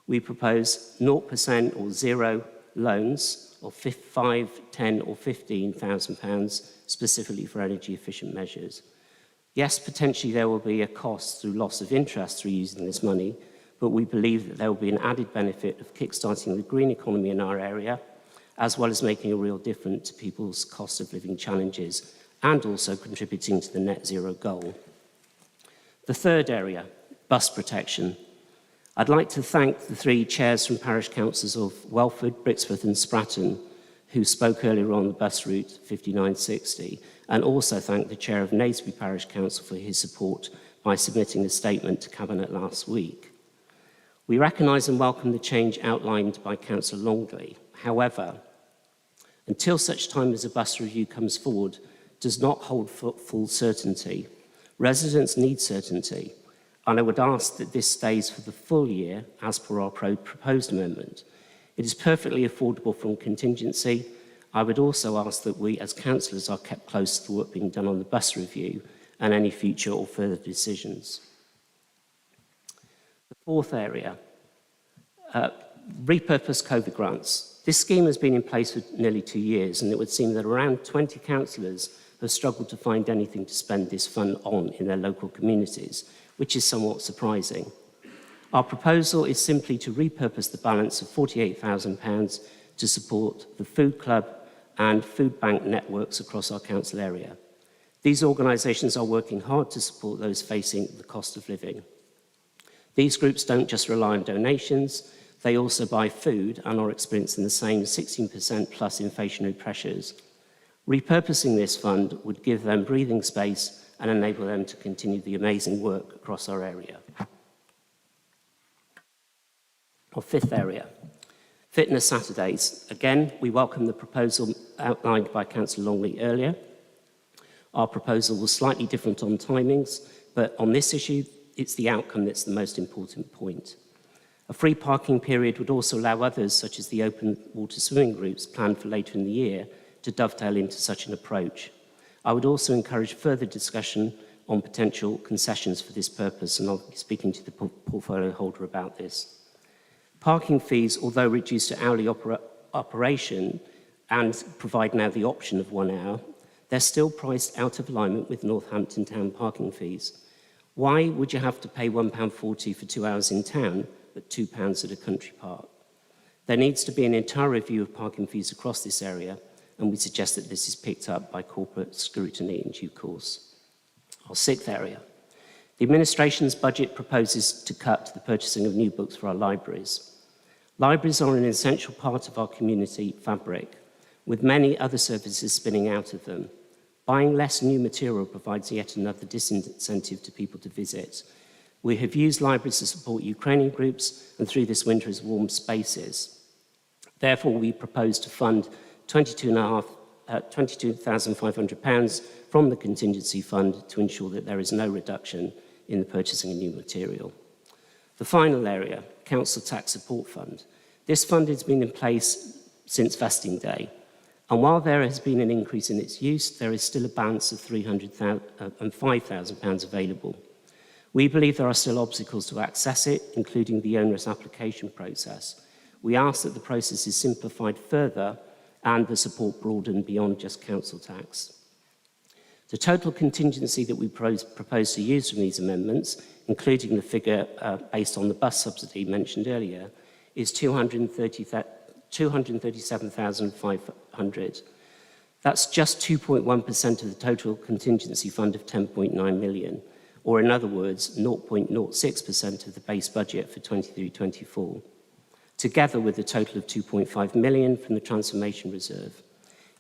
We propose 0% or zero loans of £5,000, £10,000 or £15,000 specifically for energy efficient measures. Yes, potentially there will be a cost through loss of interest through using this money, but we believe that there will be an added benefit of kickstarting the green economy in our area, as well as making a real difference to people's cost of living challenges and also contributing to the net zero goal. The third area, bus protection. I'd like to thank the 3 chairs from parish councils of Welford, Brixworth and Stratton who spoke earlier on the bus route 5960, and also thank the chair of Naseby Parish Council for his support by submitting a statement to Cabinet last week. We recognise and welcome the change outlined by Councillor Longley. However, until such time as a bus review comes forward, does not hold full certainty. Residents need certainty, and I would ask that this stays for the full year as per our proposed amendment. It is perfectly affordable from contingency. I would also ask that we as councillors are kept close to the work being done on the bus review and any future or further decisions. The fourth area, repurposed COVID grants. This scheme has been in place for nearly 2 years, and it would seem that around 20 councillors have struggled to find anything to spend this fund on in their local communities, which is somewhat surprising. Our proposal is simply to repurpose the balance of £48,000 to support the food club and food bank networks across our council area. These organisations are working hard to support those facing the cost of living. These groups don't just rely on donations, they also buy food and are experiencing the same 16% plus inflationary pressures. Repurposing this fund would give them breathing space and enable them to continue the amazing work across our area. Our fifth area, Fitness Saturdays. Again, we welcome the proposal outlined by Councillor Longley earlier. Our proposal was slightly different on timings, but on this issue, it's the outcome that's the most important point. A free parking period would also allow others, such as the open water swimming groups planned for later in the year, to dovetail into such an approach. I would also encourage further discussion on potential concessions for this purpose, and I'll be speaking to the portfolio holder about this. Parking fees, although reduced to hourly operation and provide now the option of 1 hour, they're still priced out of alignment with Northampton town parking fees. Why would you have to pay £1.40 for 2 hours in town, but £2 at a country park? There needs to be an entire review of parking fees across this area, and we suggest that this is picked up by corporate scrutiny in due course. Our sixth area. The administration's budget proposes to cut the purchasing of new books for our libraries. Libraries are an essential part of our community fabric, with many other services spinning out of them. Buying less new material provides yet another disincentive to people to visit. We have used libraries to support Ukrainian groups and through this winter as warm spaces. Therefore, we propose to fund £22,500 from the contingency fund to ensure that there is no reduction in the purchasing of new material. The final area, Council Tax Support Fund. This fund has been in place since vesting day, and while there has been an increase in its use, there is still a balance of £5,000 available. We believe there are still obstacles to access it, including the onerous application process. We ask that the process is simplified further and the support broadened beyond just council tax. The total contingency that we propose to use from these amendments, including the figure based on the bus subsidy mentioned earlier, is £237,500. That's just 2.1% of the total contingency fund of £10.9 million, or in other words, 0.06% of the base budget for 23-24, together with a total of £2.5 million from the Transformation Reserve.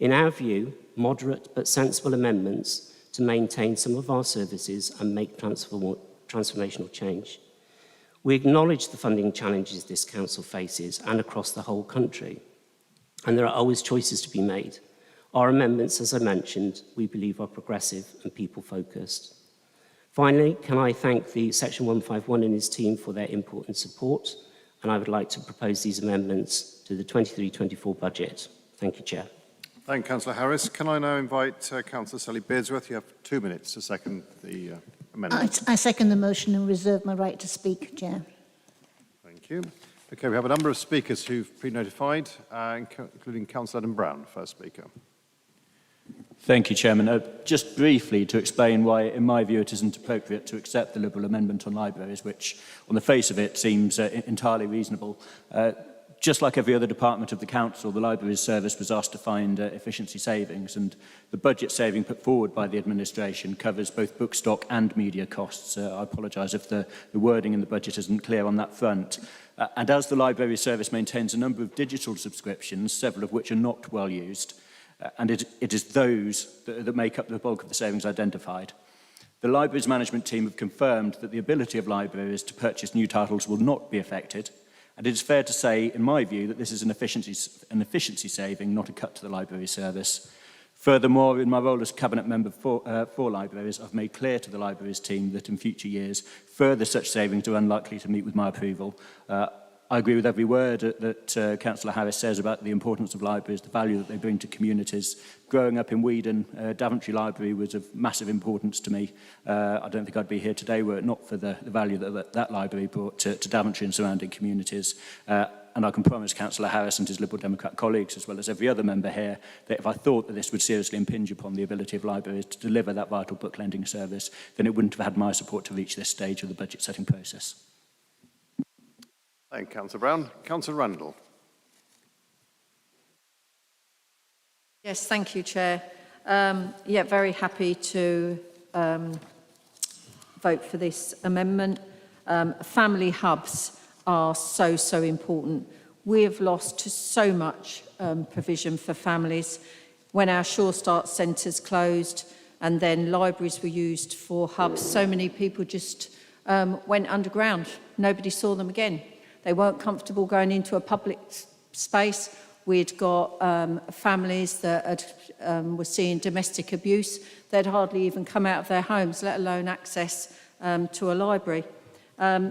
In our view, moderate but sensible amendments to maintain some of our services and make transformational change. We acknowledge the funding challenges this council faces and across the whole country, and there are always choices to be made. Our amendments, as I mentioned, we believe are progressive and people-focused. Finally, can I thank the Section 151 and his team for their input and support, and I would like to propose these amendments to the 23-24 budget. Thank you, Chair. Thank you, Councillor Harris. Can I now invite Councillor Sally Beardsworth? You have 2 minutes to second the amendment. I second the motion and reserve my right to speak, Chair. Thank you. Okay, we have a number of speakers who've pre-notified, including Councillor Adam Brown, first speaker. Thank you, Chairman. Just briefly to explain why, in my view, it isn't appropriate to accept the Liberal amendment on libraries, which, on the face of it, seems entirely reasonable. Just like every other department of the Council, the Libraries Service was asked to find efficiency savings, and the budget saving put forward by the administration covers both book stock and media costs. I apologise if the wording in the budget isn't clear on that front. And as the Library Service maintains a number of digital subscriptions, several of which are not well used, and it is those that make up the bulk of the savings identified. The Libraries Management Team have confirmed that the ability of libraries to purchase new titles will not be affected, and it is fair to say, in my view, that this is an efficiency saving, not a cut to the Library Service. Furthermore, in my role as Cabinet Member for Libraries, I've made clear to the Libraries team that in future years, further such savings are unlikely to meet with my approval. I agree with every word that Councillor Harris says about the importance of libraries, the value that they bring to communities. Growing up in Weedon, Daventry Library was of massive importance to me. I don't think I'd be here today were it not for the value that library brought to Daventry and surrounding communities. And I can promise Councillor Harris and his Liberal Democrat colleagues, as well as every other member here, that if I thought that this would seriously impinge upon the ability of libraries to deliver that vital book lending service, then it wouldn't have had my support to reach this stage of the budget setting process. Thank you, Councillor Brown. Councillor Randall. Yes, thank you, Chair. Yeah, very happy to vote for this amendment. Family hubs are so important. We have lost so much provision for families when our Sure Start centres closed and then libraries were used for hubs. So many people just went underground. Nobody saw them again. They weren't comfortable going into a public space. We'd got families that were seeing domestic abuse. They'd hardly even come out of their homes, let alone access to a library.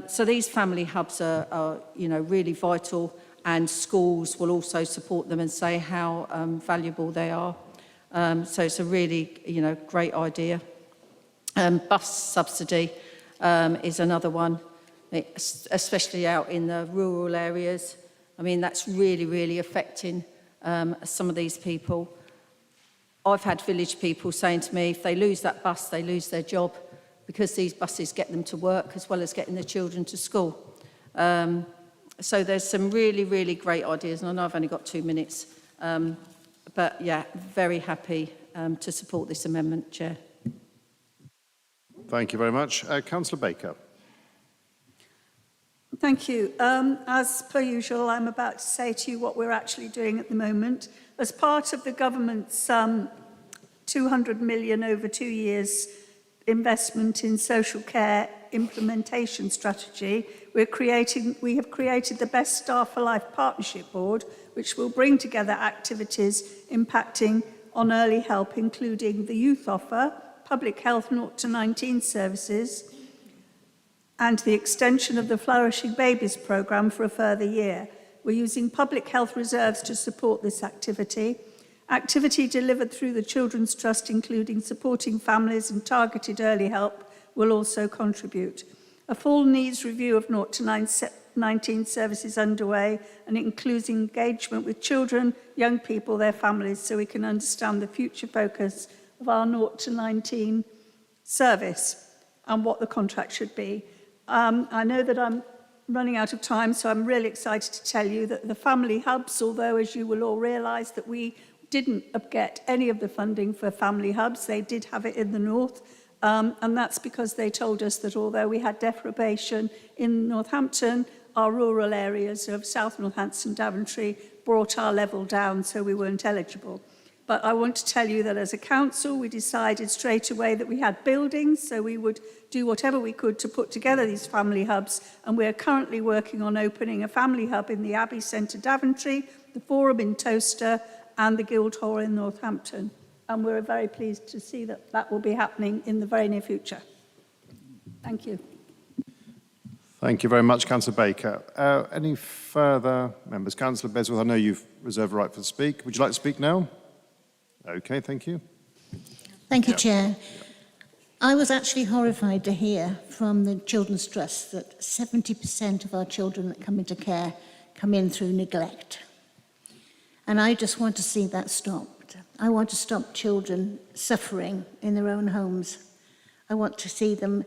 So these family hubs are really vital, and schools will also support them and say how valuable they are. So it's a really, great idea. Bus subsidy is another one, especially out in the rural areas. I mean, that's really affecting some of these people. I've had village people saying to me, if they lose that bus, they lose their job, because these buses get them to work as well as getting their children to school. So there's some really, really great ideas, and I know I've only got 2 minutes, but yeah, very happy to support this amendment, Chair. Thank you very much. Councillor Baker. Thank you. As per usual, I'm about to say to you what we're actually doing at the moment. As part of the government's 200 million over 2 years investment in social care implementation strategy, we have created the Best Staff for Life Partnership Board, which will bring together activities impacting on early help, including the youth offer, public health 0 to 19 services, and the extension of the Flourishing Babies programme for a further year. We're using public health reserves to support this activity. Activity delivered through the Children's Trust, including supporting families and targeted early help, will also contribute. A full needs review of 0 to 19 services underway, and it includes engagement with children, young people, their families, so we can understand the future focus of our 0 to 19 service and what the contract should be. I know that I'm running out of time, so I'm really excited to tell you that the family hubs, although as you will all realise that we didn't get any of the funding for family hubs, they did have it in the north, and that's because they told us that although we had deprivation in Northampton, our rural areas of South Northampton, Daventry brought our level down, so we weren't eligible. But I want to tell you that as a council, we decided straight away that we had buildings, so we would do whatever we could to put together these family hubs. And we're currently working on opening a family hub in the Abbey Centre, Daventry, the Forum in Towcester, and the Guildhall in Northampton. And we're very pleased to see that that will be happening in the very near future. Thank you. Thank you very much, Councillor Baker. Any further members? Councillor Besworth, I know you've reserved the right to speak. Would you like to speak now? Okay, thank you. Thank you, Chair. I was actually horrified to hear from the Children's Trust that 70% of our children that come into care come in through neglect. And I just want to see that stopped. I want to stop children suffering in their own homes. I want to see them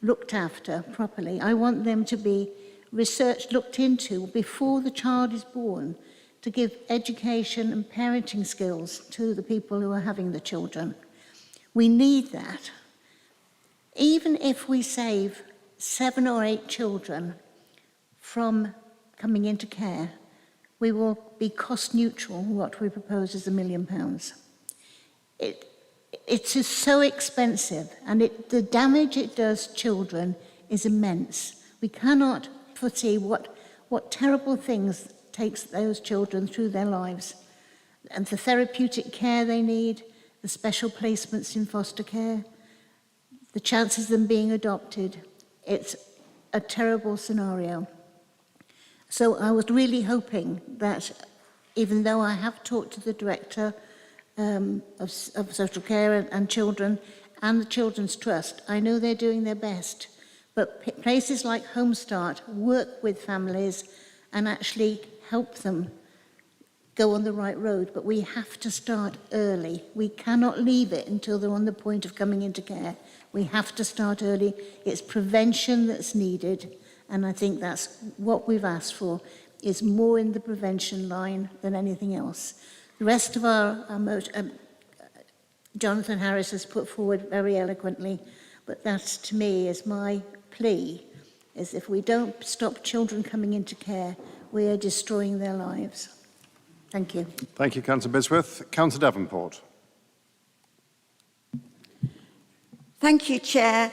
looked after properly. I want them to be researched, looked into before the child is born, to give education and parenting skills to the people who are having the children. We need that. Even if we save 7 or 8 children from coming into care, we will be cost neutral. What we propose is £1 million. It's just so expensive, and the damage it does children is immense. We cannot foresee what terrible things takes those children through their lives, and the therapeutic care they need, the special placements in foster care, the chances of them being adopted. It's a terrible scenario. So I was really hoping that, even though I have talked to the Director of Social Care and Children and the Children's Trust, I know they're doing their best, but places like Home Start work with families and actually help them go on the right road, but we have to start early. We cannot leave it until they're on the point of coming into care. We have to start early. It's prevention that's needed, and I think that's what we've asked for, is more in the prevention line than anything else. The rest of our Jonathan Harris has put forward very eloquently, but that to me is my plea, is if we don't stop children coming into care, we are destroying their lives. Thank you. Thank you, Councillor Bisworth. Councillor Davenport. Thank you, Chair.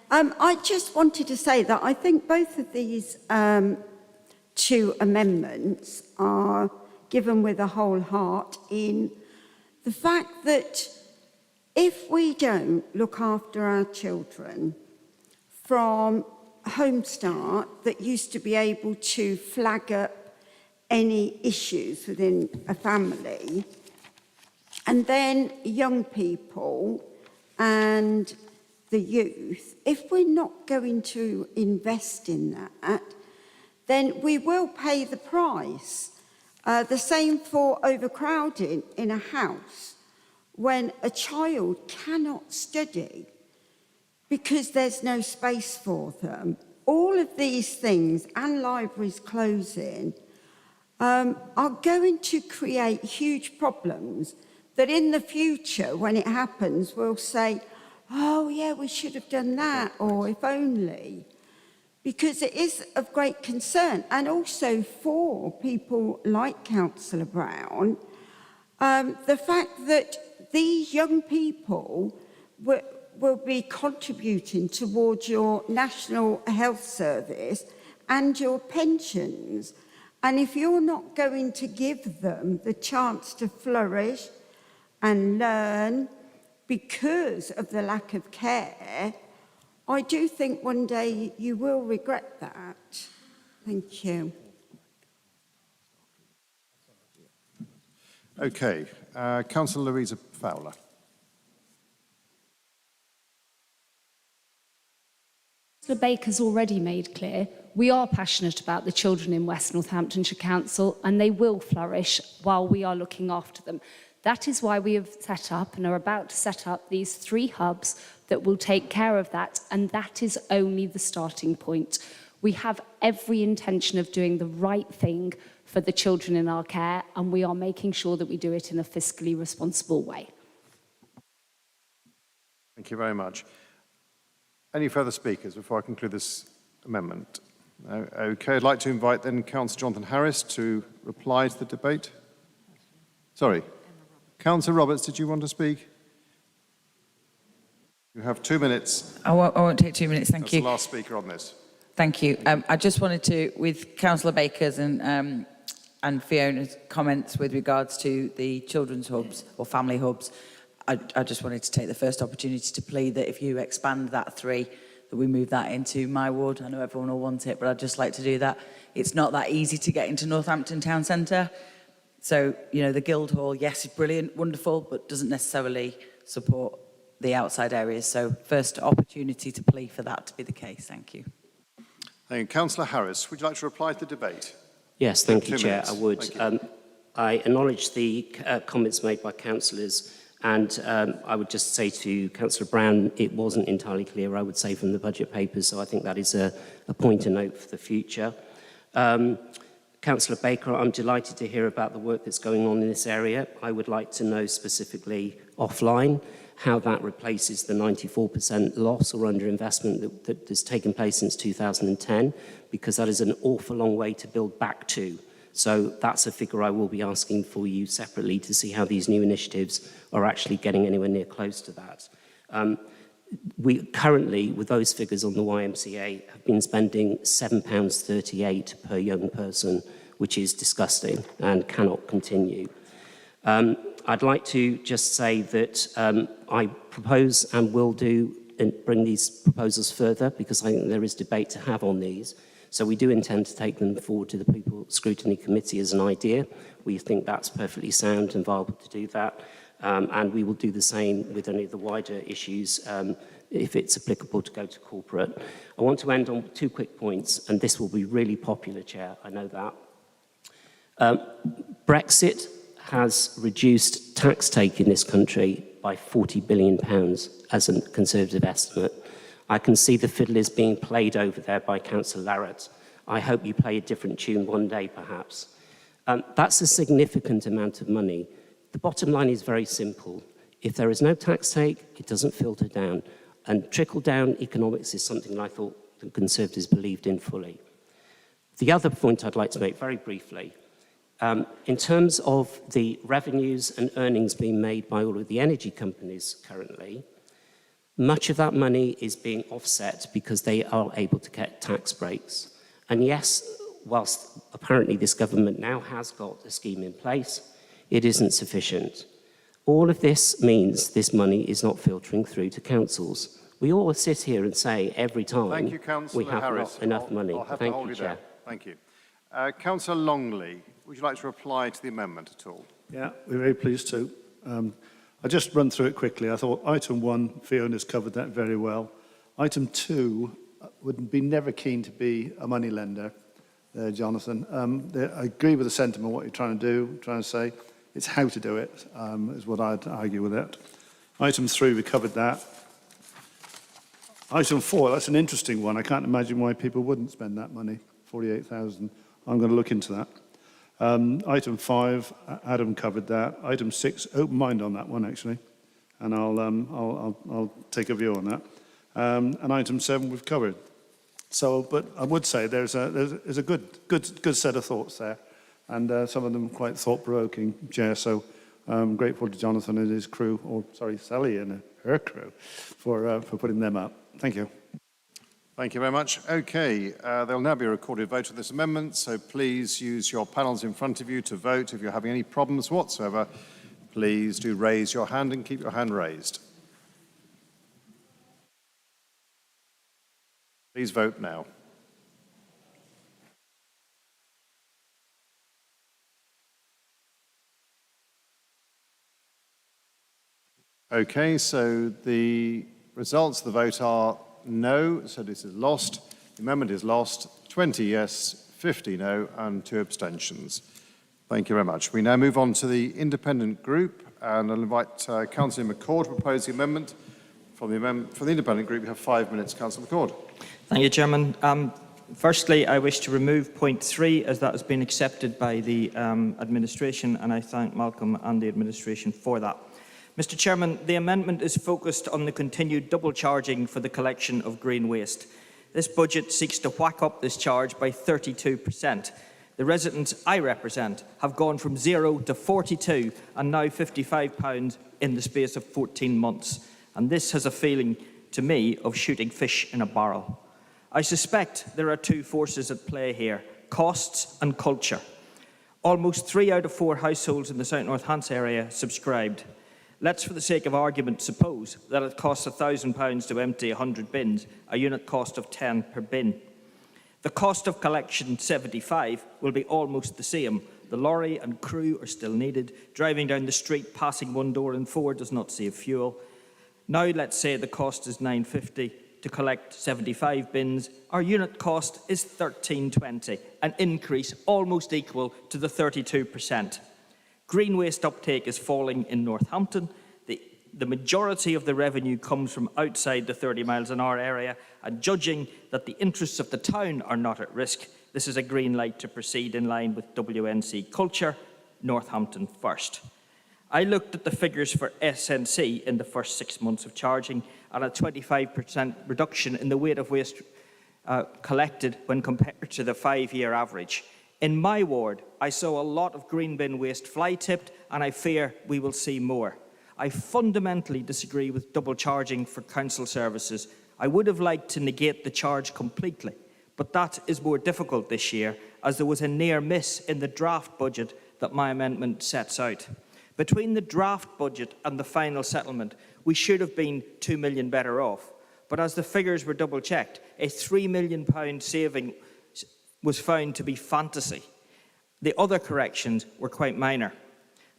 I just wanted to say that I think both of these 2 amendments are given with a whole heart in the fact that if we don't look after our children from Home Start, that used to be able to flag up any issues within a family, and then young people and the youth, if we're not going to invest in that, then we will pay the price. The same for overcrowding in a house. when a child cannot study because there's no space for them. All of these things, and libraries closing, are going to create huge problems that in the future, when it happens, we'll say, oh yeah, we should have done that, or if only. Because it is of great concern, and also for people like Councillor Brown, the fact that these young people will be contributing towards your National Health Service and your pensions. And if you're not going to give them the chance to flourish and learn because of the lack of care, I do think one day you will regret that. Thank you. Okay, Councillor Louisa Fowler. Councillor Baker's already made clear, we are passionate about the children in West Northamptonshire Council, and they will flourish while we are looking after them. That is why we have set up and are about to set up these 3 hubs that will take care of that, and that is only the starting point. We have every intention of doing the right thing for the children in our care, and we are making sure that we do it in a fiscally responsible way. Thank you very much. Any further speakers before I conclude this amendment? No? Okay, I'd like to invite then Councillor Jonathan Harris to reply to the debate. Sorry. Councillor Roberts, did you want to speak? You have 2 minutes. I won't take 2 minutes, thank you. That's the last speaker on this. Thank you. I just wanted to, with Councillor Baker's and Fiona's comments with regards to the children's hubs or family hubs, I just wanted to take the first opportunity to plead that if you expand that 3, that we move that into my ward. I know everyone will want it, but I'd just like to do that. It's not that easy to get into Northampton Town Centre. So, you know, the Guildhall, yes, is brilliant, wonderful, but doesn't necessarily support the outside areas. So first opportunity to plea for that to be the case. Thank you. Thank you. Councillor Harris, would you like to reply to the debate? Yes, thank you, 2 Chair. minutes. I would. I acknowledge the comments made by councillors, and I would just say to Councillor Brown, it wasn't entirely clear, I would say, from the budget papers, so I think that is a point to note for the future. Councillor Baker, I'm delighted to hear about the work that's going on in this area. I would like to know specifically offline how that replaces the 94% loss or underinvestment that has taken place since 2010, because that is an awful long way to build back to. So that's a figure I will be asking for you separately to see how these new initiatives are actually getting anywhere near close to that. We currently, with those figures on the YMCA, have been spending £7.38 per young person, which is disgusting and cannot continue. I'd like to just say that I propose and will do and bring these proposals further, because I think there is debate to have on these. So we do intend to take them forward to the People Scrutiny Committee as an idea. We think that's perfectly sound and viable to do that. And we will do the same with any of the wider issues if it's applicable to go to corporate. I want to end on 2 quick points, and this will be really popular, Chair, I know that. Brexit has reduced tax take in this country by £40 billion as a Conservative estimate. I can see the fiddle is being played over there by Councillor Larratt. I hope you play a different tune one day, perhaps. That's a significant amount of money. The bottom line is very simple. If there is no tax take, it doesn't filter down. And trickle-down economics is something that I thought the Conservatives believed in fully. The other point I'd like to make very briefly, in terms of the revenues and earnings being made by all of the energy companies currently, much of that money is being offset because they are able to get tax breaks. And yes, whilst apparently this government now has got a scheme in place, it isn't sufficient. All of this means this money is not filtering through to councils. We all sit here and say every time we have not enough money. Thank you, Chair. Thank you. Councillor Longley, would you like to reply to the amendment at all? Yeah, we're very pleased to. I'll just run through it quickly. I thought item 1, Fiona's covered that very well. Item 2 would be never keen to be a money lender, Jonathan. I agree with the sentiment, what you're trying to say. It's how to do it, is what I'd argue with it. Item 3, we covered that. Item 4, that's an interesting one. I can't imagine why people wouldn't spend that money, 48,000. I'm going to look into that. Item 5, Adam covered that. Item 6, open mind on that one, actually. And I'll take a view on that. And item 7, we've covered. So, but I would say there's a good set of thoughts there. And some of them quite thought-provoking, Chair. So I'm grateful to Jonathan and his crew, or sorry, Sally and her crew, for putting them up. Thank you. Thank you very much. Okay, there will now be a recorded vote on this amendment, so please use your panels in front of you to vote. If you're having any problems whatsoever, please do raise your hand and keep your hand raised. Please vote now. Okay, so the results of the vote are no, so this is lost. The amendment is lost. 20 yes, 50 no, and 2 abstentions. Thank you very much. We now move on to the independent group, and I'll invite Councillor McCord to propose the amendment. For the independent group, you have 5 minutes, Councillor McCord. Thank you, Chairman. Firstly, I wish to remove point 3 as that has been accepted by the administration, and I thank Malcolm and the administration for that. Mr. Chairman, the amendment is focused on the continued double charging for the collection of green waste. This budget seeks to whack up this charge by 32%. The residents I represent have gone from 0 to 42 and now £55 in the space of 14 months. And this has a feeling to me of shooting fish in a barrel. I suspect there are 2 forces at play here, costs and culture. Almost 3 out of 4 households in the South North Hants area subscribed. Let's, for the sake of argument, suppose that it costs £1,000 to empty 100 bins, a unit cost of 10 per bin. The cost of collection 75 will be almost the same. The lorry and crew are still needed. Driving down the street, passing one door in 4 does not save fuel. Now let's say the cost is £9.50 to collect 75 bins. Our unit cost is £13.20, an increase almost equal to the 32%. Green waste uptake is falling in Northampton. The majority of the revenue comes from outside the 30 miles an hour area, and judging that the interests of the town are not at risk, this is a green light to proceed in line with WNC culture, Northampton first. I looked at the figures for SNC in the first 6 months of charging, and a 25% reduction in the weight of waste collected when compared to the 5-year average. In my ward, I saw a lot of green bin waste fly-tipped, and I fear we will see more. I fundamentally disagree with double charging for council services. I would have liked to negate the charge completely, but that is more difficult this year, as there was a near miss in the draft budget that my amendment sets out. Between the draft budget and the final settlement, we should have been £2 million better off, but as the figures were double-checked, a £3 million saving was found to be fantasy. The other corrections were quite minor.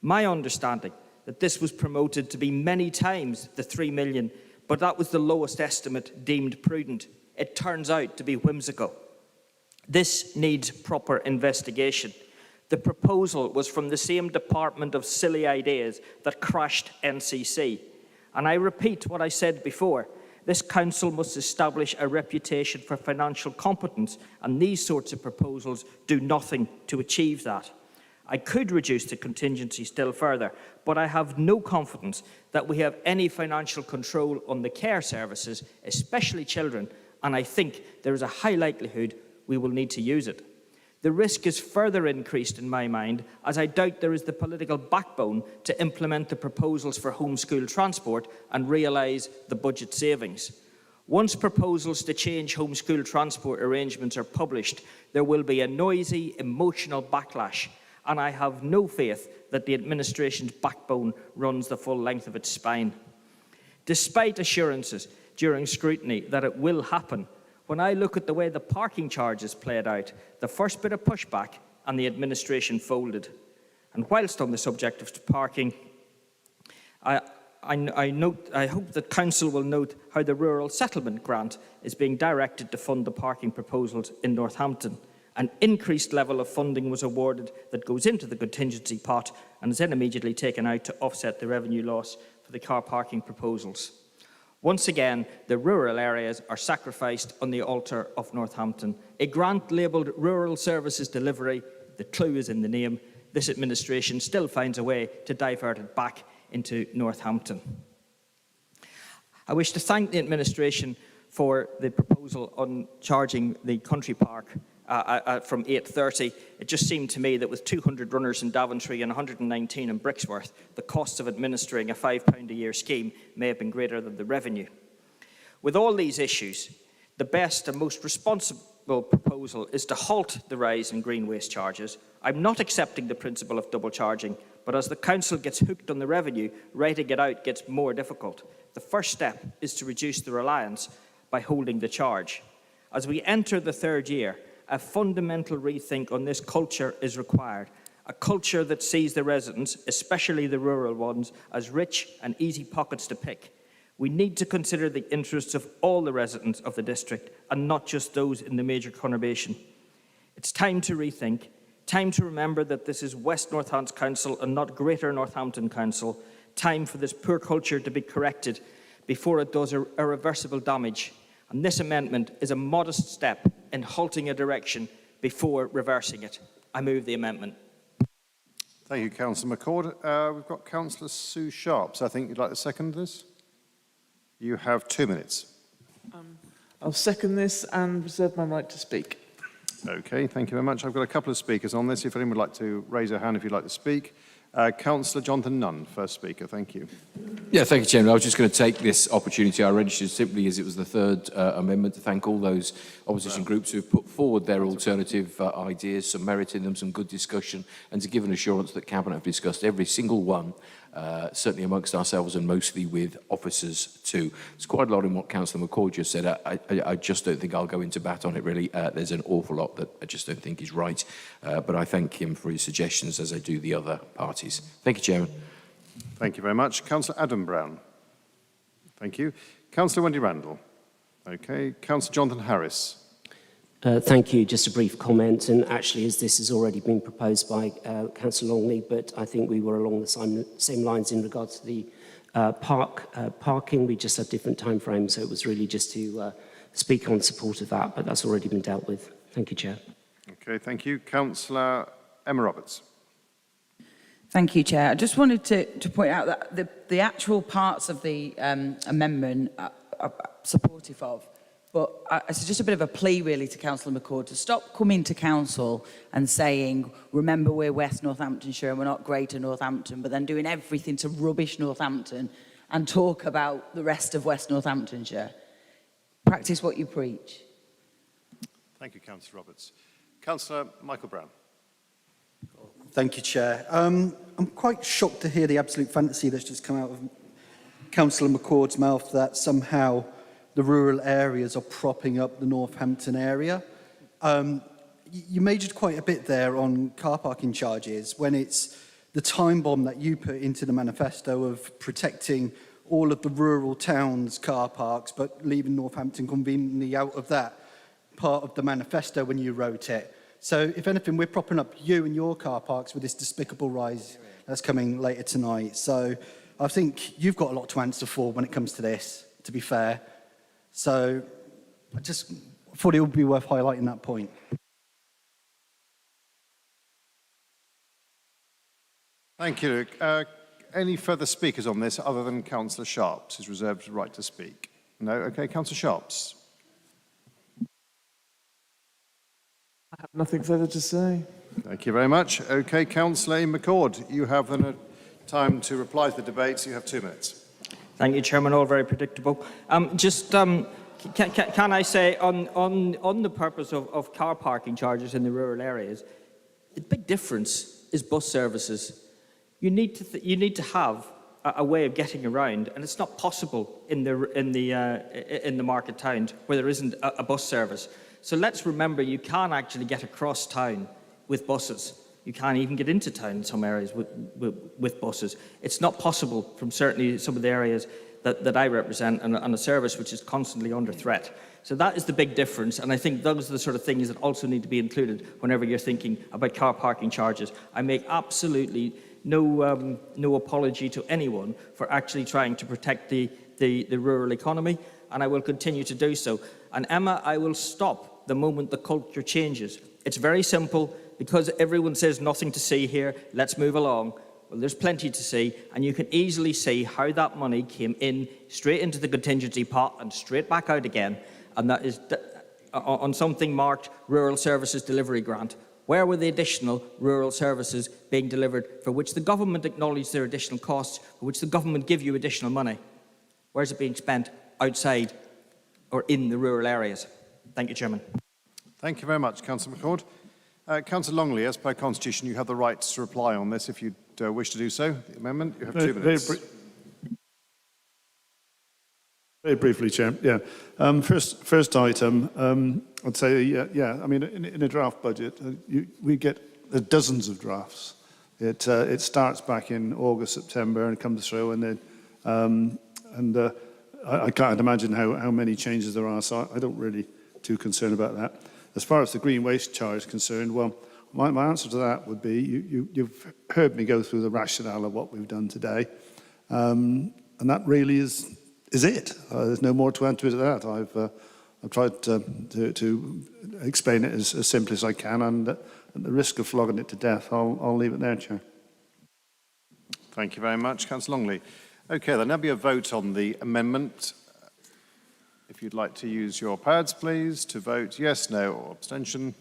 My understanding that this was promoted to be many times the 3 million, but that was the lowest estimate deemed prudent. It turns out to be whimsical. This needs proper investigation. The proposal was from the same department of silly ideas that crashed NCC. And I repeat what I said before. This council must establish a reputation for financial competence, and these sorts of proposals do nothing to achieve that. I could reduce the contingency still further, but I have no confidence that we have any financial control on the care services, especially children, and I think there is a high likelihood we will need to use it. The risk is further increased in my mind, as I doubt there is the political backbone to implement the proposals for homeschool transport and realise the budget savings. Once proposals to change homeschool transport arrangements are published, there will be a noisy, emotional backlash, and I have no faith that the administration's backbone runs the full length of its spine. Despite assurances during scrutiny that it will happen, when I look at the way the parking charges played out, the first bit of pushback and the administration folded. And whilst on the subject of parking, I hope that Council will note how the Rural Settlement Grant is being directed to fund the parking proposals in Northampton. An increased level of funding was awarded that goes into the contingency pot and is then immediately taken out to offset the revenue loss for the car parking proposals. Once again, the rural areas are sacrificed on the altar of Northampton. A grant labelled Rural Services Delivery, the clue is in the name, this administration still finds a way to divert it back into Northampton. I wish to thank the administration for the proposal on charging the country park from 8:30. It just seemed to me that with 200 runners in Daventry and 119 in Brixworth, the costs of administering a £5 a year scheme may have been greater than the revenue. With all these issues, the best and most responsible proposal is to halt the rise in green waste charges. I'm not accepting the principle of double charging, but as the council gets hooked on the revenue, writing it out gets more difficult. The first step is to reduce the reliance by holding the charge. As we enter the third year, a fundamental rethink on this culture is required, a culture that sees the residents, especially the rural ones, as rich and easy pockets to pick. We need to consider the interests of all the residents of the district and not just those in the major conurbation. It's time to rethink, time to remember that this is West Northants Council and not Greater Northampton Council, time for this poor culture to be corrected before it does irreversible damage. And this amendment is a modest step in halting a direction before reversing it. I move the amendment. Thank you, Councillor McCord. We've got Councillor Sue Sharps. I think you'd like to second this? You have 2 minutes. I'll second this and reserve my right to speak. Okay, thank you very much. I've got a couple of speakers on this. If anyone would like to raise a hand if you'd like to speak. Councillor Jonathan Nunn, first speaker. Thank you. Yeah, thank you, Chairman. I was just going to take this opportunity I registered simply as it was the third amendment to thank all those opposition groups who have put forward their alternative ideas, some merit in them, some good discussion, and to give an assurance that Cabinet have discussed every single one, certainly amongst ourselves and mostly with officers too. There's quite a lot in what Councillor McCord just said. I just don't think I'll go into bat on it really. There's an awful lot that I just don't think is right, but I thank him for his suggestions as I do the other parties. Thank you, Chairman. Thank you very much. Councillor Adam Brown. Thank you. Councillor Wendy Randall. Okay. Councillor Jonathan Harris. Thank you. Just a brief comment, and actually as this has already been proposed by Councillor Longley, but I think we were along the same lines in regards to the parking. We just had different time frames, so it was really just to speak on support of that, but that's already been dealt with. Thank you, Chair. Okay, thank you. Councillor Emma Roberts. Thank you, Chair. I just wanted to point out that the actual parts of the amendment are supportive of, but it's just a bit of a plea really to Councillor McCord to stop coming to Council and saying, remember we're West Northamptonshire and we're not Greater Northampton, but then doing everything to rubbish Northampton and talk about the rest of West Northamptonshire. Practice what you preach. Thank you, Councillor Roberts. Councillor Michael Brown. Thank you, Chair. I'm quite shocked to hear the absolute fantasy that's just come out of Councillor McCord's mouth that somehow the rural areas are propping up the Northampton area. You majored quite a bit there on car parking charges when it's the time bomb that you put into the manifesto of protecting all of the rural towns' car parks, but leaving Northampton conveniently out of that part of the manifesto when you wrote it. So, if anything, we're propping up you and your car parks with this despicable rise that's coming later tonight. So, I think you've got a lot to answer for when it comes to this, to be fair. So, I just thought it would be worth highlighting that point. Thank you, Luke. Any further speakers on this other than Councillor Sharps, who's reserved the right to speak? No? Okay, Councillor Sharps. I have nothing further to say. Thank you very much. Okay, Councillor McCord, you have time to reply to the debates. You have 2 minutes. Thank you, Chairman. All very predictable. Can I say on the purpose of car parking charges in the rural areas, the big difference is bus services. You need to have a way of getting around, and it's not possible in the market town where there isn't a bus service. So let's remember, you can actually get across town with buses. You can't even get into town in some areas with buses. It's not possible from certainly some of the areas that I represent and a service which is constantly under threat. So that is the big difference, and I think those are the sort of things that also need to be included whenever you're thinking about car parking charges. I make absolutely no apology to anyone for actually trying to protect the rural economy, and I will continue to do so. And Emma, I will stop the moment the culture changes. It's very simple. Because everyone says nothing to see here, let's move along. Well, there's plenty to see, and you can easily see how that money came in straight into the contingency pot and straight back out again, and that is on something marked Rural Services Delivery Grant. Where were the additional rural services being delivered for which the government acknowledged their additional costs, for which the government give you additional money? Where's it being spent outside or in the rural areas? Thank you, Chairman. Thank you very much, Councillor McCord. Councillor Longley, as per Constitution, you have the right to reply on this if you wish to do so. The amendment, you have 2 minutes. Very briefly, Chair. Yeah. First item, I'd say, yeah. I mean, in a draft budget, we get dozens of drafts. It starts back in August, September, and comes through, and then I can't imagine how many changes there are. So I don't really too concerned about that. As far as the green waste charge is concerned, well, my answer to that would be you've heard me go through the rationale of what we've done today, and that really is it. There's no more to add to that. I've tried to explain it as simply as I can, and at the risk of flogging it to death, I'll leave it there, Chair. Thank you very much, Councillor Longley. Okay, there'll now be a vote on the amendment. If you'd like to use your pads, please, to vote yes, no, or abstention.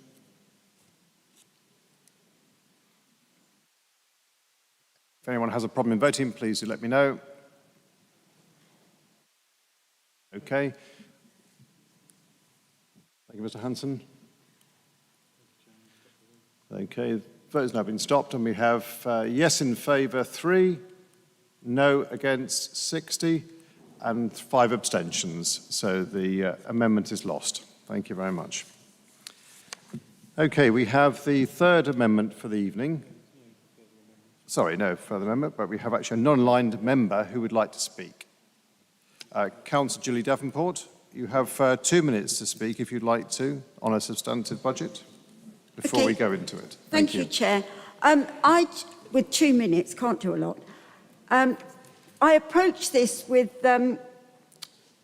If anyone has a problem in voting, please do let me know. Okay. Thank you, Mr. Hanson. Okay, the vote has now been stopped, and we have yes in favour 3, no against 60, and 5 abstentions. So the amendment is lost. Thank you very much. Okay, we have the third amendment for the evening. Sorry, no further amendment, but we have actually a non-aligned member who would like to speak. Councillor Julie Davenport, you have 2 minutes to speak if you'd like to on a substantive budget before we go into it. Thank you, Chair. With 2 minutes, can't do a lot. I approach this with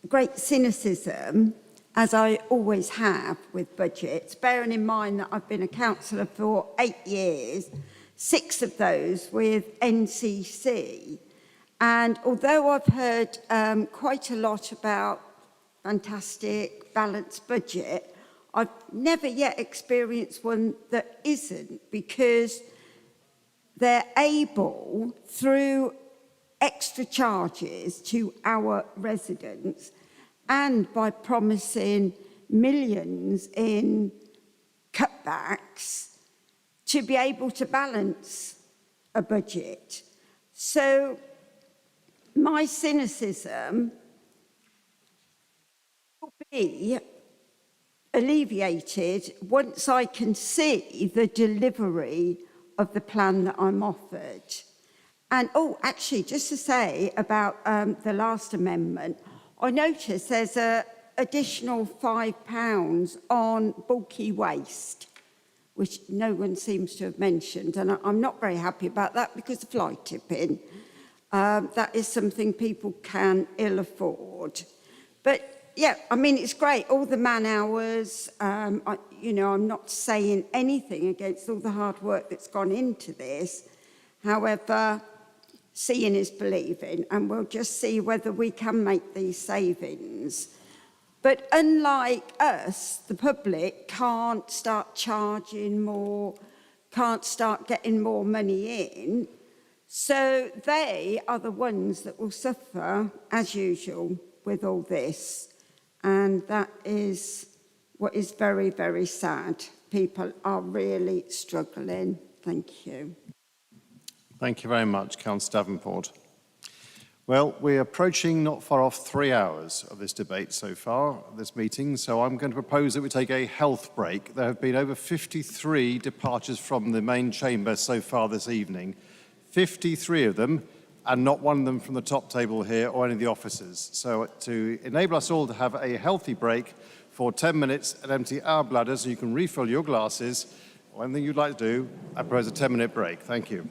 great cynicism, as I always have with budgets, bearing in mind that I've been a councillor for 8 years, 6 of those with NCC. And although I've heard quite a lot about fantastic, balanced budget, I've never yet experienced one that isn't, because they're able, through extra charges to our residents and by promising millions in cutbacks, to be able to balance a budget. So my cynicism will be alleviated once I can see the delivery of the plan that I'm offered. And, actually, just to say about the last amendment, I noticed there's an additional £5 on bulky waste, which no one seems to have mentioned. And I'm not very happy about that because of fly tipping. That is something people can ill afford. But, yeah, I mean, it's great. All the man hours, I'm not saying anything against all the hard work that's gone into this. However, seeing is believing, and we'll just see whether we can make these savings. But unlike us, the public can't start charging more, can't start getting more money in. So they are the ones that will suffer, as usual, with all this. And that is what is very, very sad. People are really struggling. Thank you. Thank you very much, Councillor Davenport. Well, we're approaching not far off 3 hours of this debate so far, this meeting, so I'm going to propose that we take a health break. There have been over 53 departures from the main chamber so far this evening, 53 of them and not one of them from the top table here or any of the officers. So to enable us all to have a healthy break for 10 minutes and empty our bladders so you can refill your glasses, or anything you'd like to do, I propose a 10-minute break. Thank you.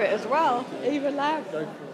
it as well, even loud. Go for it.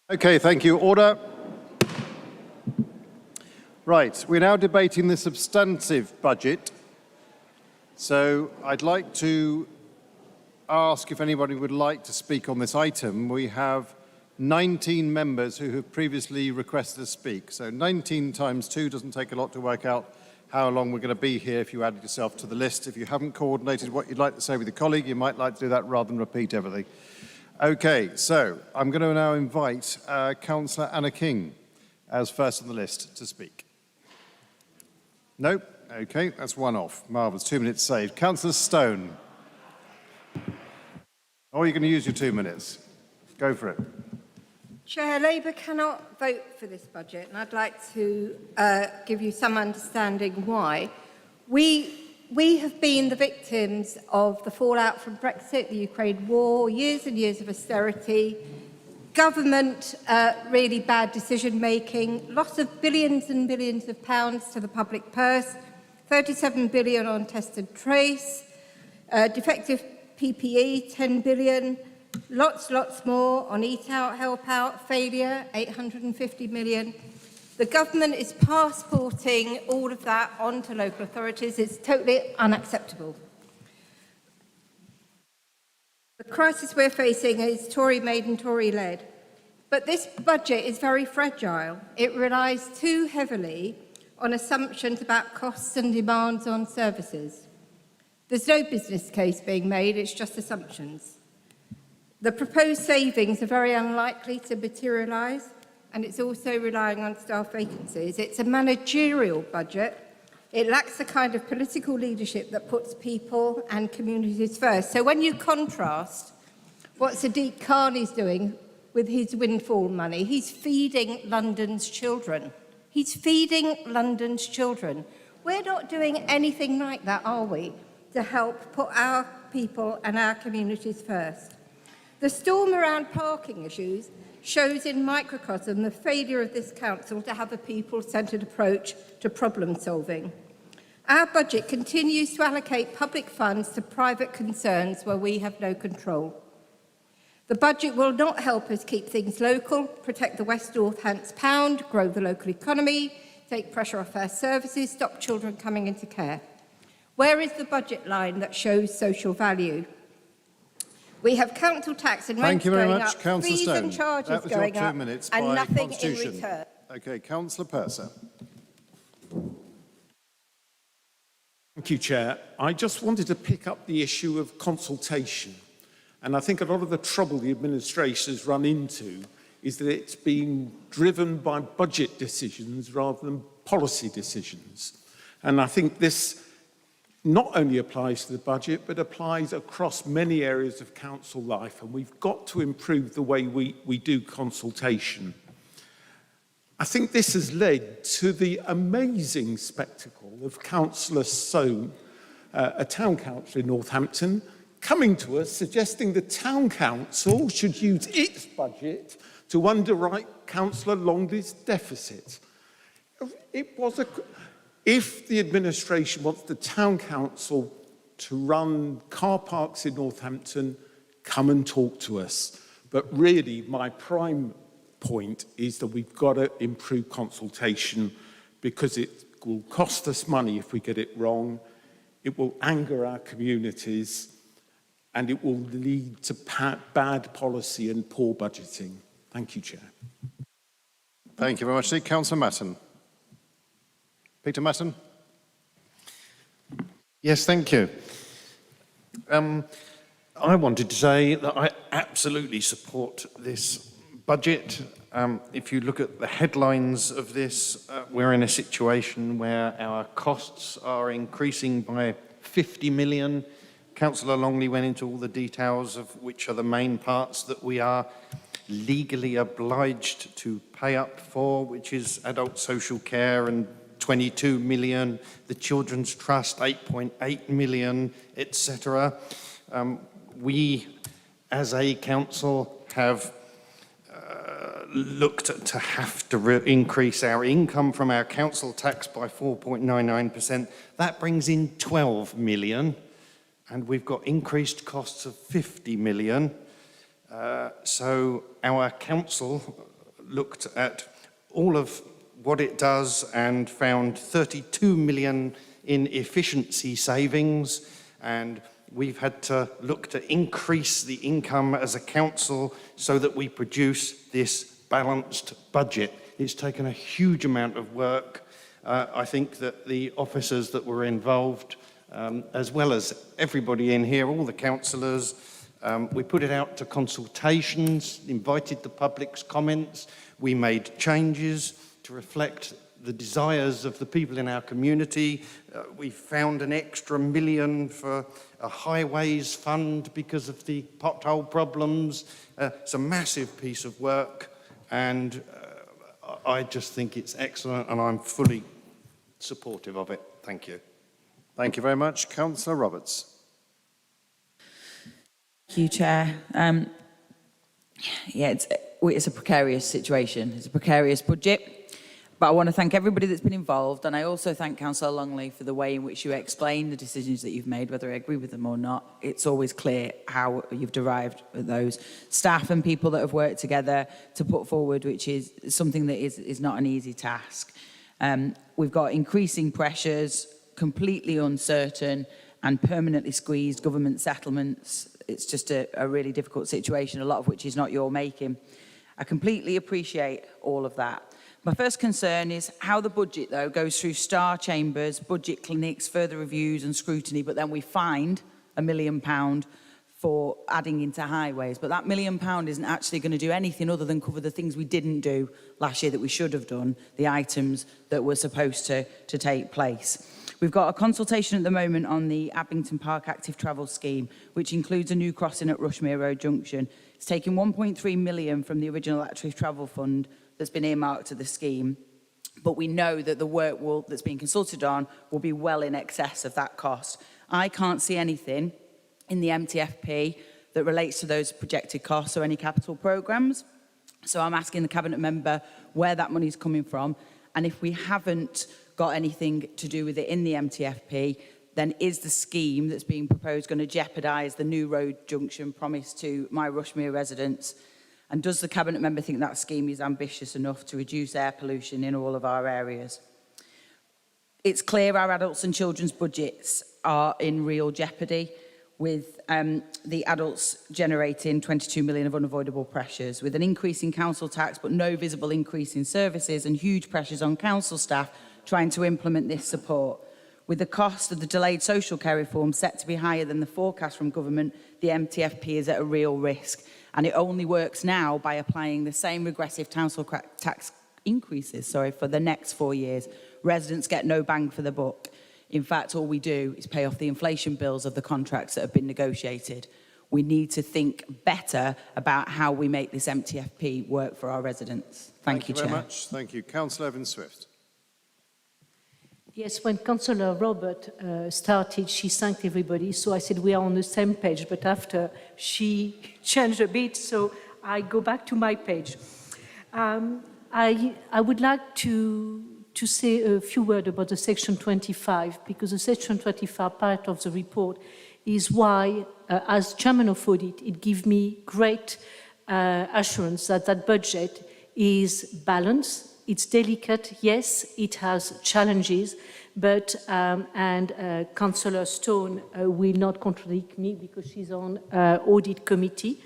Okay, thank you. Order. Right, we're now debating the substantive budget. So I'd like to ask if anybody would like to speak on this item. We have 19 members who have previously requested to speak. So 19 times 2 doesn't take a lot to work out how long we're going to be here if you added yourself to the list. If you haven't coordinated what you'd like to say with your colleague, you might like to do that rather than repeat everything. Okay, so I'm going to now invite Councillor Anna King as first on the list to speak. Nope. Okay, that's one off. Marvellous. 2 minutes saved. Councillor Stone. Or you're going to use your 2 minutes. Go for it. Chair, Labour cannot vote for this budget, and I'd like to give you some understanding why. We have been the victims of the fallout from Brexit, the Ukraine war, years and years of austerity, government really bad decision-making, loss of billions and billions of pounds to the public purse, 37 billion on test and trace, defective PPE, 10 billion, lots more on Eat Out, Help Out, failure, 850 million. The government is passporting all of that onto local authorities. It's totally unacceptable. The crisis we're facing is Tory-made and Tory-led. But this budget is very fragile. It relies too heavily on assumptions about costs and demands on services. There's no business case being made, it's just assumptions. The proposed savings are very unlikely to materialise, and it's also relying on staff vacancies. It's a managerial budget. It lacks the kind of political leadership that puts people and communities first. So when you contrast what Sadiq Khan is doing with his windfall money, he's feeding London's children. He's feeding London's children. We're not doing anything like that, are we, to help put our people and our communities first? The storm around parking issues shows in microcosm the failure of this council to have a people-centred approach to problem solving. Our budget continues to allocate public funds to private concerns where we have no control. The budget will not help us keep things local, protect the West North Hants pound, grow the local economy, take pressure off our services, stop children coming into care. Where is the budget line that shows social value? We have council tax and rents going up, fees and charges going up, and nothing in return. Okay, Councillor Purser. Thank you, Chair. I just wanted to pick up the issue of consultation. And I think a lot of the trouble the administration has run into is that it's being driven by budget decisions rather than policy decisions. And I think this not only applies to the budget, but applies across many areas of council life. And we've got to improve the way we do consultation. I think this has led to the amazing spectacle of Councillor Soane, a town councillor in Northampton, coming to us suggesting the town council should use its budget to underwrite Councillor Longley's deficit. If the administration wants the town council to run car parks in Northampton, come and talk to us. But really, my prime point is that we've got to improve consultation, because it will cost us money if we get it wrong. It will anger our communities, and it will lead to bad policy and poor budgeting. Thank you, Chair. Thank you very much. Councillor Matton. Peter Matton. Yes, thank you. I wanted to say that I absolutely support this budget. If you look at the headlines of this, we're in a situation where our costs are increasing by 50 million. Councillor Longley went into all the details of which are the main parts that we are legally obliged to pay up for, which is adult social care and 22 million, the Children's Trust 8.8 million, etc. We, as a council, have looked to have to increase our income from our council tax by 4.99%. That brings in 12 million, and we've got increased costs of 50 million. So our council looked at all of what it does and found 32 million in efficiency savings, and we've had to look to increase the income as a council so that we produce this balanced budget. It's taken a huge amount of work. I think that the officers that were involved, as well as everybody in here, all the councillors, we put it out to consultations, invited the public's comments, we made changes to reflect the desires of the people in our community. We found an extra $1 million for a highways fund because of the pothole problems. It's a massive piece of work, and I just think it's excellent, and I'm fully supportive of it. Thank you. Thank you very much. Councillor Roberts. Thank you, Chair. Yeah, it's a precarious situation. It's a precarious budget. But I want to thank everybody that's been involved, and I also thank Councillor Longley for the way in which you explain the decisions that you've made, whether I agree with them or not. It's always clear how you've derived at those. Staff and people that have worked together to put forward, which is something that is not an easy task. We've got increasing pressures, completely uncertain and permanently squeezed government settlements. It's just a really difficult situation, a lot of which is not your making. I completely appreciate all of that. My first concern is how the budget, though, goes through star chambers, budget clinics, further reviews and scrutiny, but then we find £1 million for adding into highways. But that £1 million isn't actually going to do anything other than cover the things we didn't do last year that we should have done, the items that were supposed to take place. We've got a consultation at the moment on the Abington Park Active Travel Scheme, which includes a new crossing at Rushmere Road Junction. It's taken 1.3 million from the original Active Travel Fund that's been earmarked to the scheme, but we know that the work that's being consulted on will be well in excess of that cost. I can't see anything in the MTFP that relates to those projected costs or any capital programmes. So I'm asking the Cabinet member where that money is coming from, and if we haven't got anything to do with it in the MTFP, then is the scheme that's being proposed going to jeopardise the new road junction promised to my Rushmere residents? And does the Cabinet member think that scheme is ambitious enough to reduce air pollution in all of our areas? It's clear our adults and children's budgets are in real jeopardy, with the adults generating 22 million of unavoidable pressures, with an increase in council tax but no visible increase in services and huge pressures on council staff trying to implement this support. With the cost of the delayed social care reform set to be higher than the forecast from government, the MTFP is at a real risk. And it only works now by applying the same regressive council tax increases, for the next 4 years. Residents get no bang for the buck. In fact, all we do is pay off the inflation bills of the contracts that have been negotiated. We need to think better about how we make this MTFP work for our residents. Thank you, Chair. Thank you very much. Thank you. Councillor Evans-Swift. Yes, when Councillor Robert started, she thanked everybody, so I said we are on the same page, but after she changed a bit, so I go back to my page. I would like to to say a few words about the Section 25, because the Section 25 part of the report is why, as Chairman of Audit, it gives me great assurance that that budget is balanced, it's delicate, yes, it has challenges, but, Councillor Stone will not contradict me because she's on audit committee.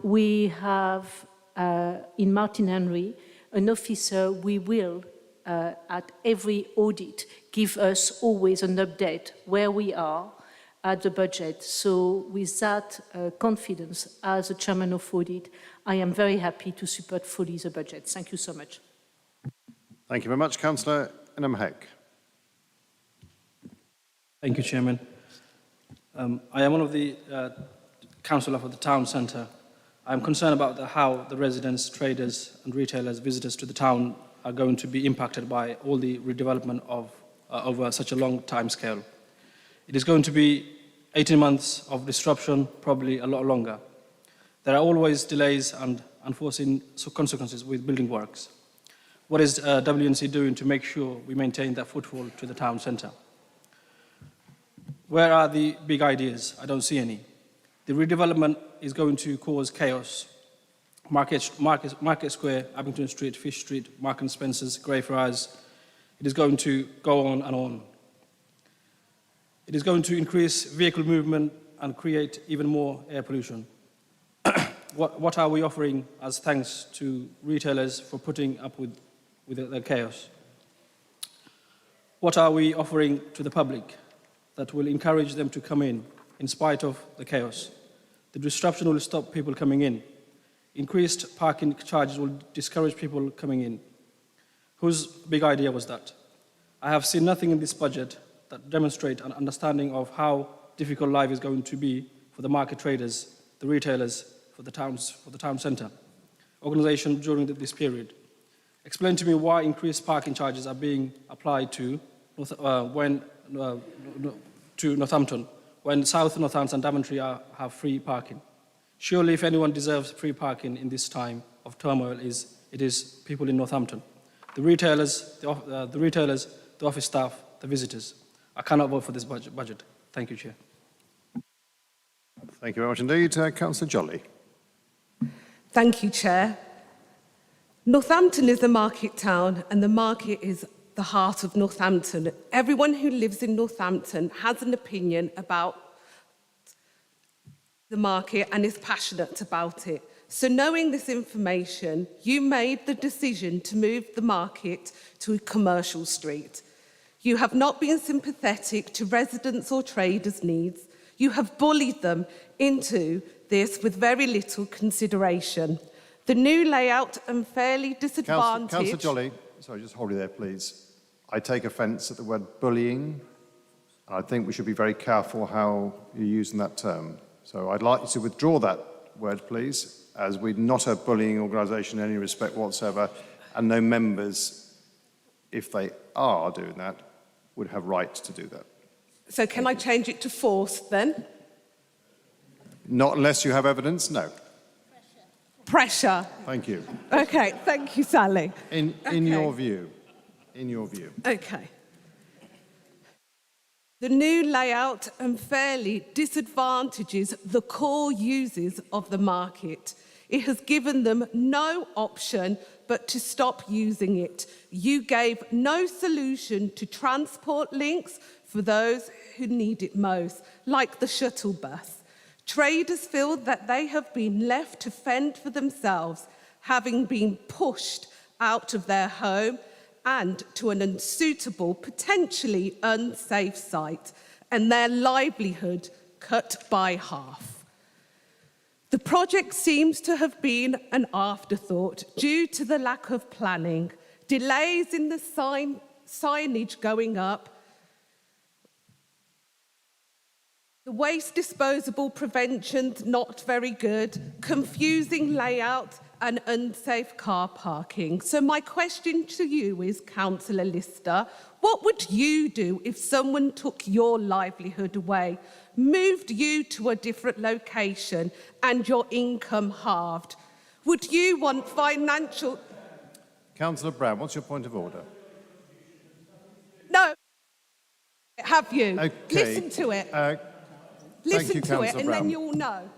We have in Martin Henry an officer we will at every audit give us always an update where we are at the budget. So with that confidence as a chairman of audit, I am very happy to support fully the budget. Thank you so much. Thank you very much, Councillor Inham-Heck. Thank you, Chairman. I am one of the councillor for the town centre. I'm concerned about how the residents, traders and retailers, visitors to the town are going to be impacted by all the redevelopment of over such a long time scale. It is going to be 18 months of disruption, probably a lot longer. There are always delays and unforeseen consequences with building works. What is WNC doing to make sure we maintain that footfall to the town centre? Where are the big ideas? I don't see any. The redevelopment is going to cause chaos. Market Square, Abington Street, Fish Street, Mark and Spencer's, Greyfriars. It is going to go on and on. It is going to increase vehicle movement and create even more air pollution. What are we offering as thanks to retailers for putting up with the chaos? What are we offering to the public that will encourage them to come in spite of the chaos? The disruption will stop people coming in. Increased parking charges will discourage people coming in. Whose big idea was that? I have seen nothing in this budget that demonstrate an understanding of how difficult life is going to be for the market traders, the retailers, for the town centre, organisation during this period. Explain to me why increased parking charges are being applied to Northampton, when South Northampton and Daventry have free parking. Surely if anyone deserves free parking in this time of turmoil, it is people in Northampton. The retailers, the office staff, the visitors. I cannot vote for this budget. Thank you, Chair. Thank you very much indeed. Councillor Jolly. Thank you, Chair. Northampton is a market town and the market is the heart of Northampton. Everyone who lives in Northampton has an opinion about the market and is passionate about it. So knowing this information, you made the decision to move the market to a commercial street. You have not been sympathetic to residents or traders' needs. You have bullied them into this with very little consideration. The new layout unfairly disadvantaged... Councillor Jolly, sorry, just hold it there, please. I take offence at the word bullying. I think we should be very careful how you're using that term. So I'd like you to withdraw that word, please, as we're not a bullying organisation in any respect whatsoever, and no members, if they are doing that, would have right to do that. So can I change it to forced then? Not unless you have evidence, no. Pressure. Thank you. Okay, thank you, Sally. In your view. Okay. The new layout unfairly disadvantages the core users of the market. It has given them no option but to stop using it. You gave no solution to transport links for those who need it most, like the shuttle bus. Traders feel that they have been left to fend for themselves, having been pushed out of their home and to an unsuitable, potentially unsafe site, and their livelihood cut by half. The project seems to have been an afterthought due to the lack of planning, delays in the signage going up, the waste disposable prevention's not very good, confusing layout and unsafe car parking. So my question to you is, Councillor Lister, what would you do if someone took your livelihood away, moved you to a different location and your income halved? Would you want financial... Councillor Brown, what's your point of order? Have you? Okay. Listen to it. Listen you, to it, Councillor and Brown. then you'll know.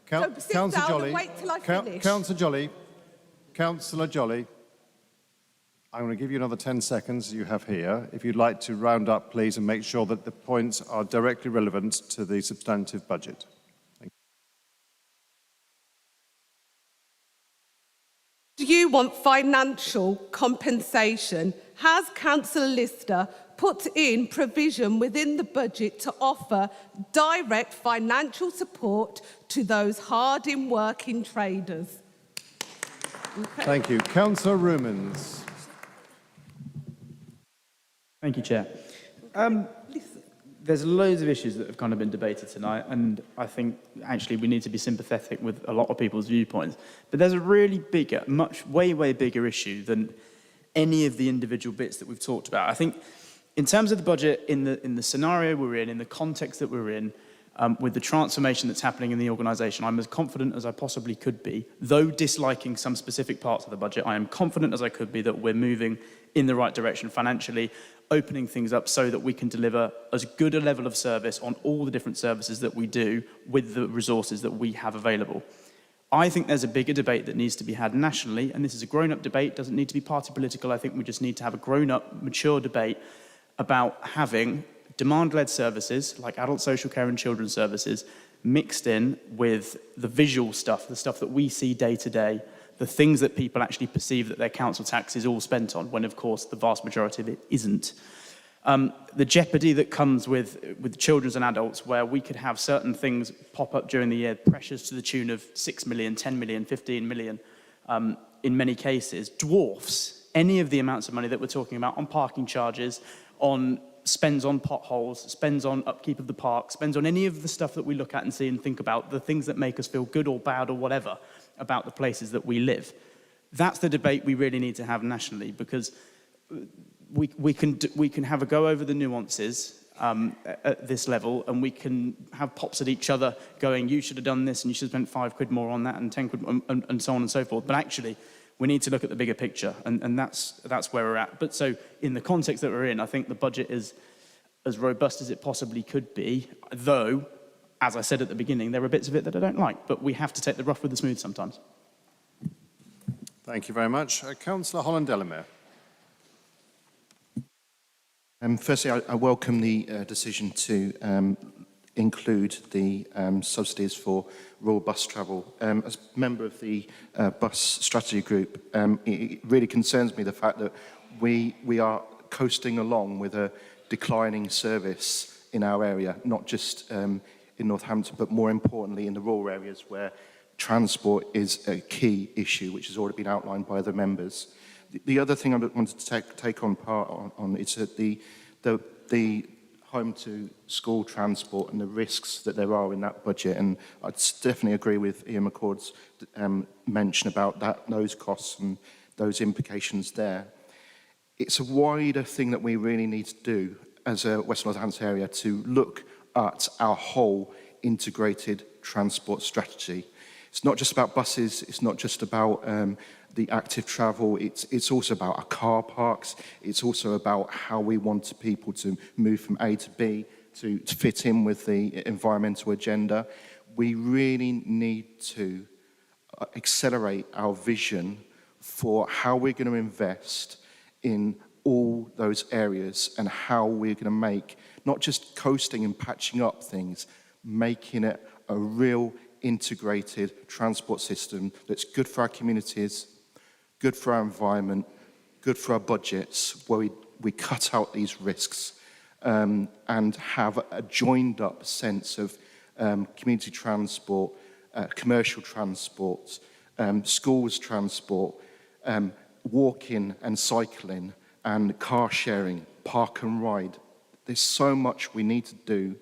So sit Councillor down Jolly, and wait till I finish. Councillor Jolly, I'm going to give you another 10 seconds you have here. If you'd like to round up, please, and make sure that the points are directly relevant to the substantive budget. Do you want financial compensation? Has Councillor Lister put in provision within the budget to offer direct financial support to those hard-in working traders? Okay. Thank you. Councillor Rumans. Thank you, Chair. There's loads of issues that have kind of been debated tonight, and I think actually we need to be sympathetic with a lot of people's viewpoints. But there's a really bigger, way bigger issue than any of the individual bits that we've talked about. I think in terms of the budget, in the scenario we're in the context that we're in, with the transformation that's happening in the organisation, I'm as confident as I possibly could be. Though disliking some specific parts of the budget, I am confident as I could be that we're moving in the right direction financially, opening things up so that we can deliver as good a level of service on all the different services that we do with the resources that we have available. I think there's a bigger debate that needs to be had nationally, and this is a grown-up debate, doesn't need to be party political. I think we just need to have a grown-up, mature debate about having demand-led services like adult social care and children's services mixed in with the visual stuff, the stuff that we see day to day, the things that people actually perceive that their council tax is all spent on, when of course the vast majority of it isn't. The jeopardy that comes with children's and adults, where we could have certain things pop up during the year, pressures to the tune of 6 million, 10 million, 15 million, in many cases, dwarfs any of the amounts of money that we're talking about on parking charges, on spends on potholes, spends on upkeep of the park, spends on any of the stuff that we look at and see and think about, the things that make us feel good or bad or whatever about the places that we live. That's the debate we really need to have nationally, because we can have a go over the nuances at this level, and we can have pops at each other going, you should have done this and you should have spent £5 more on that and 10 quid and so on and so forth. But actually, we need to look at the bigger picture, and that's where we're at. But so in the context that we're in, I think the budget is as robust as it possibly could be, though, as I said at the beginning, there are bits of it that I don't like, but we have to take the rough with the smooth sometimes. Thank you very much. Councillor Holland-Delamere. Firstly, I welcome the decision to include the subsidies for rural bus travel. As a member of the bus strategy group, it really concerns me the fact that we are coasting along with a declining service in our area, not just in Northampton, but more importantly in the rural areas where transport is a key issue, which has already been outlined by the members. The other thing I wanted to take on part on is that the home to school transport and the risks that there are in that budget, and I'd definitely agree with Ian McCord's mention about those costs and those implications there. It's a wider thing that we really need to do as a West Northampton area to look at our whole integrated transport strategy. It's not just about buses, it's not just about the active travel, it's also about our car parks, it's also about how we want people to move from A to B to fit in with the environmental agenda. We really need to accelerate our vision for how we're going to invest in all those areas and how we're going to make, not just coasting and patching up things, making it a real integrated transport system that's good for our communities, good for our environment, good for our budgets, where we cut out these risks and have a joined up sense of community transport, commercial transport, schools transport, walking and cycling and car sharing, park and ride. There's so much we need to do,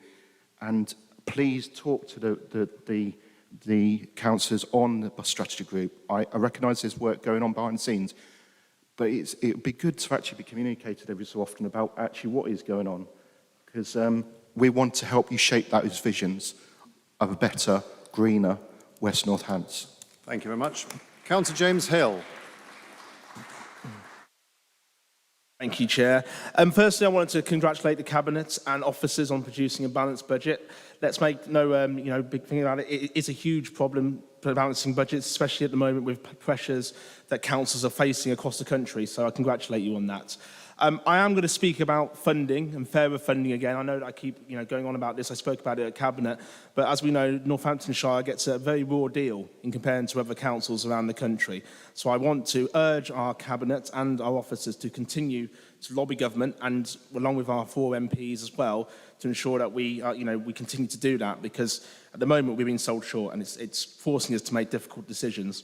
and please talk to the councillors on the bus strategy group. I recognise there's work going on behind the scenes, but it would be good to actually be communicated every so often about actually what is going on, because we want to help you shape those visions of a better, greener West Northants. Thank you very much. Councillor James Hill. Thank you, Chair. Firstly, I wanted to congratulate the Cabinet and officers on producing a balanced budget. Let's make no big thing about it. It is a huge problem for balancing budgets, especially at the moment with pressures that councils are facing across the country. So I congratulate you on that. I am going to speak about funding and fairer funding again. I know that I keep going on about this. I spoke about it at Cabinet. But as we know, Northamptonshire gets a very raw deal in comparing to other councils around the country. So I want to urge our Cabinet and our officers to continue to lobby government, and along with our 4 MPs as well, to ensure that we continue to do that, because at the moment we're being sold short and it's forcing us to make difficult decisions.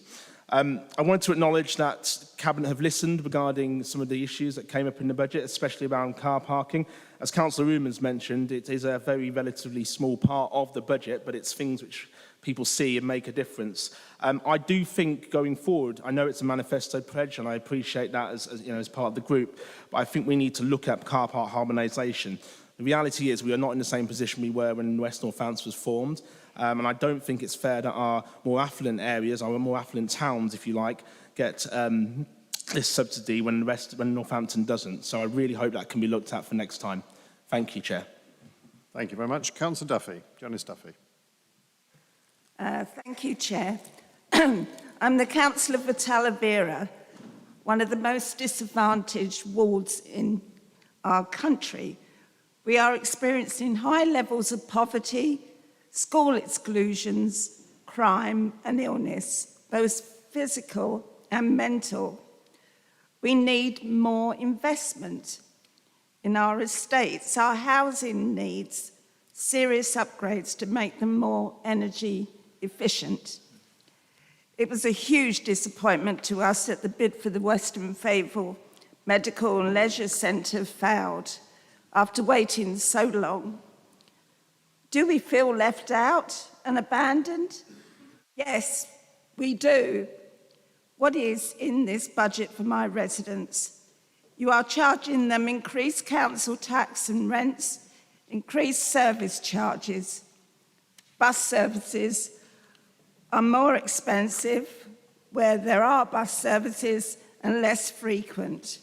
I wanted to acknowledge that Cabinet have listened regarding some of the issues that came up in the budget, especially around car parking. As Councillor Ruman's mentioned, it is a very relatively small part of the budget, but it's things which people see and make a difference. I do think going forward, I know it's a manifesto pledge and I appreciate that as part of the group, but I think we need to look at car park harmonisation. The reality is we are not in the same position we were when West Northampton was formed. And I don't think it's fair that our more affluent areas, our more affluent towns, if you like, get this subsidy when Northampton doesn't. So I really hope that can be looked at for next time. Thank you, Chair. Thank you very much. Councillor Duffy. Janice Duffy. Thank you, Chair. I'm the councillor for Talavera, one of the most disadvantaged wards in our country. We are experiencing high levels of poverty, school exclusions, crime and illness, both physical and mental. We need more investment in our estates. Our housing needs serious upgrades to make them more energy efficient. It was a huge disappointment to us that the bid for the Western Fayville Medical and Leisure Centre failed after waiting so long. Do we feel left out and abandoned? Yes, we do. What is in this budget for my residents? You are charging them increased council tax and rents, increased service charges. Bus services are more expensive where there are bus services and less frequent.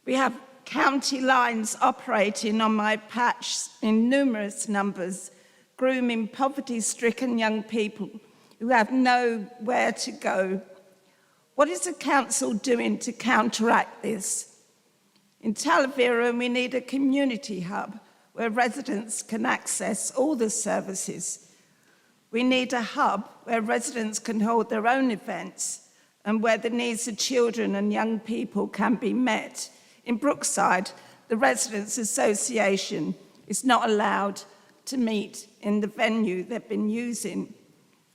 We have county lines operating on my patch in numerous numbers, grooming poverty-stricken young people who have nowhere to go. What is the council doing to counteract this? In Talavera, we need a community hub where residents can access all the services. We need a hub where residents can hold their own events and where the needs of children and young people can be met. In Brookside, the Residents' Association is not allowed to meet in the venue they've been using.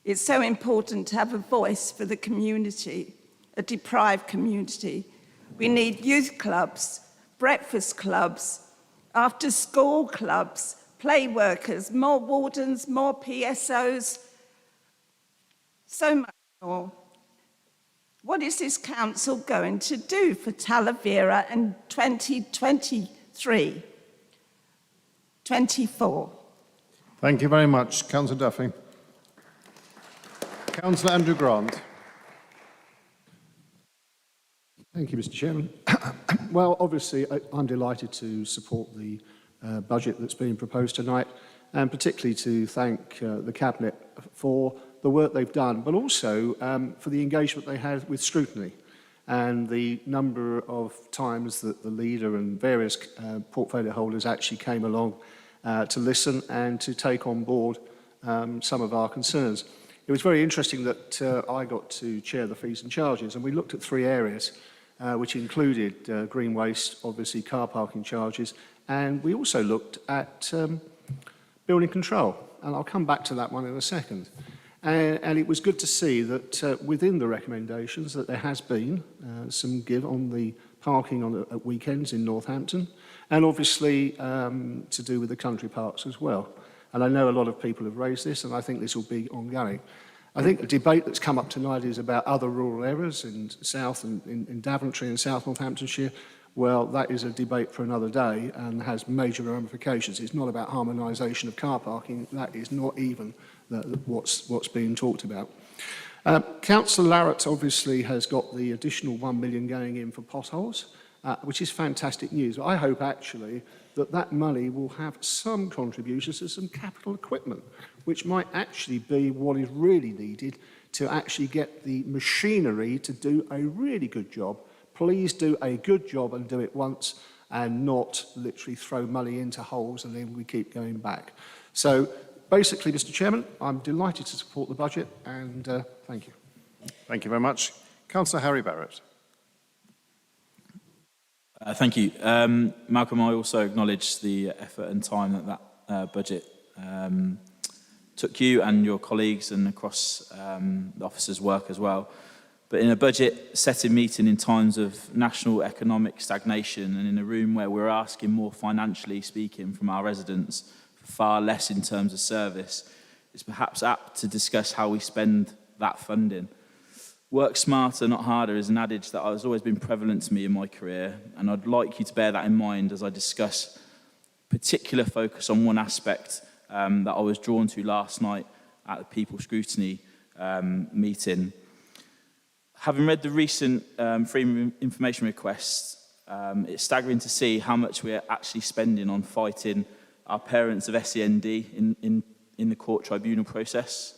It's so important to have a voice for the community, a deprived community. We need youth clubs, breakfast clubs, after-school clubs, play workers, more wardens, more PSOs, so much more. What is this council going to do for Talavera in 2023, 24? Thank you very much. Councillor Duffy. Councillor Andrew Grant. Thank you, Mr. Chairman. Well, obviously, I'm delighted to support the budget that's being proposed tonight, and particularly to thank the Cabinet for the work they've done, but also for the engagement they had with scrutiny and the number of times that the leader and various portfolio holders actually came along to listen and to take on board some of our concerns. It was very interesting that I got to chair the fees and charges, and we looked at 3 areas, which included green waste, obviously car parking charges, and we also looked at building control, and I'll come back to that one in a second. And it was good to see that within the recommendations that there has been some give on the parking at weekends in Northampton, and obviously to do with the country parks as well. And I know a lot of people have raised this, and I think this will be ongoing. I think the debate that's come up tonight is about other rural areas in South and in Daventry and South Northamptonshire. Well, that is a debate for another day and has major ramifications. It's not about harmonisation of car parking. That is not even what's being talked about. Councillor Larratt obviously has got the additional 1 million going in for potholes, which is fantastic news. I hope actually that that money will have some contributions to some capital equipment, which might actually be what is really needed to actually get the machinery to do a really good job. Please do a good job and do it once and not literally throw money into holes and then we keep going back. So basically, Mr. Chairman, I'm delighted to support the budget and thank you. Thank you very much. Councillor Harry Barrett. Thank you. Malcolm, I also acknowledge the effort and time that budget took you and your colleagues and across the officers' work as well. But in a budget-setting meeting in times of national economic stagnation and in a room where we're asking more financially speaking from our residents for far less in terms of service, it's perhaps apt to discuss how we spend that funding. Work smarter, not harder is an adage that has always been prevalent to me in my career, and I'd like you to bear that in mind as I discuss particular focus on one aspect that I was drawn to last night at the People Scrutiny meeting. Having read the recent Freedom of Information requests, it's staggering to see how much we're actually spending on fighting our parents of SEND in the court tribunal process.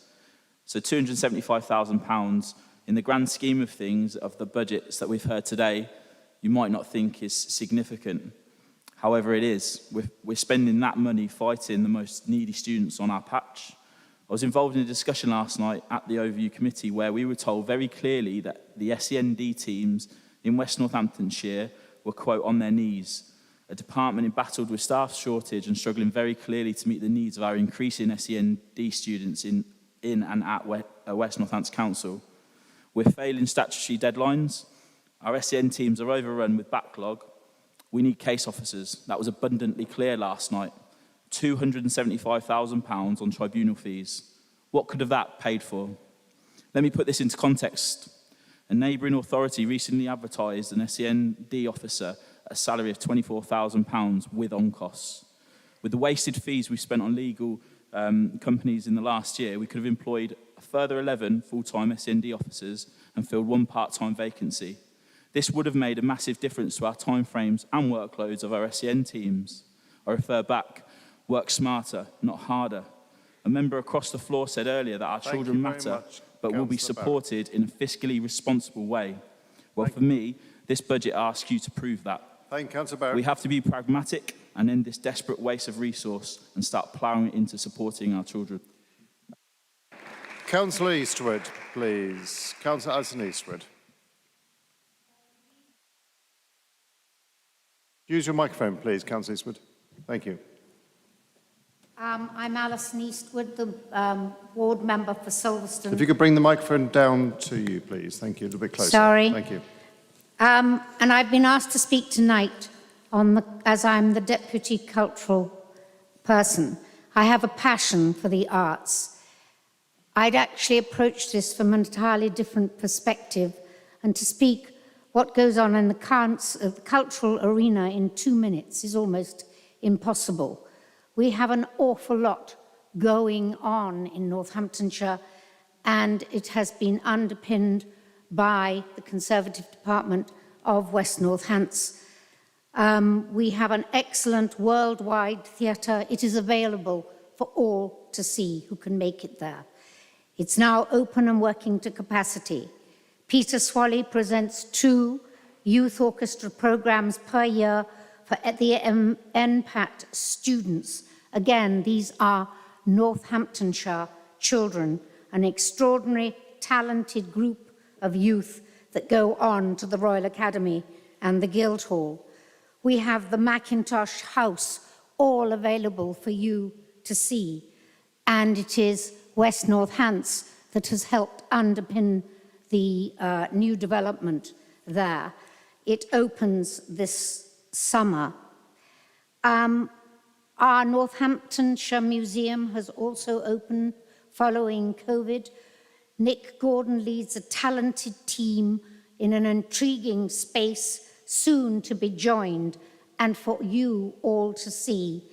So £275,000 in the grand scheme of things of the budgets that we've heard today, you might not think is significant. However, it is. We're spending that money fighting the most needy students on our patch. I was involved in a discussion last night at the Overview Committee where we were told very clearly that the SEND teams in West Northamptonshire were, quote, on their knees. A department embattled with staff shortage and struggling very clearly to meet the needs of our increasing SEND students in and at West Northampton Council. We're failing statutory deadlines. Our SEN teams are overrun with backlog. We need case officers. That was abundantly clear last night. £275,000 on tribunal fees. What could have that paid for? Let me put this into context. A neighbouring authority recently advertised an SEND officer at a salary of £24,000 with on-costs. With the wasted fees we spent on legal companies in the last year, we could have employed a further 11 full-time SEND officers and filled one part-time vacancy. This would have made a massive difference to our timeframes and workloads of our SEN teams. I refer back. Work smarter, not harder. A member across the floor said earlier that our children matter, but will be supported in a fiscally responsible way. Well, for me, this budget asks you to prove that. Thank you, Councillor Barrett. We have to be pragmatic and end this desperate waste of resource and start ploughing it into supporting our children. Councillor Eastwood, please. Councillor Alison Eastwood. Use your microphone, please, Councillor Eastwood. Thank you. I'm Alison Eastwood, the ward member for Silverstone. If you could bring the microphone down to you, please. Thank you. A little bit closer. Sorry. Thank you. And I've been asked to speak tonight as I'm the deputy cultural person. I have a passion for the arts. I'd actually approached this from an entirely different perspective, and to speak what goes on in the cultural arena in 2 minutes is almost impossible. We have an awful lot going on in Northamptonshire, and it has been underpinned by the Conservative Department of West Northants. We have an excellent worldwide theatre. It is available for all to see who can make it there. It's now open and working to capacity. Peter Swally presents 2 youth orchestra programs per year for the NPAT students. Again, these are Northamptonshire children, an extraordinary, talented group of youth that go on to the Royal Academy and the Guildhall. We have the Macintosh House, all available for you to see. And it is West Northants that has helped underpin the new development there. It opens this summer. Our Northamptonshire Museum has also opened following COVID. Nick Gordon leads a talented team in an intriguing space, soon to be joined, and for you all to see,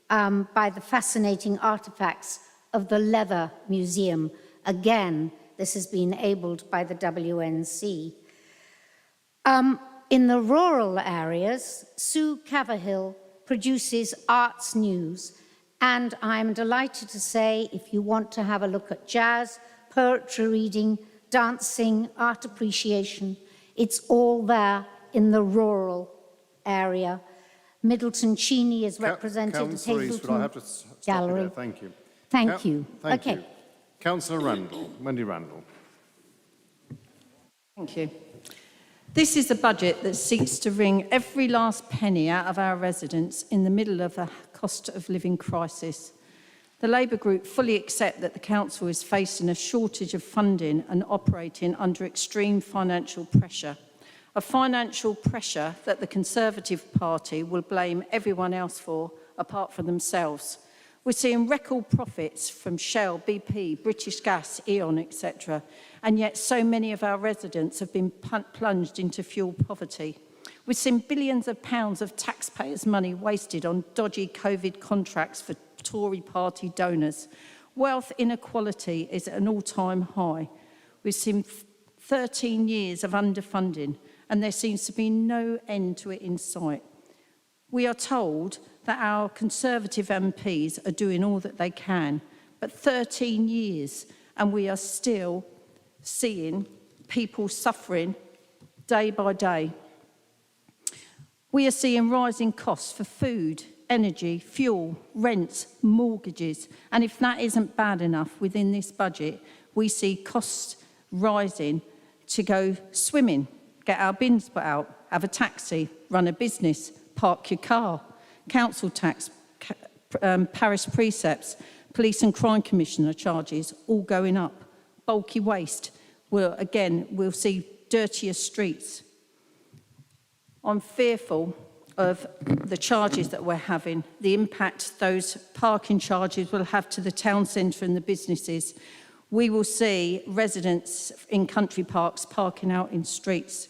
by the fascinating artifacts of the Leather Museum. Again, this has been enabled by the WNC. In the rural areas, Sue Caverhill produces arts news, and I'm delighted to say if you want to have a look at jazz, poetry reading, dancing, art appreciation, it's all there in the rural area. Middleton Cheney is represented at Councillor East, would I have to Hazleton stop you Gallery. there? Thank you. Thank you. Thank Okay. you. Councillor Randall, Wendy Randall. Thank you. This is a budget that seeks to wring every last penny out of our residents in the middle of a cost of living crisis. The Labour Group fully accept that the Council is facing a shortage of funding and operating under extreme financial pressure. A financial pressure that the Conservative Party will blame everyone else for, apart from themselves. We're seeing record profits from Shell, BP, British Gas, E.ON, etc. And yet so many of our residents have been plunged into fuel poverty. We've seen billions of pounds of taxpayers' money wasted on dodgy COVID contracts for Tory party donors. Wealth inequality is at an all-time high. We've seen 13 years of underfunding, and there seems to be no end to it in sight. We are told that our Conservative MPs are doing all that they can, but 13 years and we are still seeing people suffering day by day. We are seeing rising costs for food, energy, fuel, rent, mortgages, and if that isn't bad enough within this budget, we see costs rising to go swimming, get our bins put out, have a taxi, run a business, park your car, council tax, parish precepts, police and crime commissioner charges all going up. Bulky waste, we'll see dirtier streets. I'm fearful of the charges that we're having, the impact those parking charges will have to the town centre and the businesses. We will see residents in country parks parking out in streets.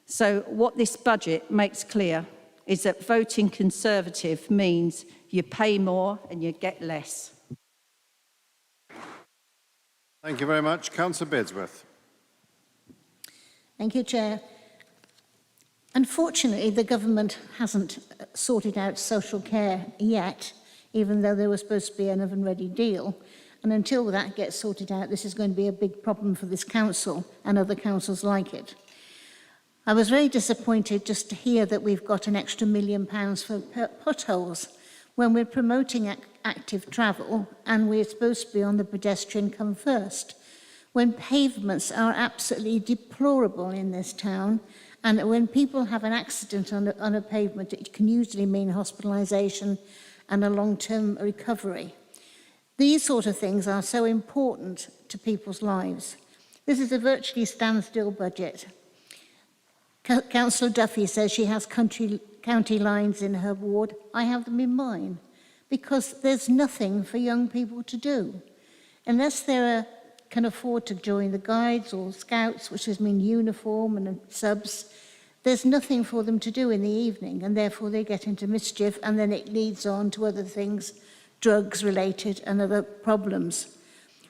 So what this budget makes clear is that voting Conservative means you pay more and you get less. Thank you very much. Councillor Bedsworth. Thank you, Chair. Unfortunately, the government hasn't sorted out social care yet, even though there was supposed to be an oven-ready deal. And until that gets sorted out, this is going to be a big problem for this council and other councils like it. I was very disappointed just to hear that we've got an extra £1 million for potholes when we're promoting active travel and we're supposed to be on the pedestrian come first. When pavements are absolutely deplorable in this town, and when people have an accident on a pavement, it can usually mean hospitalisation and a long-term recovery. These sort of things are so important to people's lives. This is a virtually standstill budget. Councillor Duffy says she has county lines in her ward. I have them in mine, because there's nothing for young people to do. Unless they can afford to join the guides or scouts, which has mean uniform and subs, there's nothing for them to do in the evening, and therefore they get into mischief, and then it leads on to other things, drugs related and other problems.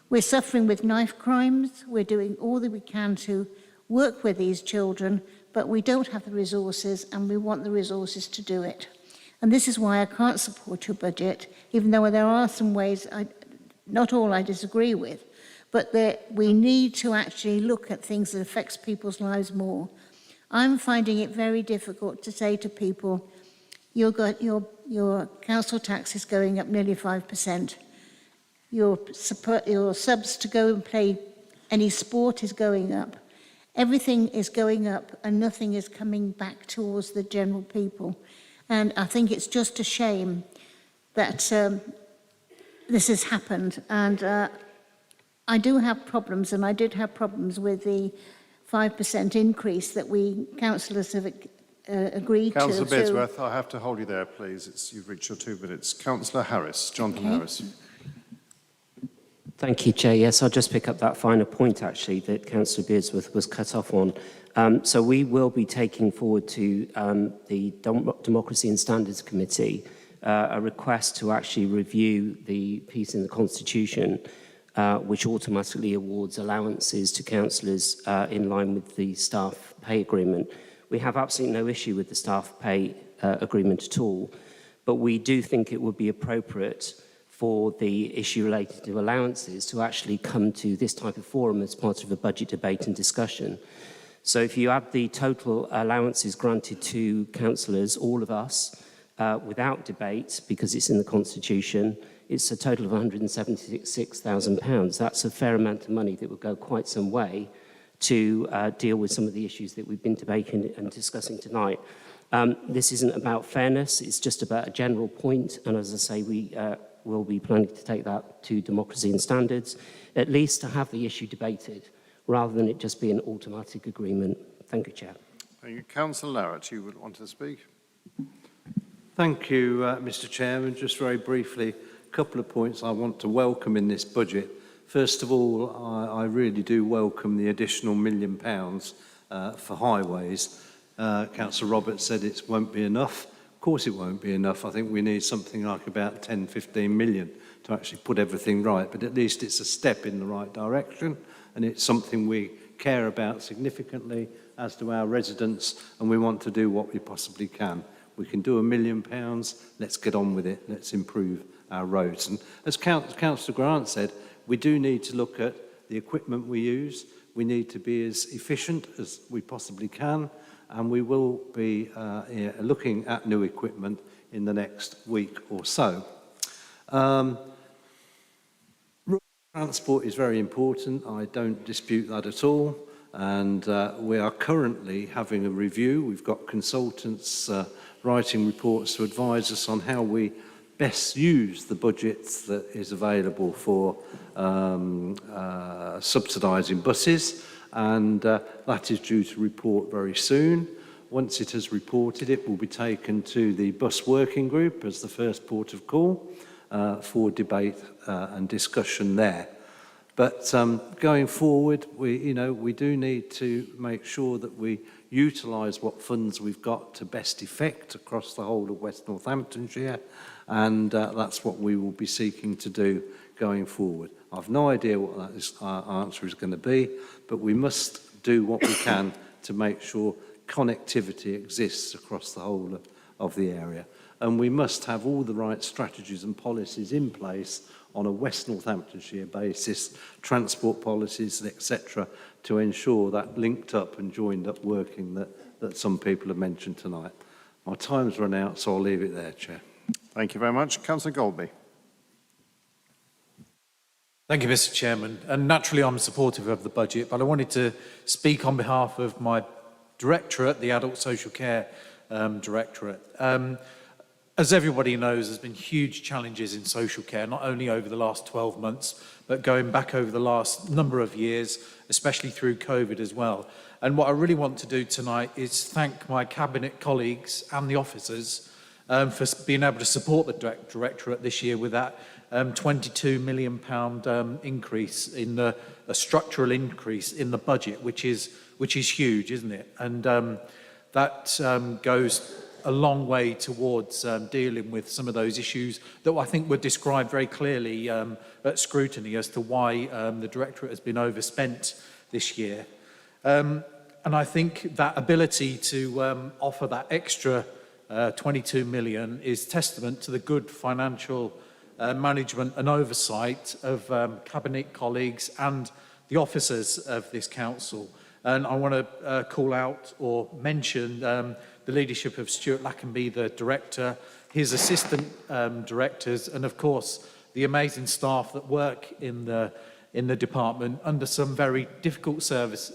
We're suffering with knife crimes. We're doing all that we can to work with these children, but we don't have the resources, and we want the resources to do it. And this is why I can't support your budget, even though there are some ways, not all I disagree with, but we need to actually look at things that affects people's lives more. I'm finding it very difficult to say to people, your council tax is going up nearly 5%. Your subs to go and play any sport is going up. Everything is going up and nothing is coming back towards the general people. And I think it's just a shame that this has happened. And I do have problems, and I did have problems with the 5% increase that we councillors have agreed to. Councillor Bedsworth, I have to hold you there, please. You've reached your 2 minutes. Councillor Harris, Jonathan Harris. Thank you, Chair. Yes, I'll just pick up that final point, actually, that Councillor Beardsworth was cut off on. So we will be taking forward to the Democracy and Standards Committee a request to actually review the piece in the Constitution which automatically awards allowances to councillors in line with the staff pay agreement. We have absolutely no issue with the staff pay agreement at all, but we do think it would be appropriate for the issue related to allowances to actually come to this type of forum as part of a budget debate and discussion. So if you add the total allowances granted to councillors, all of us, without debate, because it's in the Constitution, it's a total of £176,000. That's a fair amount of money that would go quite some way to deal with some of the issues that we've been debating and discussing tonight. This isn't about fairness, it's just about a general point, and as I say, we will be planning to take that to Democracy and Standards, at least to have the issue debated, rather than it just be an automatic agreement. Thank you, Chair. Thank you. Councillor Larratt, you would want to speak? Thank you, Mr. Chairman. Just very briefly, a couple of points I want to welcome in this budget. First of all, I really do welcome the additional £1 million for highways. Councillor Roberts said it won't be enough. Of course it won't be enough. I think we need something like about 10, 15 million to actually put everything right, but at least it's a step in the right direction, and it's something we care about significantly, as do our residents, and we want to do what we possibly can. We can do £1 million, let's get on with it, let's improve our roads. And as Councillor Grant said, we do need to look at the equipment we use, we need to be as efficient as we possibly can, and we will be looking at new equipment in the next week or so. Transport is very important, I don't dispute that at all, and we are currently having a review. We've got consultants writing reports to advise us on how we best use the budget that is available for subsidising buses, and that is due to report very soon. Once it has reported, it will be taken to the bus working group as the first port of call for debate and discussion there. But going forward, we do need to make sure that we utilise what funds we've got to best effect across the whole of West Northamptonshire, and that's what we will be seeking to do going forward. I've no idea what that answer is going to be, but we must do what we can to make sure connectivity exists across the whole of the area. And we must have all the right strategies and policies in place on a West Northamptonshire basis, transport policies, etc., to ensure that linked up and joined up working that some people have mentioned tonight. My time's run out, so I'll leave it there, Chair. Thank you very much. Councillor Goldby. Thank you, Mr. Chairman. And naturally, I'm supportive of the budget, but I wanted to speak on behalf of my directorate, the Adult Social Care Directorate. As everybody knows, there's been huge challenges in social care, not only over the last 12 months, but going back over the last number of years, especially through COVID as well. And what I really want to do tonight is thank my cabinet colleagues and the officers for being able to support the directorate this year with that £22 million increase in a structural increase in the budget, which is huge, isn't it? And that goes a long way towards dealing with some of those issues that I think were described very clearly at scrutiny as to why the directorate has been overspent this year. And I think that ability to offer that extra 22 million is testament to the good financial management and oversight of cabinet colleagues and the officers of this council. And I want to call out or mention the leadership of Stuart Lackenby, the director, his assistant directors, and of course the amazing staff that work in the department under some very difficult service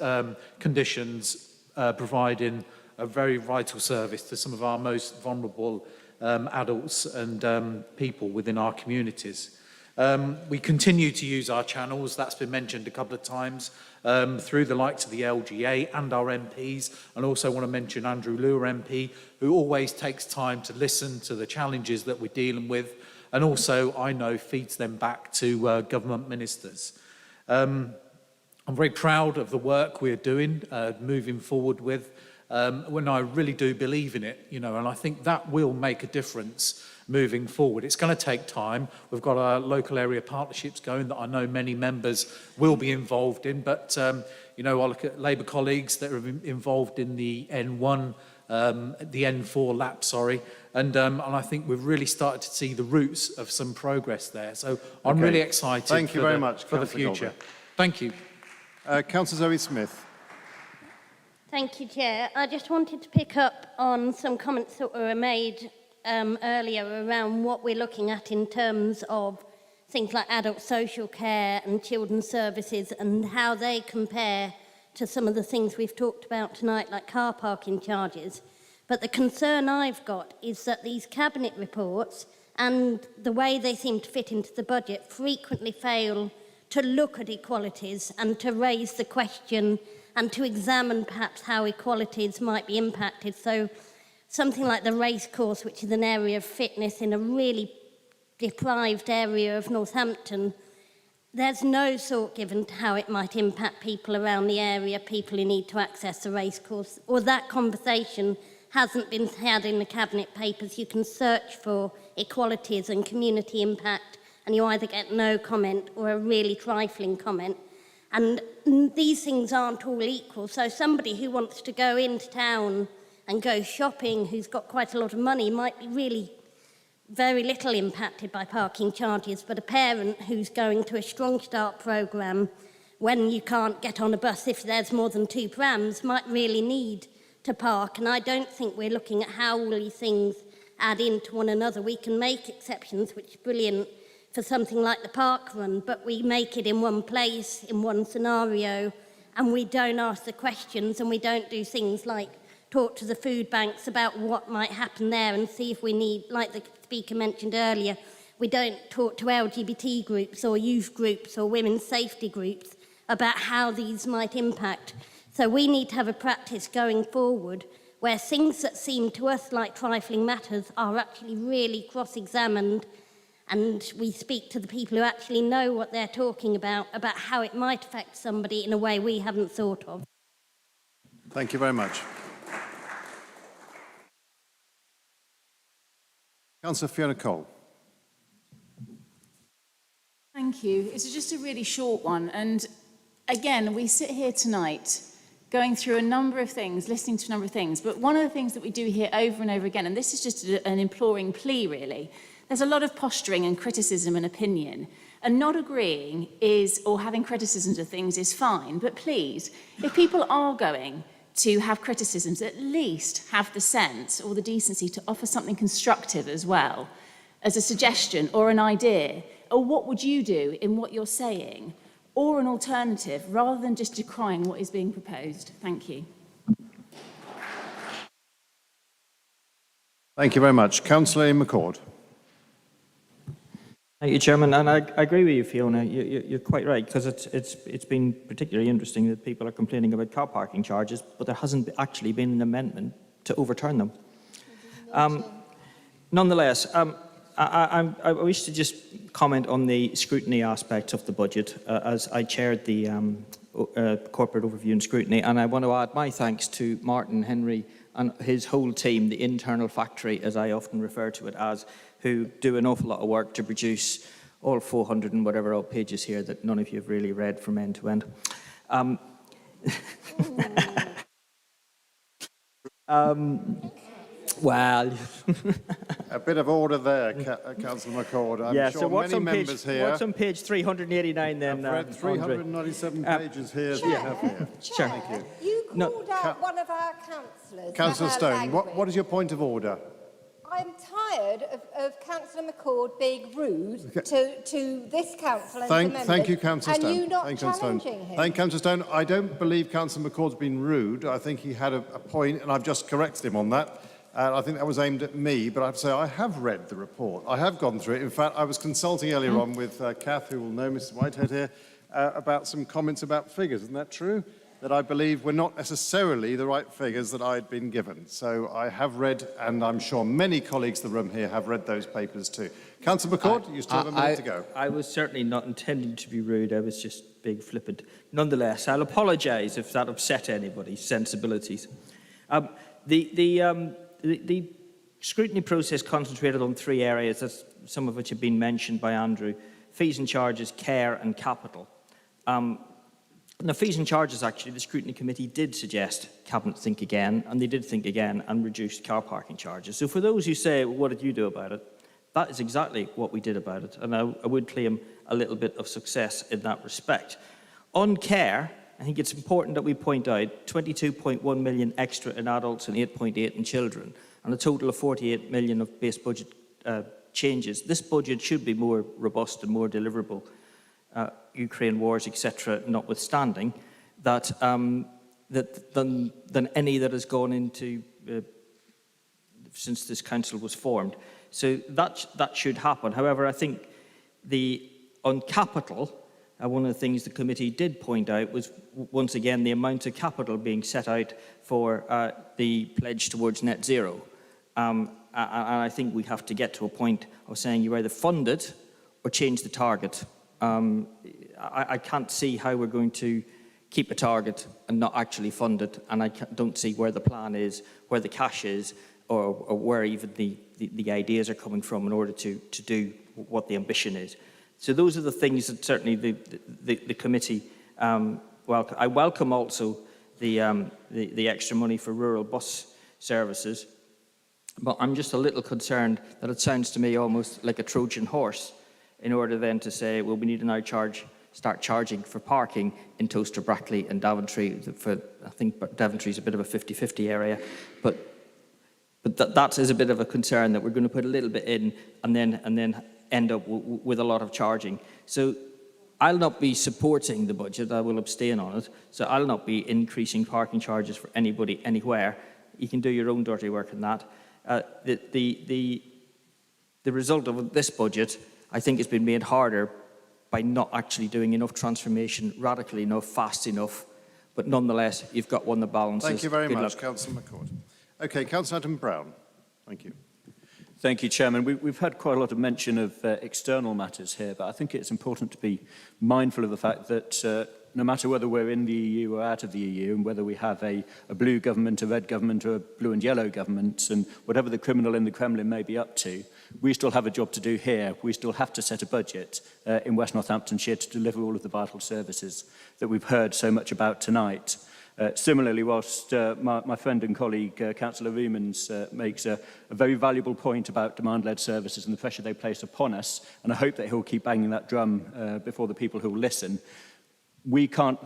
conditions, providing a very vital service to some of our most vulnerable adults and people within our communities. We continue to use our channels, that's been mentioned a couple of times, through the likes of the LGA and our MPs, and also want to mention Andrew Lure MP, who always takes time to listen to the challenges that we're dealing with, and also, I know, feeds them back to government ministers. I'm very proud of the work we're doing, moving forward with, when I really do believe in it, and I think that will make a difference. moving forward. It's going to take time. We've got our local area partnerships going that I know many members will be involved in, but you know, I look at Labour colleagues that are involved in the N1, the N4 lap, sorry, and I think we've really started to see the roots of some progress there. So I'm really excited Thank you very much, for the Councillor future. Goldberg. Thank you. Councillor Zoe Smith. Thank you, Chair. I just wanted to pick up on some comments that were made earlier around what we're looking at in terms of things like adult social care and children's services and how they compare to some of the things we've talked about tonight, like car parking charges. But the concern I've got is that these cabinet reports and the way they seem to fit into the budget frequently fail to look at equalities and to raise the question and to examine perhaps how equalities might be impacted. So something like the race course, which is an area of fitness in a really deprived area of Northampton, there's no thought given to how it might impact people around the area, people who need to access the race course, or that conversation hasn't been had in the Cabinet papers. You can search for equalities and community impact, and you either get no comment or a really trifling comment. And these things aren't all equal. So somebody who wants to go into town and go shopping, who's got quite a lot of money, might be really very little impacted by parking charges, but a parent who's going to a Strong Start programme when you can't get on a bus if there's more than 2 prams might really need to park. And I don't think we're looking at how all these things add into one another. We can make exceptions, which is brilliant for something like the park run, but we make it in one place, in one scenario, and we don't ask the questions, and we don't do things like talk to the food banks about what might happen there and see if we need, like the speaker mentioned earlier, we don't talk to LGBT groups or youth groups or women's safety groups about how these might impact. So we need to have a practice going forward where things that seem to us like trifling matters are actually really cross-examined, and we speak to the people who actually know what they're talking about how it might affect somebody in a way we haven't thought of. Thank you very much. Councillor Fiona Cole. Thank you. It's just a really short one. And again, we sit here tonight going through a number of things, listening to a number of things. But one of the things that we do here over and over again, and this is just an imploring plea, really, there's a lot of posturing and criticism and opinion. And not agreeing is, or having criticisms of things is fine. But please, if people are going to have criticisms, at least have the sense or the decency to offer something constructive as well, as a suggestion or an idea, or what would you do in what you're saying, or an alternative, rather than just decrying what is being proposed. Thank you. Thank you very much. Councillor McCord. Thank you, Chairman, and I agree with you, Fiona. You're quite right, because it's been particularly interesting that people are complaining about car parking charges, but there hasn't actually been an amendment to overturn them. Nonetheless, I wish to just comment on the scrutiny aspect of the budget, as I chaired the corporate overview and scrutiny, and I want to add my thanks to Martin Henry and his whole team, the internal factory, as I often refer to it as, who do an awful lot of work to produce all 400 and whatever odd pages here that none of you have really read from end to end. Well, a bit of order there, Councillor McCord. I'm yeah, sure so what's many on members page, here. What's on page 389 then? I've read 397 pages here. Chair, that we have here. Sure. Thank you. You called out one of our councillors. Councillor for her Stone, language. what is your point of order? I'm tired of Councillor McCord being rude to this council and to members. Thank you, Councillor Stone. And you not Thank you, Councillor challenging Stone. him. Thank you, Councillor Stone. I don't believe Councillor McCord's been rude. I think he had a point, and I've just corrected him on that. I think that was aimed at me, but I have to say I have read the report. I have gone through it. In fact, I was consulting earlier on with Kath, who will know Mrs Whitehead here, about some comments about figures. Isn't that true? That I believe were not necessarily the right figures that I'd been given. So I have read, and I'm sure many colleagues in the room here have read those papers too. Councillor McCord, you still have a minute to go. I was certainly not intending to be rude. I was just being flippant. Nonetheless, I'll apologise if that upset anybody's sensibilities. The scrutiny process concentrated on 3 areas, that's some of which have been mentioned by Andrew: fees and charges, care and capital. Now, fees and charges, actually, the Scrutiny Committee did suggest Cabinet think again, and they did think again and reduced car parking charges. So for those who say, well, what did you do about it? That is exactly what we did about it, and I would claim a little bit of success in that respect. On care, I think it's important that we point out 22.1 million extra in adults and 8.8 in children, and a total of 48 million of base budget changes. This budget should be more robust and more deliverable, Ukraine wars, etc., notwithstanding, than any that has gone into since this council was formed. So that should happen. However, I think on capital, one of the things the committee did point out was, once again, the amount of capital being set out for the pledge towards net zero. And I think we have to get to a point of saying you either fund it or change the target. I can't see how we're going to keep a target and not actually fund it, and I don't see where the plan is, where the cash is, or where even the ideas are coming from in order to do what the ambition is. So those are the things that certainly the committee welcome. I welcome also the extra money for rural bus services, but I'm just a little concerned that it sounds to me almost like a Trojan horse, in order then to say, well, we need to now start charging for parking in Toaster, Brackley and Daventry. I think Daventry's a bit of a 50-50 area, but that is a bit of a concern, that we're going to put a little bit in and then end up with a lot of charging. So I'll not be supporting the budget, I will abstain on it. So I'll not be increasing parking charges for anybody anywhere. You can do your own dirty work in that. The result of this budget, I think, has been made harder by not actually doing enough transformation radically enough, fast enough. But nonetheless, you've got one that balances. Thank you very Good much, luck. Councillor McCord. Okay, Councillor Adam Brown. Thank you. Thank you, Chairman. We've had quite a lot of mention of external matters here, but I think it's important to be mindful of the fact that no matter whether we're in the EU or out of the EU, and whether we have a blue government, a red government, or a blue and yellow government, and whatever the criminal in the Kremlin may be up to, we still have a job to do here. We still have to set a budget in West Northamptonshire to deliver all of the vital services that we've heard so much about tonight. Similarly, whilst my friend and colleague, Councillor Reemans, makes a very valuable point about demand-led services and the pressure they place upon us, and I hope that he'll keep banging that drum before the people who will listen, we can't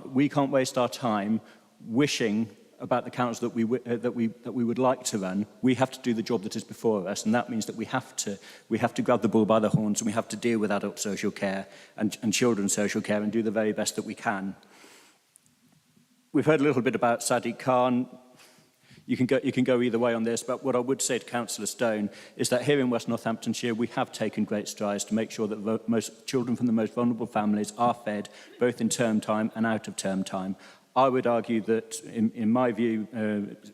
waste our time wishing about the council that we would like to run. We have to do the job that is before us, and that means that we have to grab the bull by the horns, and we have to deal with adult social care and children's social care and do the very best that we can. We've heard a little bit about Sadiq Khan. You can go either way on this, but what I would say to Councillor Stone is that here in West Northamptonshire, we have taken great strides to make sure that most children from the most vulnerable families are fed, both in term time and out of term time. I would argue that, in my view,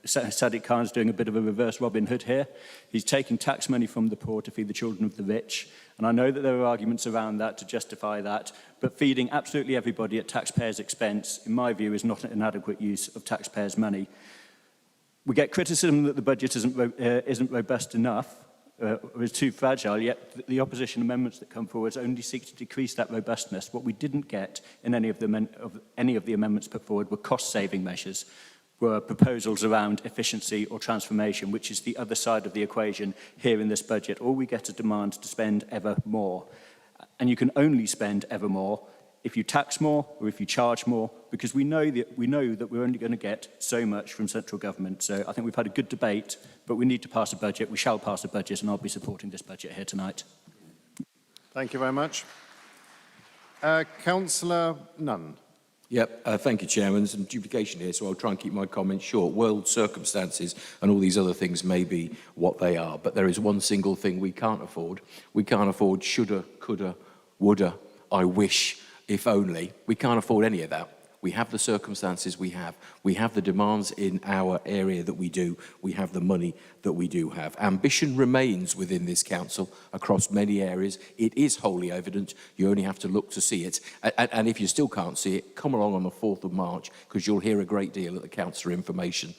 Sadiq Khan is doing a bit of a reverse Robin Hood here. He's taking tax money from the poor to feed the children of the rich. And I know that there are arguments around that to justify that, but feeding absolutely everybody at taxpayers' expense, in my view, is not an adequate use of taxpayers' money. We get criticism that the budget isn't robust enough, or is too fragile, yet the opposition amendments that come forward only seek to decrease that robustness. What we didn't get in any of the amendments put forward were cost-saving measures, were proposals around efficiency or transformation, which is the other side of the equation here in this budget. All we get is demand to spend ever more. And you can only spend ever more if you tax more or if you charge more, because we know that we're only going to get so much from central government. So I think we've had a good debate, but we need to pass a budget. We shall pass a budget, and I'll be supporting this budget here tonight. Thank you very much. Councillor Nunn. Yep, thank you, Chairman. There's some duplication here, so I'll try and keep my comments short. World circumstances and all these other things may be what they are, but there is one single thing we can't afford. We can't afford shoulda, coulda, woulda, I wish, if only. We can't afford any of that. We have the circumstances we have. We have the demands in our area that we do. We have the money that we do have. Ambition remains within this council across many areas. It is wholly evident. You only have to look to see it. And if you still can't see it, come along on the 4th of March, because you'll hear a great deal at the councillor information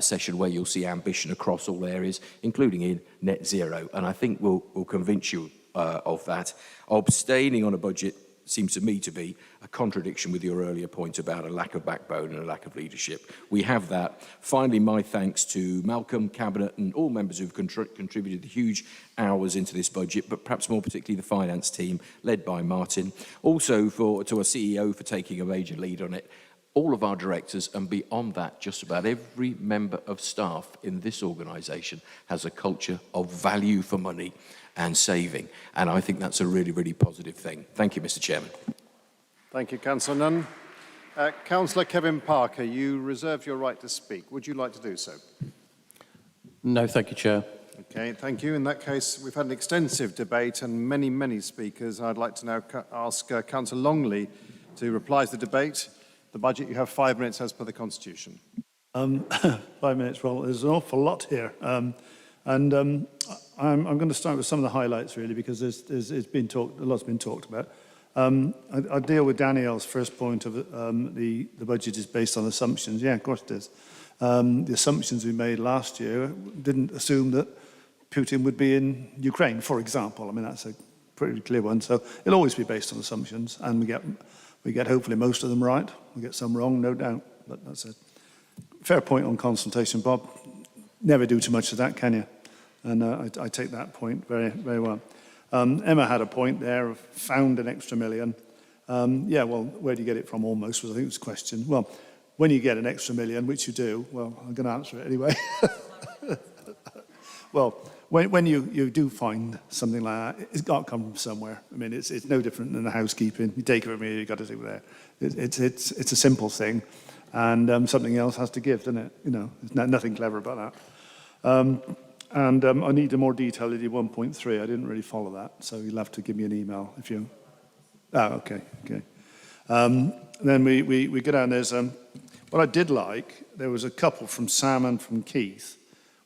session where you'll see ambition across all areas, including in net zero. And I think we'll convince you of that. Abstaining on a budget seems to me to be a contradiction with your earlier point about a lack of backbone and a lack of leadership. We have that. Finally, my thanks to Malcolm, Cabinet and all members who've contributed huge hours into this budget, but perhaps more particularly the finance team led by Martin. Also to our CEO for taking a major lead on it. All of our directors, and beyond that, just about every member of staff in this organisation has a culture of value for money and saving. And I think that's a really, really positive thing. Thank you, Mr. Chairman. Thank you, Councillor Nunn. Councillor Kevin Parker, you reserve your right to speak. Would you like to do so? No, thank you, Chair. Okay, thank you. In that case, we've had an extensive debate and many, many speakers. I'd like to now ask Councillor Longley to reply to the debate. The budget, you have 5 minutes as per the Constitution. 5 minutes, well, there's an awful lot here. I'm going to start with some of the highlights, really, because a lot's been talked about. I'll deal with Danielle's first point of the budget is based on assumptions. Yeah, of course it is. The assumptions we made last year didn't assume that Putin would be in Ukraine, for example. I mean, that's a pretty clear one. So it'll always be based on assumptions, and we get hopefully most of them right. We get some wrong, no doubt, but that's a fair point on consultation, Bob. Never do too much of that, can you? And I take that point very, very well. Emma had a point there of found an extra million. Yeah, well, where do you get it from almost, was I think was the question. Well, when you get an extra million, which you do, well, I'm going to answer it anyway. Well, when you do find something like that, it's got to come from somewhere. I mean, it's no different than the housekeeping. You take it from here, you've got to do it there. It's a simple thing, and something else has to give, doesn't it? You know, there's nothing clever about that. I need a more detailed 1.3. I didn't really follow that, so you'll have to give me an email if you... okay. Then we go down, there's... what I did like, there was a couple from Sam and from Keith,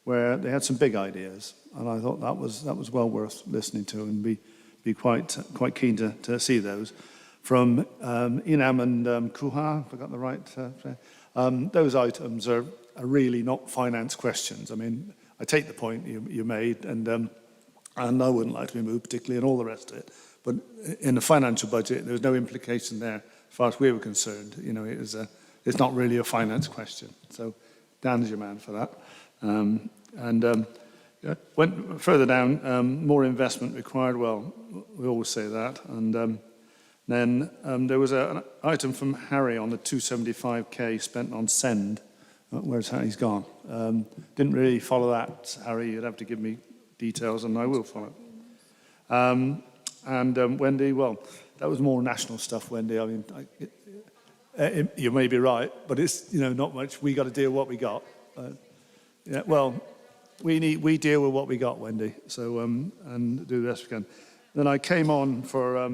where they had some big ideas, and I thought that was well worth listening to and be quite keen to see those. From Inam and Kuha, if I got the right... those items are really not finance questions. I mean, I take the point you made, and I wouldn't like to be moved particularly and all the rest of it. But in the financial budget, there was no implication there as far as we were concerned. You know, it's not really a finance question. So Dan's your man for that. Went further down, more investment required. Well, we always say that. And then there was an item from Harry on the 275k spent on send. Where's Harry's gone? Didn't really follow that, Harry. You'd have to give me details, and I will follow it. Wendy, well, that was more national stuff, Wendy. I mean, you may be right, but it's not much. We got to deal with what we got. Yeah, well, we deal with what we got, Wendy. So and do the rest we can. Then I came on for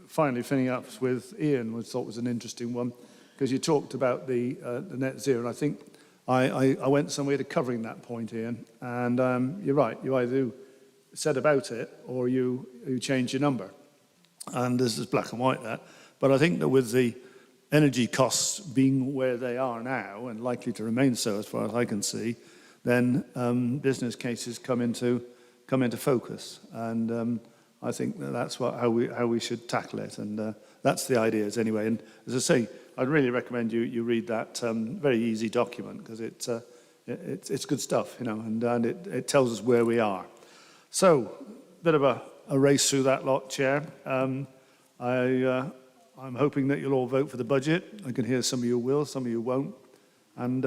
finally finishing up with Ian, which I thought was an interesting one. Because you talked about the net zero, and I think I went somewhere to covering that point, Ian. And you're right, you either said about it or you change your number. And this is black and white there. But I think that with the energy costs being where they are now, and likely to remain so as far as I can see, then business cases come into focus. And I think that's how we should tackle it. And that's the ideas anyway. And as I say, I'd really recommend you read that very easy document, because it's good stuff, and it tells us where we are. So, a bit of a race through that lot, Chair. I'm hoping that you'll all vote for the budget. I can hear some of you will, some of you won't, and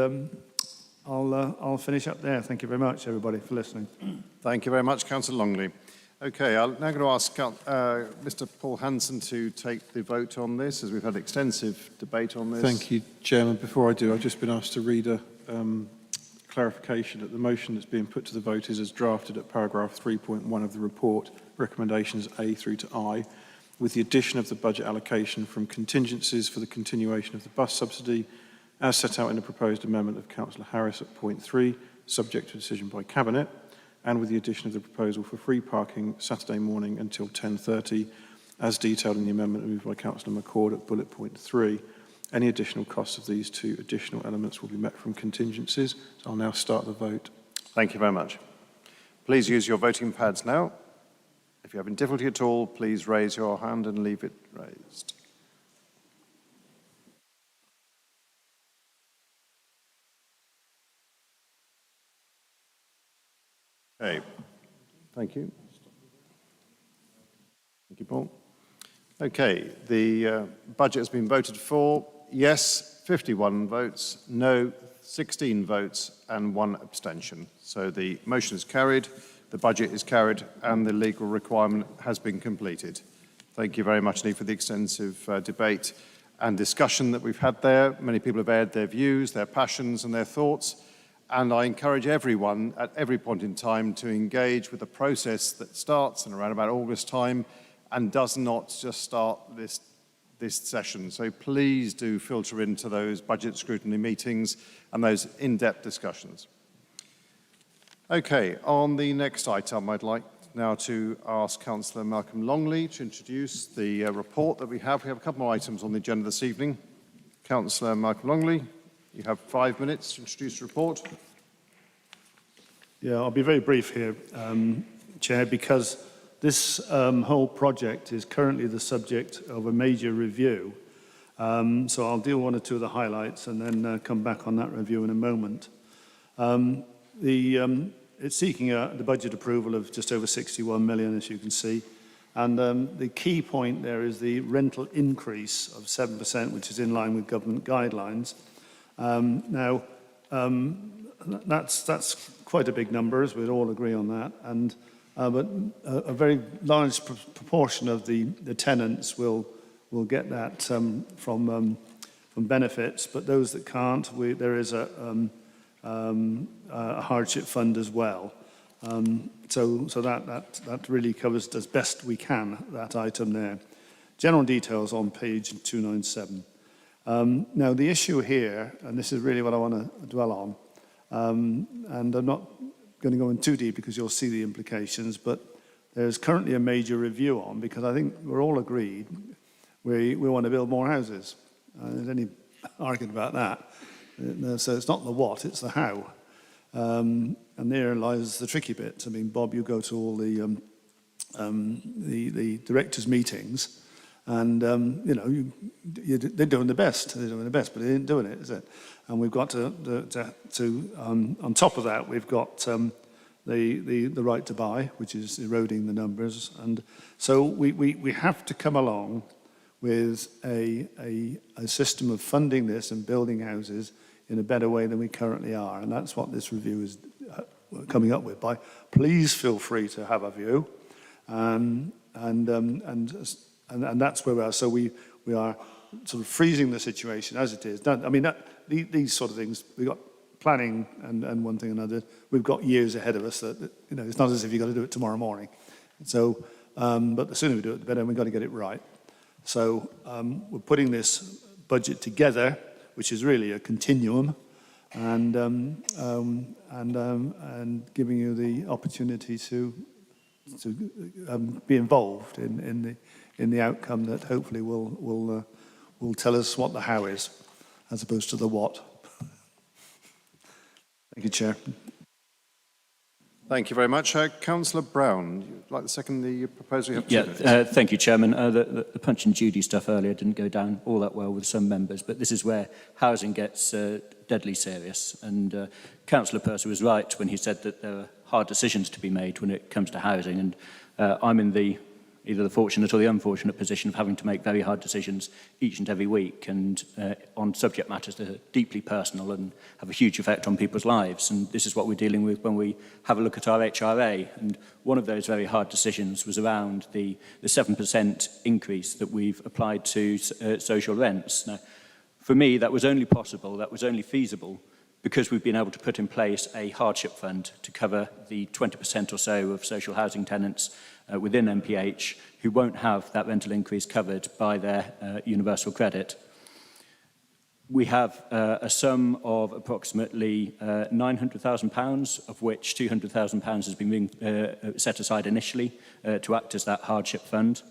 I'll finish up there. Thank you very much, everybody, for listening. Thank you very much, Councillor Longley. Okay, I'm now going to ask Mr. Paul Hanson to take the vote on this, as we've had extensive debate on this. Thank you, Chairman. Before I do, I've just been asked to read a clarification that the motion that's being put to the vote is as drafted at paragraph 3.1 of the report, recommendations A through to I. with the addition of the budget allocation from contingencies for the continuation of the bus subsidy, as set out in the proposed amendment of Councillor Harris at point 3, subject to decision by Cabinet, and with the addition of the proposal for free parking Saturday morning until 10:30, as detailed in the amendment moved by Councillor McCord at bullet point 3. Any additional costs of these two additional elements will be met from contingencies. So I'll now start the vote. Thank you very much. Please use your voting pads now. If you have any difficulty at all, please raise your hand and leave it raised. Okay, thank you. Thank you, Paul. Okay, the budget has been voted for. Yes, 51 votes. No, 16 votes and 1 abstention. So the motion is carried, the budget is carried, and the legal requirement has been completed. Thank you very much, Lee, for the extensive debate and discussion that we've had there. Many people have aired their views, their passions and their thoughts. And I encourage everyone at every point in time to engage with the process that starts in around about August time and does not just start this session. So please do filter into those budget scrutiny meetings and those in-depth discussions. Okay, on the next item, I'd like now to ask Councillor Malcolm Longley to introduce the report that we have. We have a couple more items on the agenda this evening. Councillor Malcolm Longley. You have 5 minutes to introduce the report. Yeah, I'll be very brief here, Chair, because this whole project is currently the subject of a major review. So I'll deal one or two of the highlights and then come back on that review in a moment. It's seeking the budget approval of just over 61 million, as you can see. And the key point there is the rental increase of 7%, which is in line with government guidelines. That's quite a big number, as we'd all agree on that. And but a very large proportion of the tenants will get that from benefits, but those that can't, there is a hardship fund as well. So that really covers as best we can that item there. General details on page 297. Now the issue here, and this is really what I want to dwell on, and I'm not going to go in too deep because you'll see the implications, but there's currently a major review on, because I think we're all agreed we want to build more houses. There's any argument about that. So it's not the what, it's the how. And there lies the tricky bit. I mean, Bob, you go to all the directors' meetings, and you know, they're doing the best. They're doing the best, but they ain't doing it, is it? And we've got to on top of that, we've got the right to buy, which is eroding the numbers, and so we have to come along with a system of funding this and building houses in a better way than we currently are, and that's what this review is coming up with. Please feel free to have a view, and that's where we are. So we are sort of freezing the situation as it is. I mean, these sort of things, we've got planning and one thing and another. We've got years ahead of us that, you know, it's not as if you've got to do it tomorrow morning. So, but the sooner we do it, the better, and we've got to get it right. So we're putting this budget together, which is really a continuum, and giving you the opportunity to be involved in the outcome that hopefully will tell us what the how is, as opposed to the what. Thank you, Chair. Thank you very much. Councillor Brown, you'd like to second the proposal? You have 2 minutes. Thank you, Chairman. The Punch and Judy stuff earlier didn't go down all that well with some members, but this is where housing gets deadly serious. And Councillor Purser was right when he said that there are hard decisions to be made when it comes to housing. And I'm in either the fortunate or the unfortunate position of having to make very hard decisions each and every week, and on subject matters that are deeply personal and have a huge effect on people's lives. And this is what we're dealing with when we have a look at our HRA. And one of those very hard decisions was around the 7% increase that we've applied to social rents. Now, for me, that was only possible, that was only feasible because we've been able to put in place a hardship fund to cover the 20% or so of social housing tenants within MPH who won't have that rental increase covered by their universal credit. We have a sum of approximately £900,000, of which £200,000 has been set aside initially to act as that hardship fund.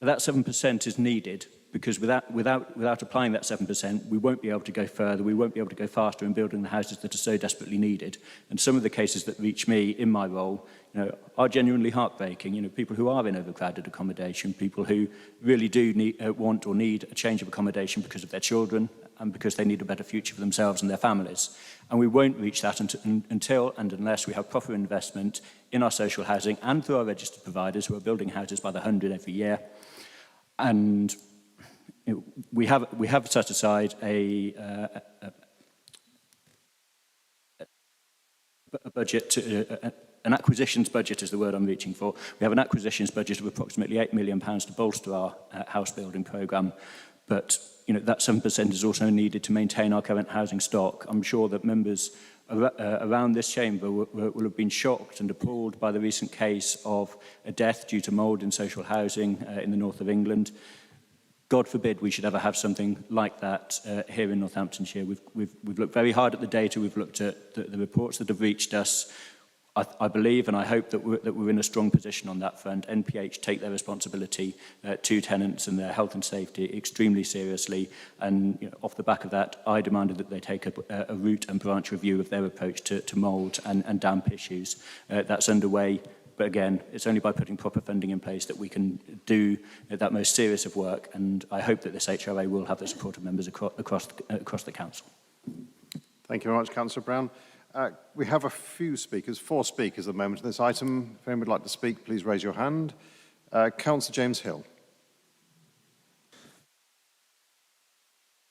That 7% is needed because without applying that 7%, we won't be able to go further, we won't be able to go faster in building the houses that are so desperately needed. And some of the cases that reach me in my role, are genuinely heartbreaking. People who are in overcrowded accommodation, people who really do want or need a change of accommodation because of their children and because they need a better future for themselves and their families. And we won't reach that until and unless we have proper investment in our social housing and through our registered providers who are building houses by the 100 every year. And we have set aside a budget, an acquisitions budget is the word I'm reaching for. We have an acquisitions budget of approximately £8 million to bolster our house building programme. But that 7% is also needed to maintain our current housing stock. I'm sure that members around this chamber will have been shocked and appalled by the recent case of a death due to mould in social housing in the north of England. God forbid we should ever have something like that here in Northamptonshire. We've looked very hard at the data, we've looked at the reports that have reached us. I believe and I hope that we're in a strong position on that front. NPH take their responsibility to tenants and their health and safety extremely seriously. And off the back of that, I demanded that they take a root and branch review of their approach to mould and damp issues. That's underway. But again, it's only by putting proper funding in place that we can do that most serious of work. And I hope that this HRA will have the support of members across the council. Thank you very much, Councillor Brown. We have a few speakers, 4 speakers at the moment on this item. If anyone would like to speak, please raise your hand. Councillor James Hill.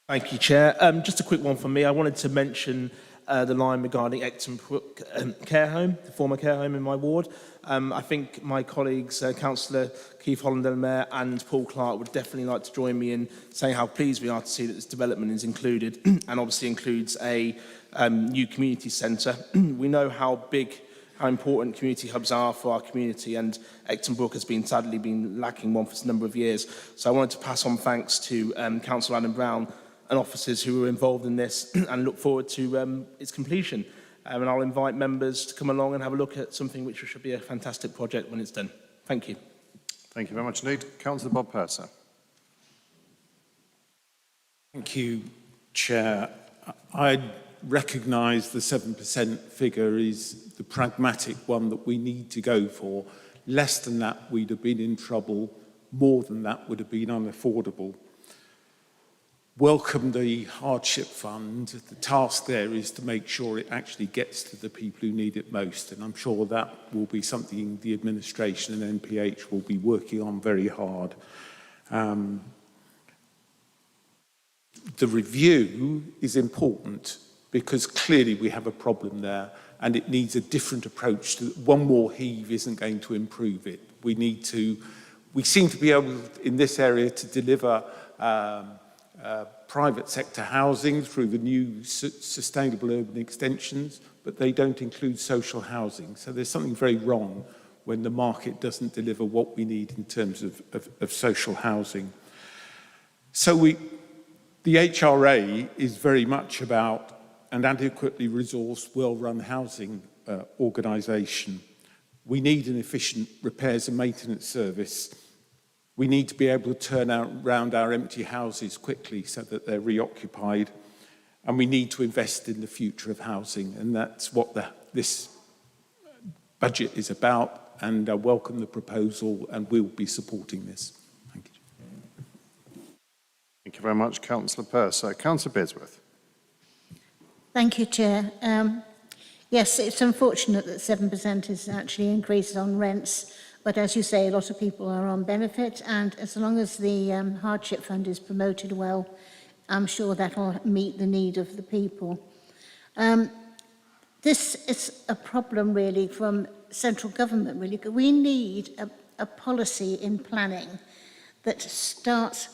Thank you, Chair. Just a quick one from me. I wanted to mention the line regarding Ecton Brook care home, the former care home in my ward. I think my colleagues, Councillor Keith Hollender and Paul Clark, would definitely like to join me in saying how pleased we are to see that this development is included and obviously includes a new community centre. We know how important community hubs are for our community, and Ecton Brook has sadly been lacking one for a number of years. So I wanted to pass on thanks to Councillor Adam Brown and officers who were involved in this and look forward to its completion. And I'll invite members to come along and have a look at something which should be a fantastic project when it's done. Thank you. Thank you very much indeed. Councillor Bob Purser. Thank you, Chair. I recognise the 7% figure is the pragmatic one that we need to go for. Less than that, we'd have been in trouble. More than that would have been unaffordable. Welcome the hardship fund. The task there is to make sure it actually gets to the people who need it most, and I'm sure that will be something the administration and NPH will be working on very hard. The review is important because clearly we have a problem there and it needs a different approach. One more heave isn't going to improve it. We seem to be able in this area to deliver private sector housing through the new sustainable urban extensions, but they don't include social housing. So there's something very wrong when the market doesn't deliver what we need in terms of social housing. So the HRA is very much about an adequately resourced, well-run housing organisation. We need an efficient repairs and maintenance service. We need to be able to turn around our empty houses quickly so that they're reoccupied. And we need to invest in the future of housing. And that's what this budget is about. And I welcome the proposal and we'll be supporting this. Thank you. Thank you very much, Councillor Purser. Councillor Bearsworth. Thank you, Chair. Yes, it's unfortunate that 7% is actually increased on rents. But as you say, a lot of people are on benefit, and as long as the hardship fund is promoted well, I'm sure that will meet the need of the people. This is a problem really from central government, really. We need a policy in planning that starts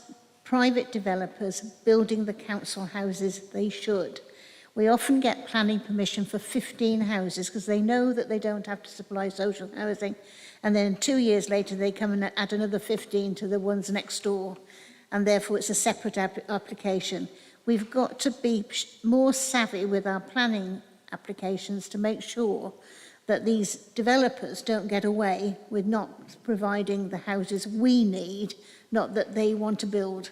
private developers building the council houses they should. We often get planning permission for 15 houses because they know that they don't have to supply social housing, and then 2 years later they come and add another 15 to the ones next door, and therefore it's a separate application. We've got to be more savvy with our planning applications to make sure that these developers don't get away with not providing the houses we need, not that they want to build.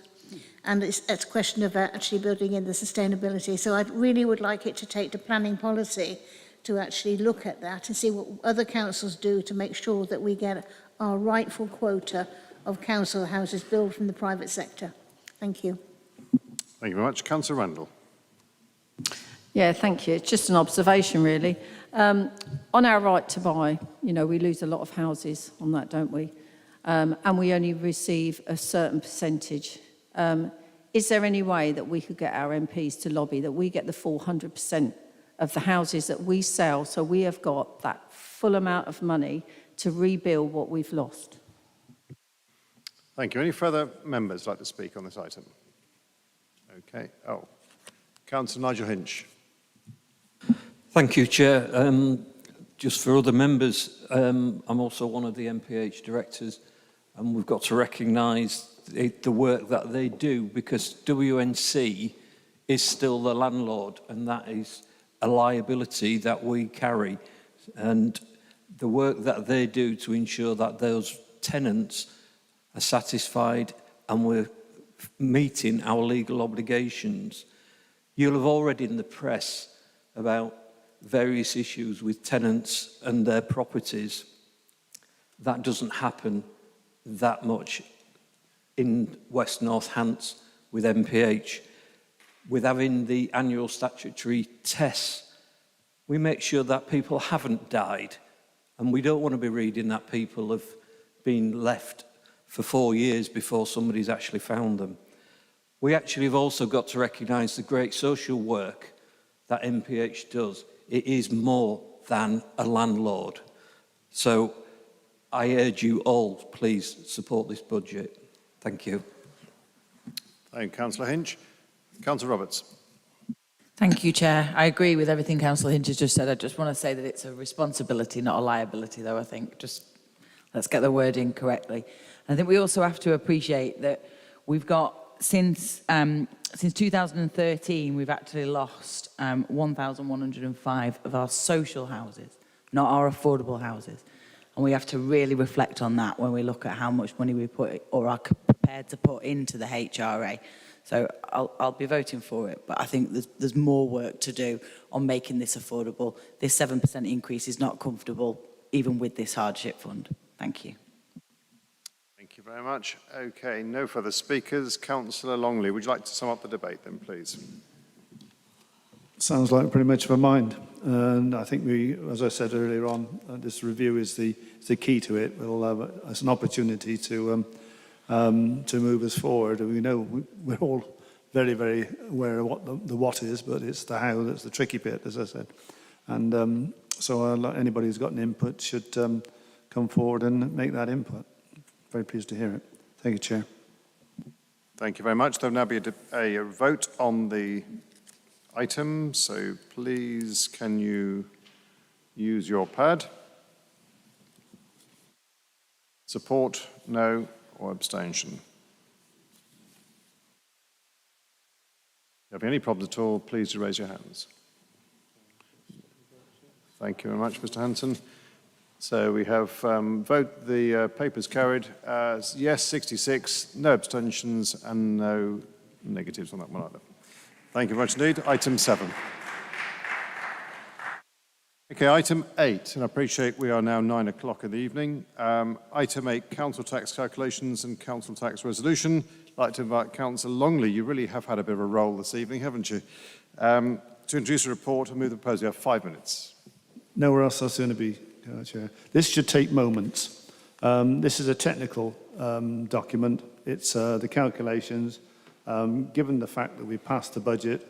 And it's a question of actually building in the sustainability. So I really would like it to take to planning policy to actually look at that and see what other councils do to make sure that we get our rightful quota of council houses built from the private sector. Thank you. Thank you very much. Councillor Randall. Yeah, thank you. It's just an observation, really. On our right to buy, you know, we lose a lot of houses on that, don't we? And we only receive a certain percentage. Is there any way that we could get our MPs to lobby that we get the full 100% of the houses that we sell, so we have got that full amount of money to rebuild what we've lost? Thank you. Any further members like to speak on this item? Okay. Oh, Councillor Nigel Hinch. Thank you, Chair. Just for other members, I'm also one of the MPH directors, and we've got to recognise the work that they do, because WNC is still the landlord, and that is a liability that we carry. And the work that they do to ensure that those tenants are satisfied and we're meeting our legal obligations. You'll have already in the press about various issues with tenants and their properties. That doesn't happen that much in West North Hants with MPH. With having the annual statutory tests, we make sure that people haven't died, and we don't want to be reading that people have been left for 4 years before somebody's actually found them. We actually have also got to recognise the great social work that MPH does. It is more than a landlord. So I urge you all, please support this budget. Thank you. Thank you, Councillor Hinch. Councillor Roberts. Thank you, Chair. I agree with everything Councillor Hinch has just said. I just want to say that it's a responsibility, not a liability, though, I think. Just let's get the wording correctly. I think we also have to appreciate that we've got, since 2013, we've actually lost 1,105 of our social houses, not our affordable houses. And we have to really reflect on that when we look at how much money we put or are prepared to put into the HRA. So I'll be voting for it, but I think there's more work to do on making this affordable. This 7% increase is not comfortable, even with this hardship fund. Thank you. Thank you very much. Okay, no further speakers. Councillor Longley, would you like to sum up the debate then, please? Sounds like pretty much of a mind. And I think we, as I said earlier on, this review is the key to it. We'll have as an opportunity to move us forward. We know we're all very, very aware of what the what is, but it's the how that's the tricky bit, as I said. And so anybody who's got an input should come forward and make that input. Very pleased to hear it. Thank you, Chair. Thank you very much. There will now be a vote on the item, so please can you use your pad? Support, no, or abstention? If you have any problems at all, please do raise your hands. Thank you very much, Mr. Hanson. So we have vote the papers carried as yes 66, no abstentions and no negatives on that one either. Thank you very much indeed. Item 7. Okay, item 8, and I appreciate we are now 9 o'clock in the evening. Item 8, council tax calculations and council tax resolution. I'd like to invite Councillor Longley. You really have had a bit of a role this evening, haven't you? To introduce a report and move the proposal. You have 5 minutes. Nowhere else I'll soon be, Chair. This should take moments. This is a technical document. It's the calculations. Given the fact that we passed the budget,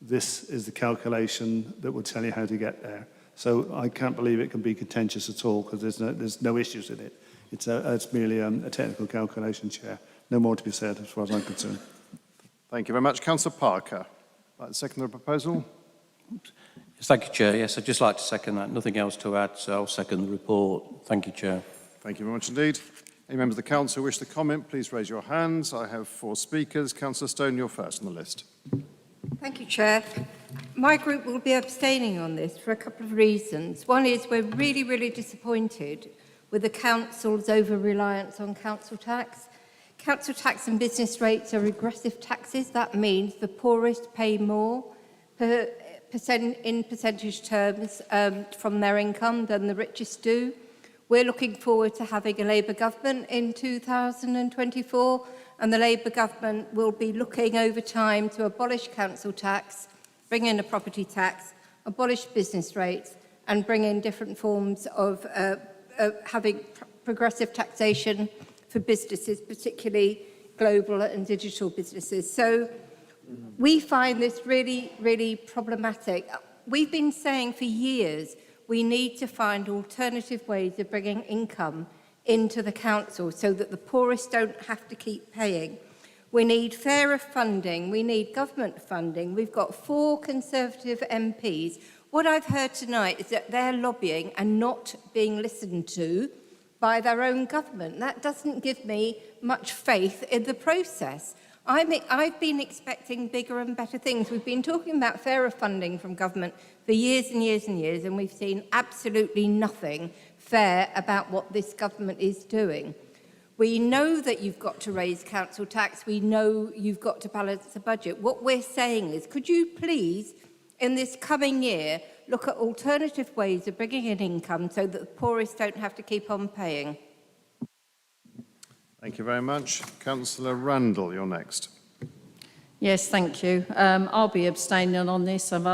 this is the calculation that will tell you how to get there. So I can't believe it can be contentious at all because there's no issues in it. It's merely a technical calculation, Chair. no more to be said as far as I'm concerned. Thank you very much. Councillor Parker, like to second the proposal? Yes, thank you, Chair. Yes, I'd just like to second that. Nothing else to add, so I'll second the report. Thank you, Chair. Thank you very much indeed. Any members of the council who wish to comment, please raise your hands. I have 4 speakers. Councillor Stone, you're first on the list. Thank you, Chair. My group will be abstaining on this for a couple of reasons. One is we're really, really disappointed with the council's over-reliance on council tax. Council tax and business rates are regressive taxes. That means the poorest pay more in percentage terms from their income than the richest do. We're looking forward to having a Labour government in 2024, and the Labour government will be looking over time to abolish council tax, bring in a property tax, abolish business rates, and bring in different forms of having progressive taxation for businesses, particularly global and digital businesses. So we find this really, really problematic. We've been saying for years we need to find alternative ways of bringing income into the council so that the poorest don't have to keep paying. We need fairer funding. We need government funding. We've got 4 Conservative MPs. What I've heard tonight is that they're lobbying and not being listened to by their own government. That doesn't give me much faith in the process. I've been expecting bigger and better things. We've been talking about fairer funding from government for years and years and years, and we've seen absolutely nothing fair about what this government is doing. We know that you've got to raise council tax. We know you've got to balance the budget. What we're saying is, could you please, in this coming year, look at alternative ways of bringing in income so that the poorest don't have to keep on paying? Thank you very much. Councillor Randall, you're next. Yes, thank you. I'll be abstaining on this. I've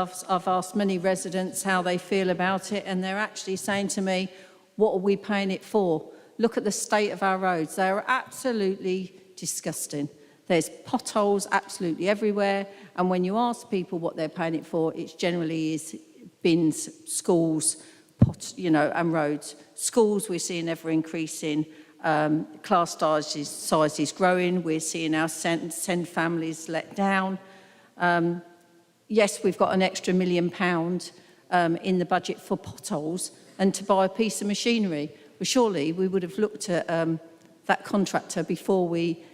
asked many residents how they feel about it, and they're actually saying to me, what are we paying it for? Look at the state of our roads. They are absolutely disgusting. There's potholes absolutely everywhere, and when you ask people what they're paying it for, it generally is bins, schools, and roads. Schools we're seeing ever increasing. Class size is growing. We're seeing our send families let down. Yes, we've got an extra £1 million in the budget for potholes and to buy a piece of machinery. Well, surely we would have looked at that contractor before we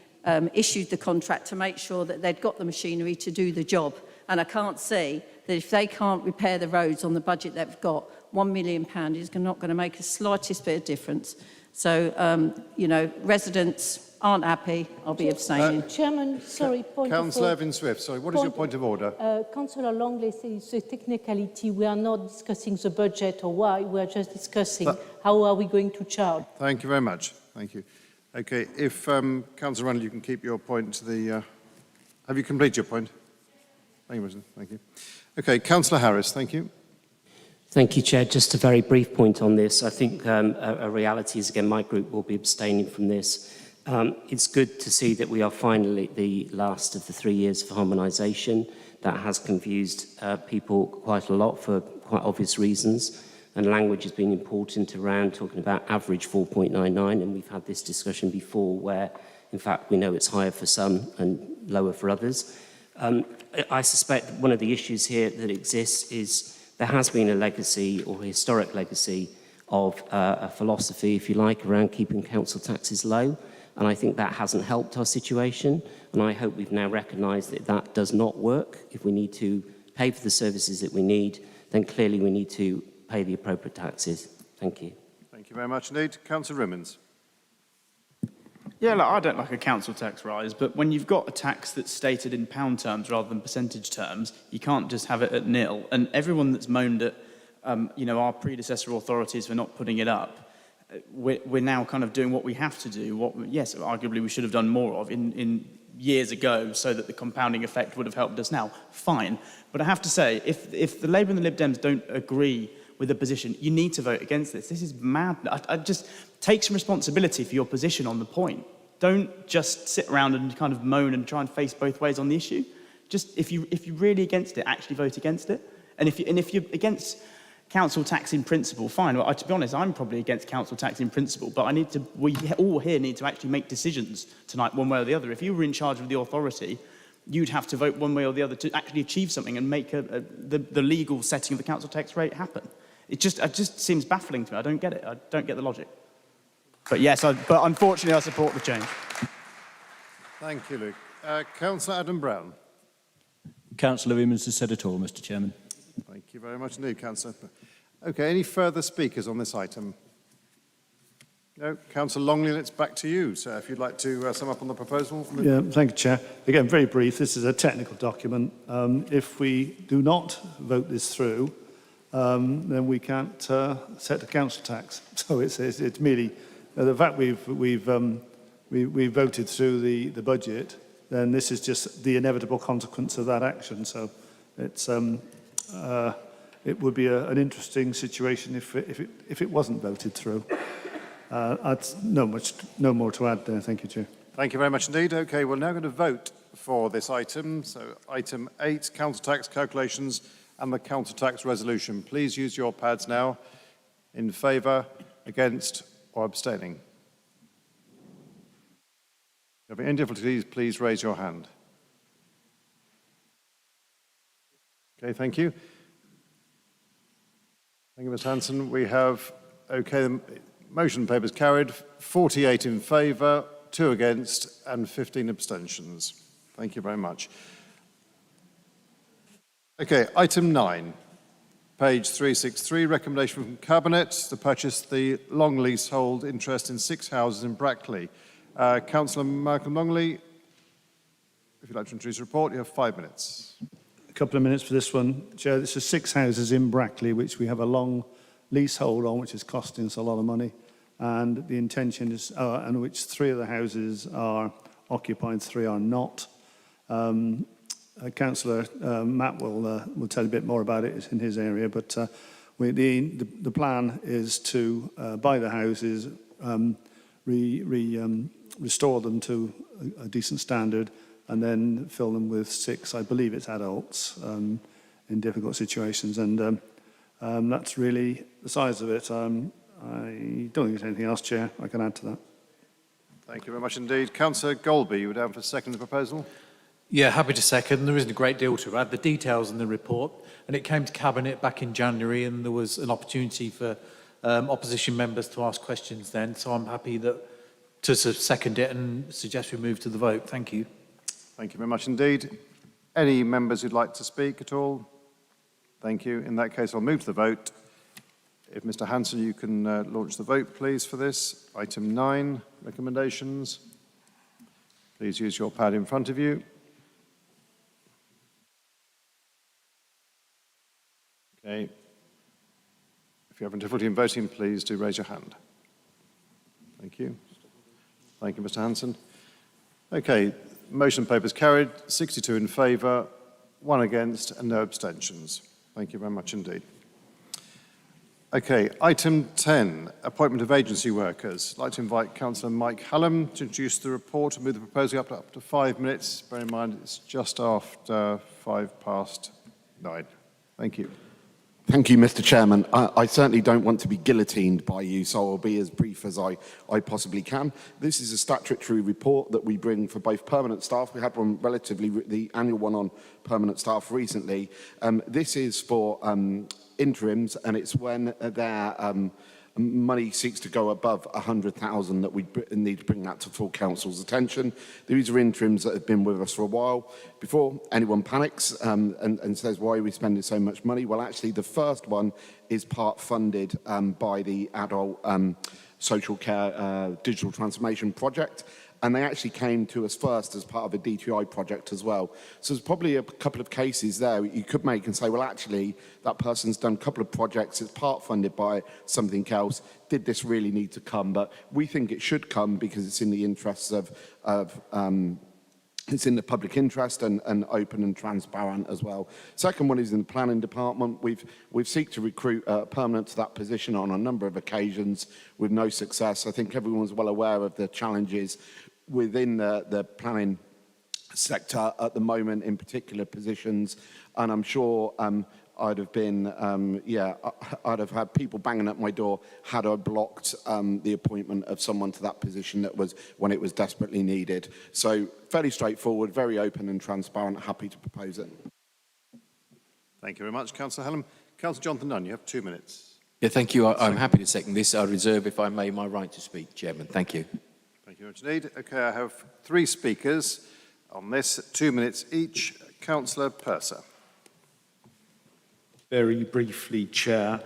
issued the contract to make sure that they'd got the machinery to do the job. And I can't see that if they can't repair the roads on the budget they've got, £1 million is not going to make the slightest bit of difference. So, residents aren't happy. I'll be abstaining. Chairman, sorry, point of order. Councillor Evans-Swift, sorry, what is your point of order? Councillor Longley says it's a technicality. We are not discussing the budget or why. We are just discussing how are we going to charge. Thank you very much. Thank you. Okay, if Councillor Randall, you can keep your point to the... have you completed your point? Thank you, President. Thank you. Okay, Councillor Harris, thank you. Thank you, Chair. Just a very brief point on this. I think a reality is, again, my group will be abstaining from this. It's good to see that we are finally at the last of the 3 years of harmonisation. That has confused people quite a lot for quite obvious reasons. And language has been important around talking about average 4.99, and we've had this discussion before where, in fact, we know it's higher for some and lower for others. I suspect one of the issues here that exists is there has been a legacy or a historic legacy of a philosophy, if you like, around keeping council taxes low. And I think that hasn't helped our situation. And I hope we've now recognised that that does not work. If we need to pay for the services that we need, then clearly we need to pay the appropriate taxes. Thank you. Thank you very much indeed. Councillor Rimmons. Yeah, look, I don't like a council tax rise, but when you've got a tax that's stated in pound terms rather than percentage terms, you can't just have it at nil. And everyone that's moaned at, our predecessor authorities for not putting it up, we're now kind of doing what we have to do. Yes, arguably we should have done more of in years ago, so that the compounding effect would have helped us now. Fine, but I have to say, if the Labour and the Lib Dems don't agree with the position, you need to vote against this. This is mad. I just take some responsibility for your position on the point. Don't just sit around and kind of moan and try and face both ways on the issue. Just if you're really against it, actually vote against it. And if you're against council tax in principle, fine. Well, to be honest, I'm probably against council tax in principle, but we all here need to actually make decisions tonight, one way or the other. If you were in charge of the authority, you'd have to vote one way or the other to actually achieve something and make the legal setting of the council tax rate happen. It just seems baffling to me. I don't get it. I don't get the logic. But yes, but unfortunately, I support the change. Thank you, Luke. Councillor Adam Brown. Councillor Emmons has said it all, Mr. Chairman. Thank you very much indeed, Councillor. Okay, any further speakers on this item? No. Councillor Longley, it's back to you, sir, if you'd like to sum up on the proposal. Yeah, thank you, Chair. Again, very brief. This is a technical document. If we do not vote this through, then we can't set the council tax. So it's merely the fact we've voted through the budget. Then this is just the inevitable consequence of that action. So it's it would be an interesting situation if it wasn't voted through. No more to add there. Thank you, Chair. Thank you very much indeed. Okay, we're now going to vote for this item. So item 8, council tax calculations and the council tax resolution. Please use your pads now. In favour, against or abstaining. If you have any difficulties, please raise your hand. Okay, thank you. Thank you, Ms. Hanson. We have, okay, the motion papers carried, 48 in favour, 2 against and 15 abstentions. Thank you very much. Okay, item 9, page 363, recommendation from Cabinet to purchase the long leasehold interest in 6 houses in Brackley. Councillor Malcolm Longley, if you'd like to introduce the report, you have 5 minutes. A couple of minutes for this one, Chair. This is 6 houses in Brackley, which we have a long leasehold on, which is costing us a lot of money. And the intention is, and which 3 of the houses are occupied, 3 are not. Councillor Matt will tell you a bit more about it. It's in his area, but the plan is to buy the houses, restore them to a decent standard, and then fill them with 6, I believe it's adults, in difficult situations. And that's really the size of it. I don't think there's anything else, Chair, I can add to that. Thank you very much indeed. Councillor Golby, you were down for second the proposal. Yeah, happy to second. There isn't a great deal to add. The details in the report, and it came to Cabinet back in January, and there was an opportunity for opposition members to ask questions then. So I'm happy to second it and suggest we move to the vote. Thank you. Thank you very much indeed. Any members who'd like to speak at all? Thank you. In that case, I'll move to the vote. If Mr. Hanson, you can launch the vote, please, for this. Item 9, recommendations. Please use your pad in front of you. Okay. If you're having difficulty in voting, please do raise your hand. Thank you. Thank you, Mr. Hanson. Okay, motion papers carried, 62 in favour, 1 against and no abstentions. Thank you very much indeed. Okay, item 10, appointment of agency workers. I'd like to invite Councillor Mike Hallam to introduce the report and move the proposal up to 5 minutes. Bear in mind, it's just after 9:05. Thank you. Thank you, Mr. Chairman. I certainly don't want to be guillotined by you, so I'll be as brief as I possibly can. This is a statutory report that we bring for both permanent staff. We had one the annual one on permanent staff recently. This is for interims, and it's when their money seeks to go above 100,000 that we need to bring that to full council's attention. These are interims that have been with us for a while. Before anyone panics and says, why are we spending so much money? Well, actually, the first one is part funded by the adult social care digital transformation project. And they actually came to us first as part of a DTI project as well. So there's probably a couple of cases there you could make and say, well, actually, that person's done a couple of projects, it's part funded by something else. Did this really need to come? But we think it should come because it's in the interests of it's in the public interest and open and transparent as well. Second one is in the planning department. We've seeked to recruit permanent to that position on a number of occasions with no success. I think everyone's well aware of the challenges within the planning sector at the moment in particular positions, and I'm sure I'd have been, I'd have had people banging at my door had I blocked the appointment of someone to that position that was when it was desperately needed. So fairly straightforward, very open and transparent, happy to propose it. Thank you very much, Councillor Hallam. Councillor Jonathan Nunn, you have 2 minutes. Yeah, thank you. I'm happy to second this. I reserve, if I may, my right to speak, Chairman. Thank you. Thank you very much indeed. Okay, I have 3 speakers on this, 2 minutes each. Councillor Purser. Very briefly, Chair,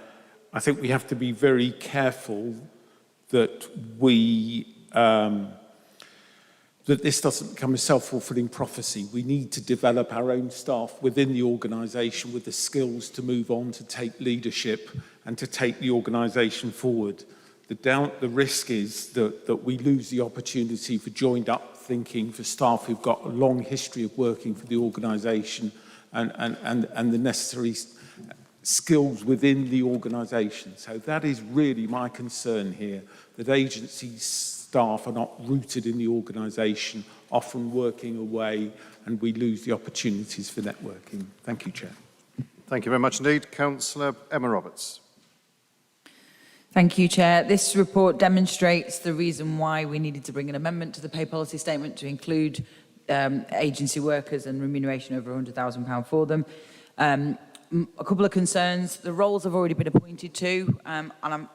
I think we have to be very careful that that this doesn't become a self-fulfilling prophecy. We need to develop our own staff within the organisation with the skills to move on, to take leadership and to take the organisation forward. The risk is that we lose the opportunity for joined-up thinking for staff who've got a long history of working for the organisation and the necessary skills within the organisation. So that is really my concern here, that agency staff are not rooted in the organisation, often working away, and we lose the opportunities for networking. Thank you, Chair. Thank you very much indeed. Councillor Emma Roberts. Thank you, Chair. This report demonstrates the reason why we needed to bring an amendment to the pay policy statement to include agency workers and remuneration over £100,000 for them. A couple of concerns. The roles have already been appointed to, and I'm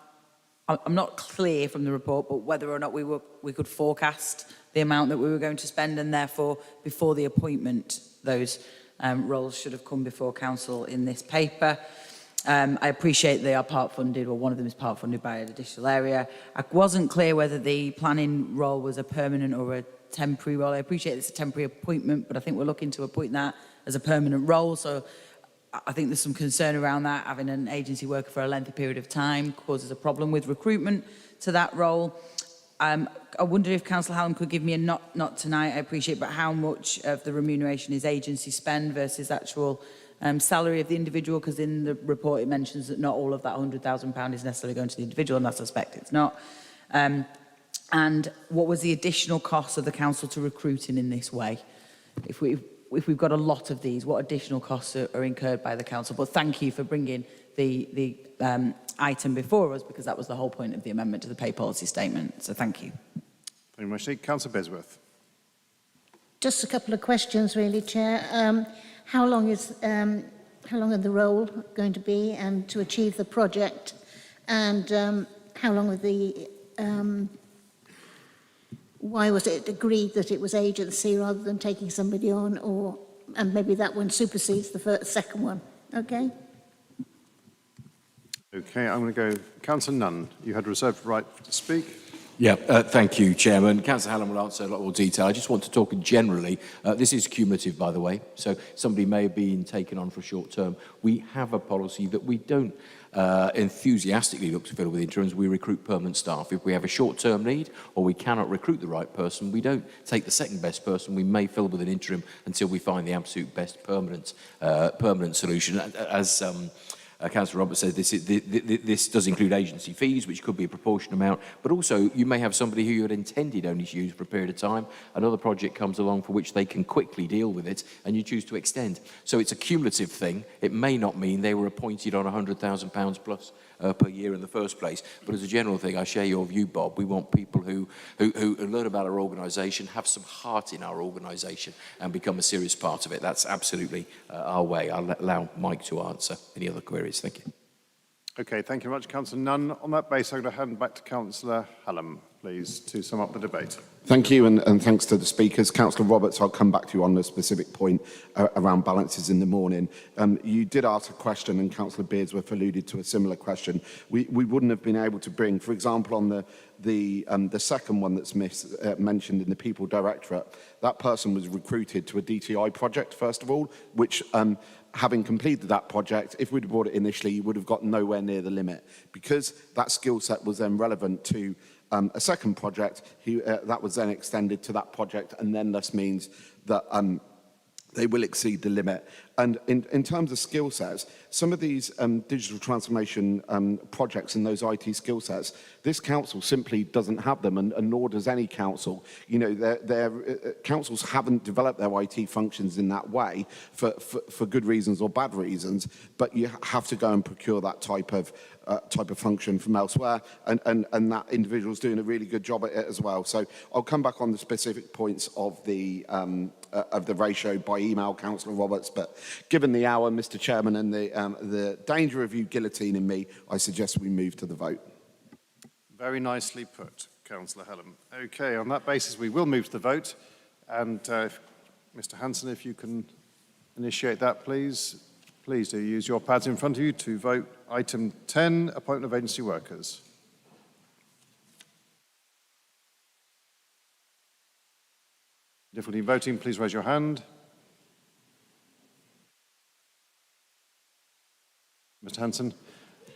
not clear from the report, but whether or not we could forecast the amount that we were going to spend, and therefore, before the appointment, those roles should have come before council in this paper. I appreciate they are part funded, or one of them is part funded by an additional area. I wasn't clear whether the planning role was a permanent or a temporary role. I appreciate it's a temporary appointment, but I think we're looking to appoint that as a permanent role. So I think there's some concern around that. Having an agency worker for a lengthy period of time causes a problem with recruitment to that role. I wonder if Councillor Hallam could give me a not tonight, I appreciate, but how much of the remuneration is agency spend versus actual salary of the individual, because in the report it mentions that not all of that £100,000 is necessarily going to the individual, and I suspect it's not. And what was the additional cost of the council to recruiting in this way? If we've got a lot of these, what additional costs are incurred by the council? But thank you for bringing the item before us, because that was the whole point of the amendment to the pay policy statement. So thank you. Thank you very much. Councillor Besworth. Just a couple of questions, really, Chair. How long are the role going to be, and to achieve the project? And how long are the why was it agreed that it was agency rather than taking somebody on, and maybe that one supersedes the second one? Okay. Okay, I'm going to go. Councillor Nunn, you had a reserved right to speak. Yeah, thank you, Chairman. Councillor Hallam will answer a lot more detail. I just want to talk generally. This is cumulative, by the way, so somebody may have been taken on for a short term. We have a policy that we don't enthusiastically look to fill with interims. We recruit permanent staff. If we have a short-term need or we cannot recruit the right person, we don't take the second best person. We may fill with an interim until we find the absolute best permanent solution. As Councillor Roberts said, this does include agency fees, which could be a proportionate amount, but also you may have somebody who you had intended only to use for a period of time. Another project comes along for which they can quickly deal with it, and you choose to extend. So it's a cumulative thing. It may not mean they were appointed on £100,000 plus per year in the first place, but as a general thing, I share your view, Bob. We want people who learn about our organisation, have some heart in our organisation, and become a serious part of it. That's absolutely our way. I'll allow Mike to answer any other queries. Thank you. Okay, thank you very much, Councillor Nunn. On that basis, I'm going to hand back to Councillor Hallam, please, to sum up the debate. Thank you, and thanks to the speakers. Councillor Roberts, I'll come back to you on the specific point around balances in the morning. You did ask a question, and Councillor Beardsworth alluded to a similar question. We wouldn't have been able to bring, for example, on the second one that's mentioned in the People Directorate, that person was recruited to a DTI project, first of all, which having completed that project, if we'd brought it initially, you would have got nowhere near the limit. Because that skill set was then relevant to a second project, that was then extended to that project, and then this means that they will exceed the limit. And in terms of skill sets, some of these digital transformation projects and those IT skill sets, this council simply doesn't have them, and nor does any council. You know, councils haven't developed their IT functions in that way for good reasons or bad reasons, but you have to go and procure that type of function from elsewhere, and that individual's doing a really good job at it as well. So I'll come back on the specific points of the ratio by email, Councillor Roberts, but given the hour, Mr. Chairman, and the danger of you guillotining me, I suggest we move to the vote. Very nicely put, Councillor Hallam. Okay, on that basis, we will move to the vote. And Mr. Hanson, if you can initiate that, please. Please do use your pads in front of you to vote item 10, appointment of agency workers. Difficulty in voting, please raise your hand. Mr. Hanson.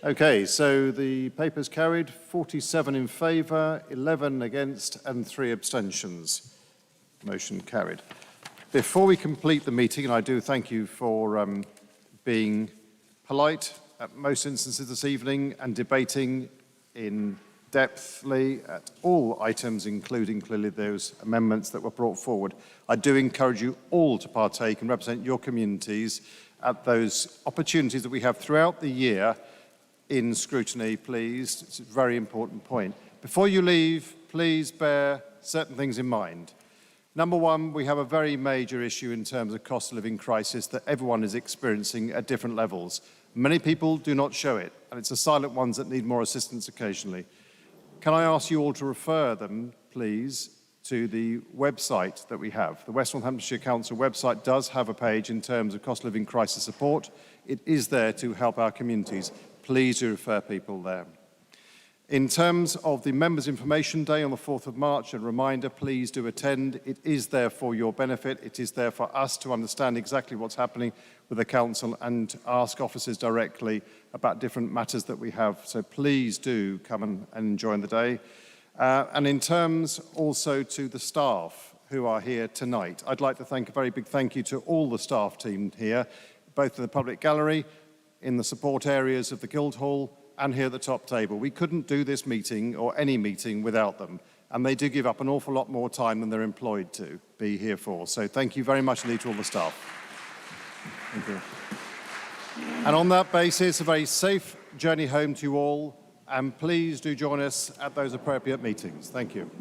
Okay, so the paper's carried, 47 in favour, 11 against and 3 abstentions. Motion carried. Before we complete the meeting, and I do thank you for being polite at most instances this evening and debating in depthly at all items, including clearly those amendments that were brought forward. I do encourage you all to partake and represent your communities at those opportunities that we have throughout the year in scrutiny, please. It's a very important point. Before you leave, please bear certain things in mind. Number one, we have a very major issue in terms of cost of living crisis that everyone is experiencing at different levels. Many people do not show it, and it's the silent ones that need more assistance occasionally. Can I ask you all to refer them, please, to the website that we have. The West Northamptonshire Council website does have a page in terms of cost of living crisis support. It is there to help our communities. Please do refer people there. In terms of the Members' Information Day on the 4th of March, a reminder, please do attend. It is there for your benefit. It is there for us to understand exactly what's happening with the Council and ask officers directly about different matters that we have. So please do come and enjoy the day. And in terms also to the staff who are here tonight, I'd like to thank a very big thank you to all the staff team here, both in the public gallery, in the support areas of the Guildhall, and here at the top table. We couldn't do this meeting or any meeting without them, and they do give up an awful lot more time than they're employed to be here for. So thank you very much indeed to all the staff. Thank you. And on that basis, a very safe journey home to you all, and please do join us at those appropriate meetings. Thank you.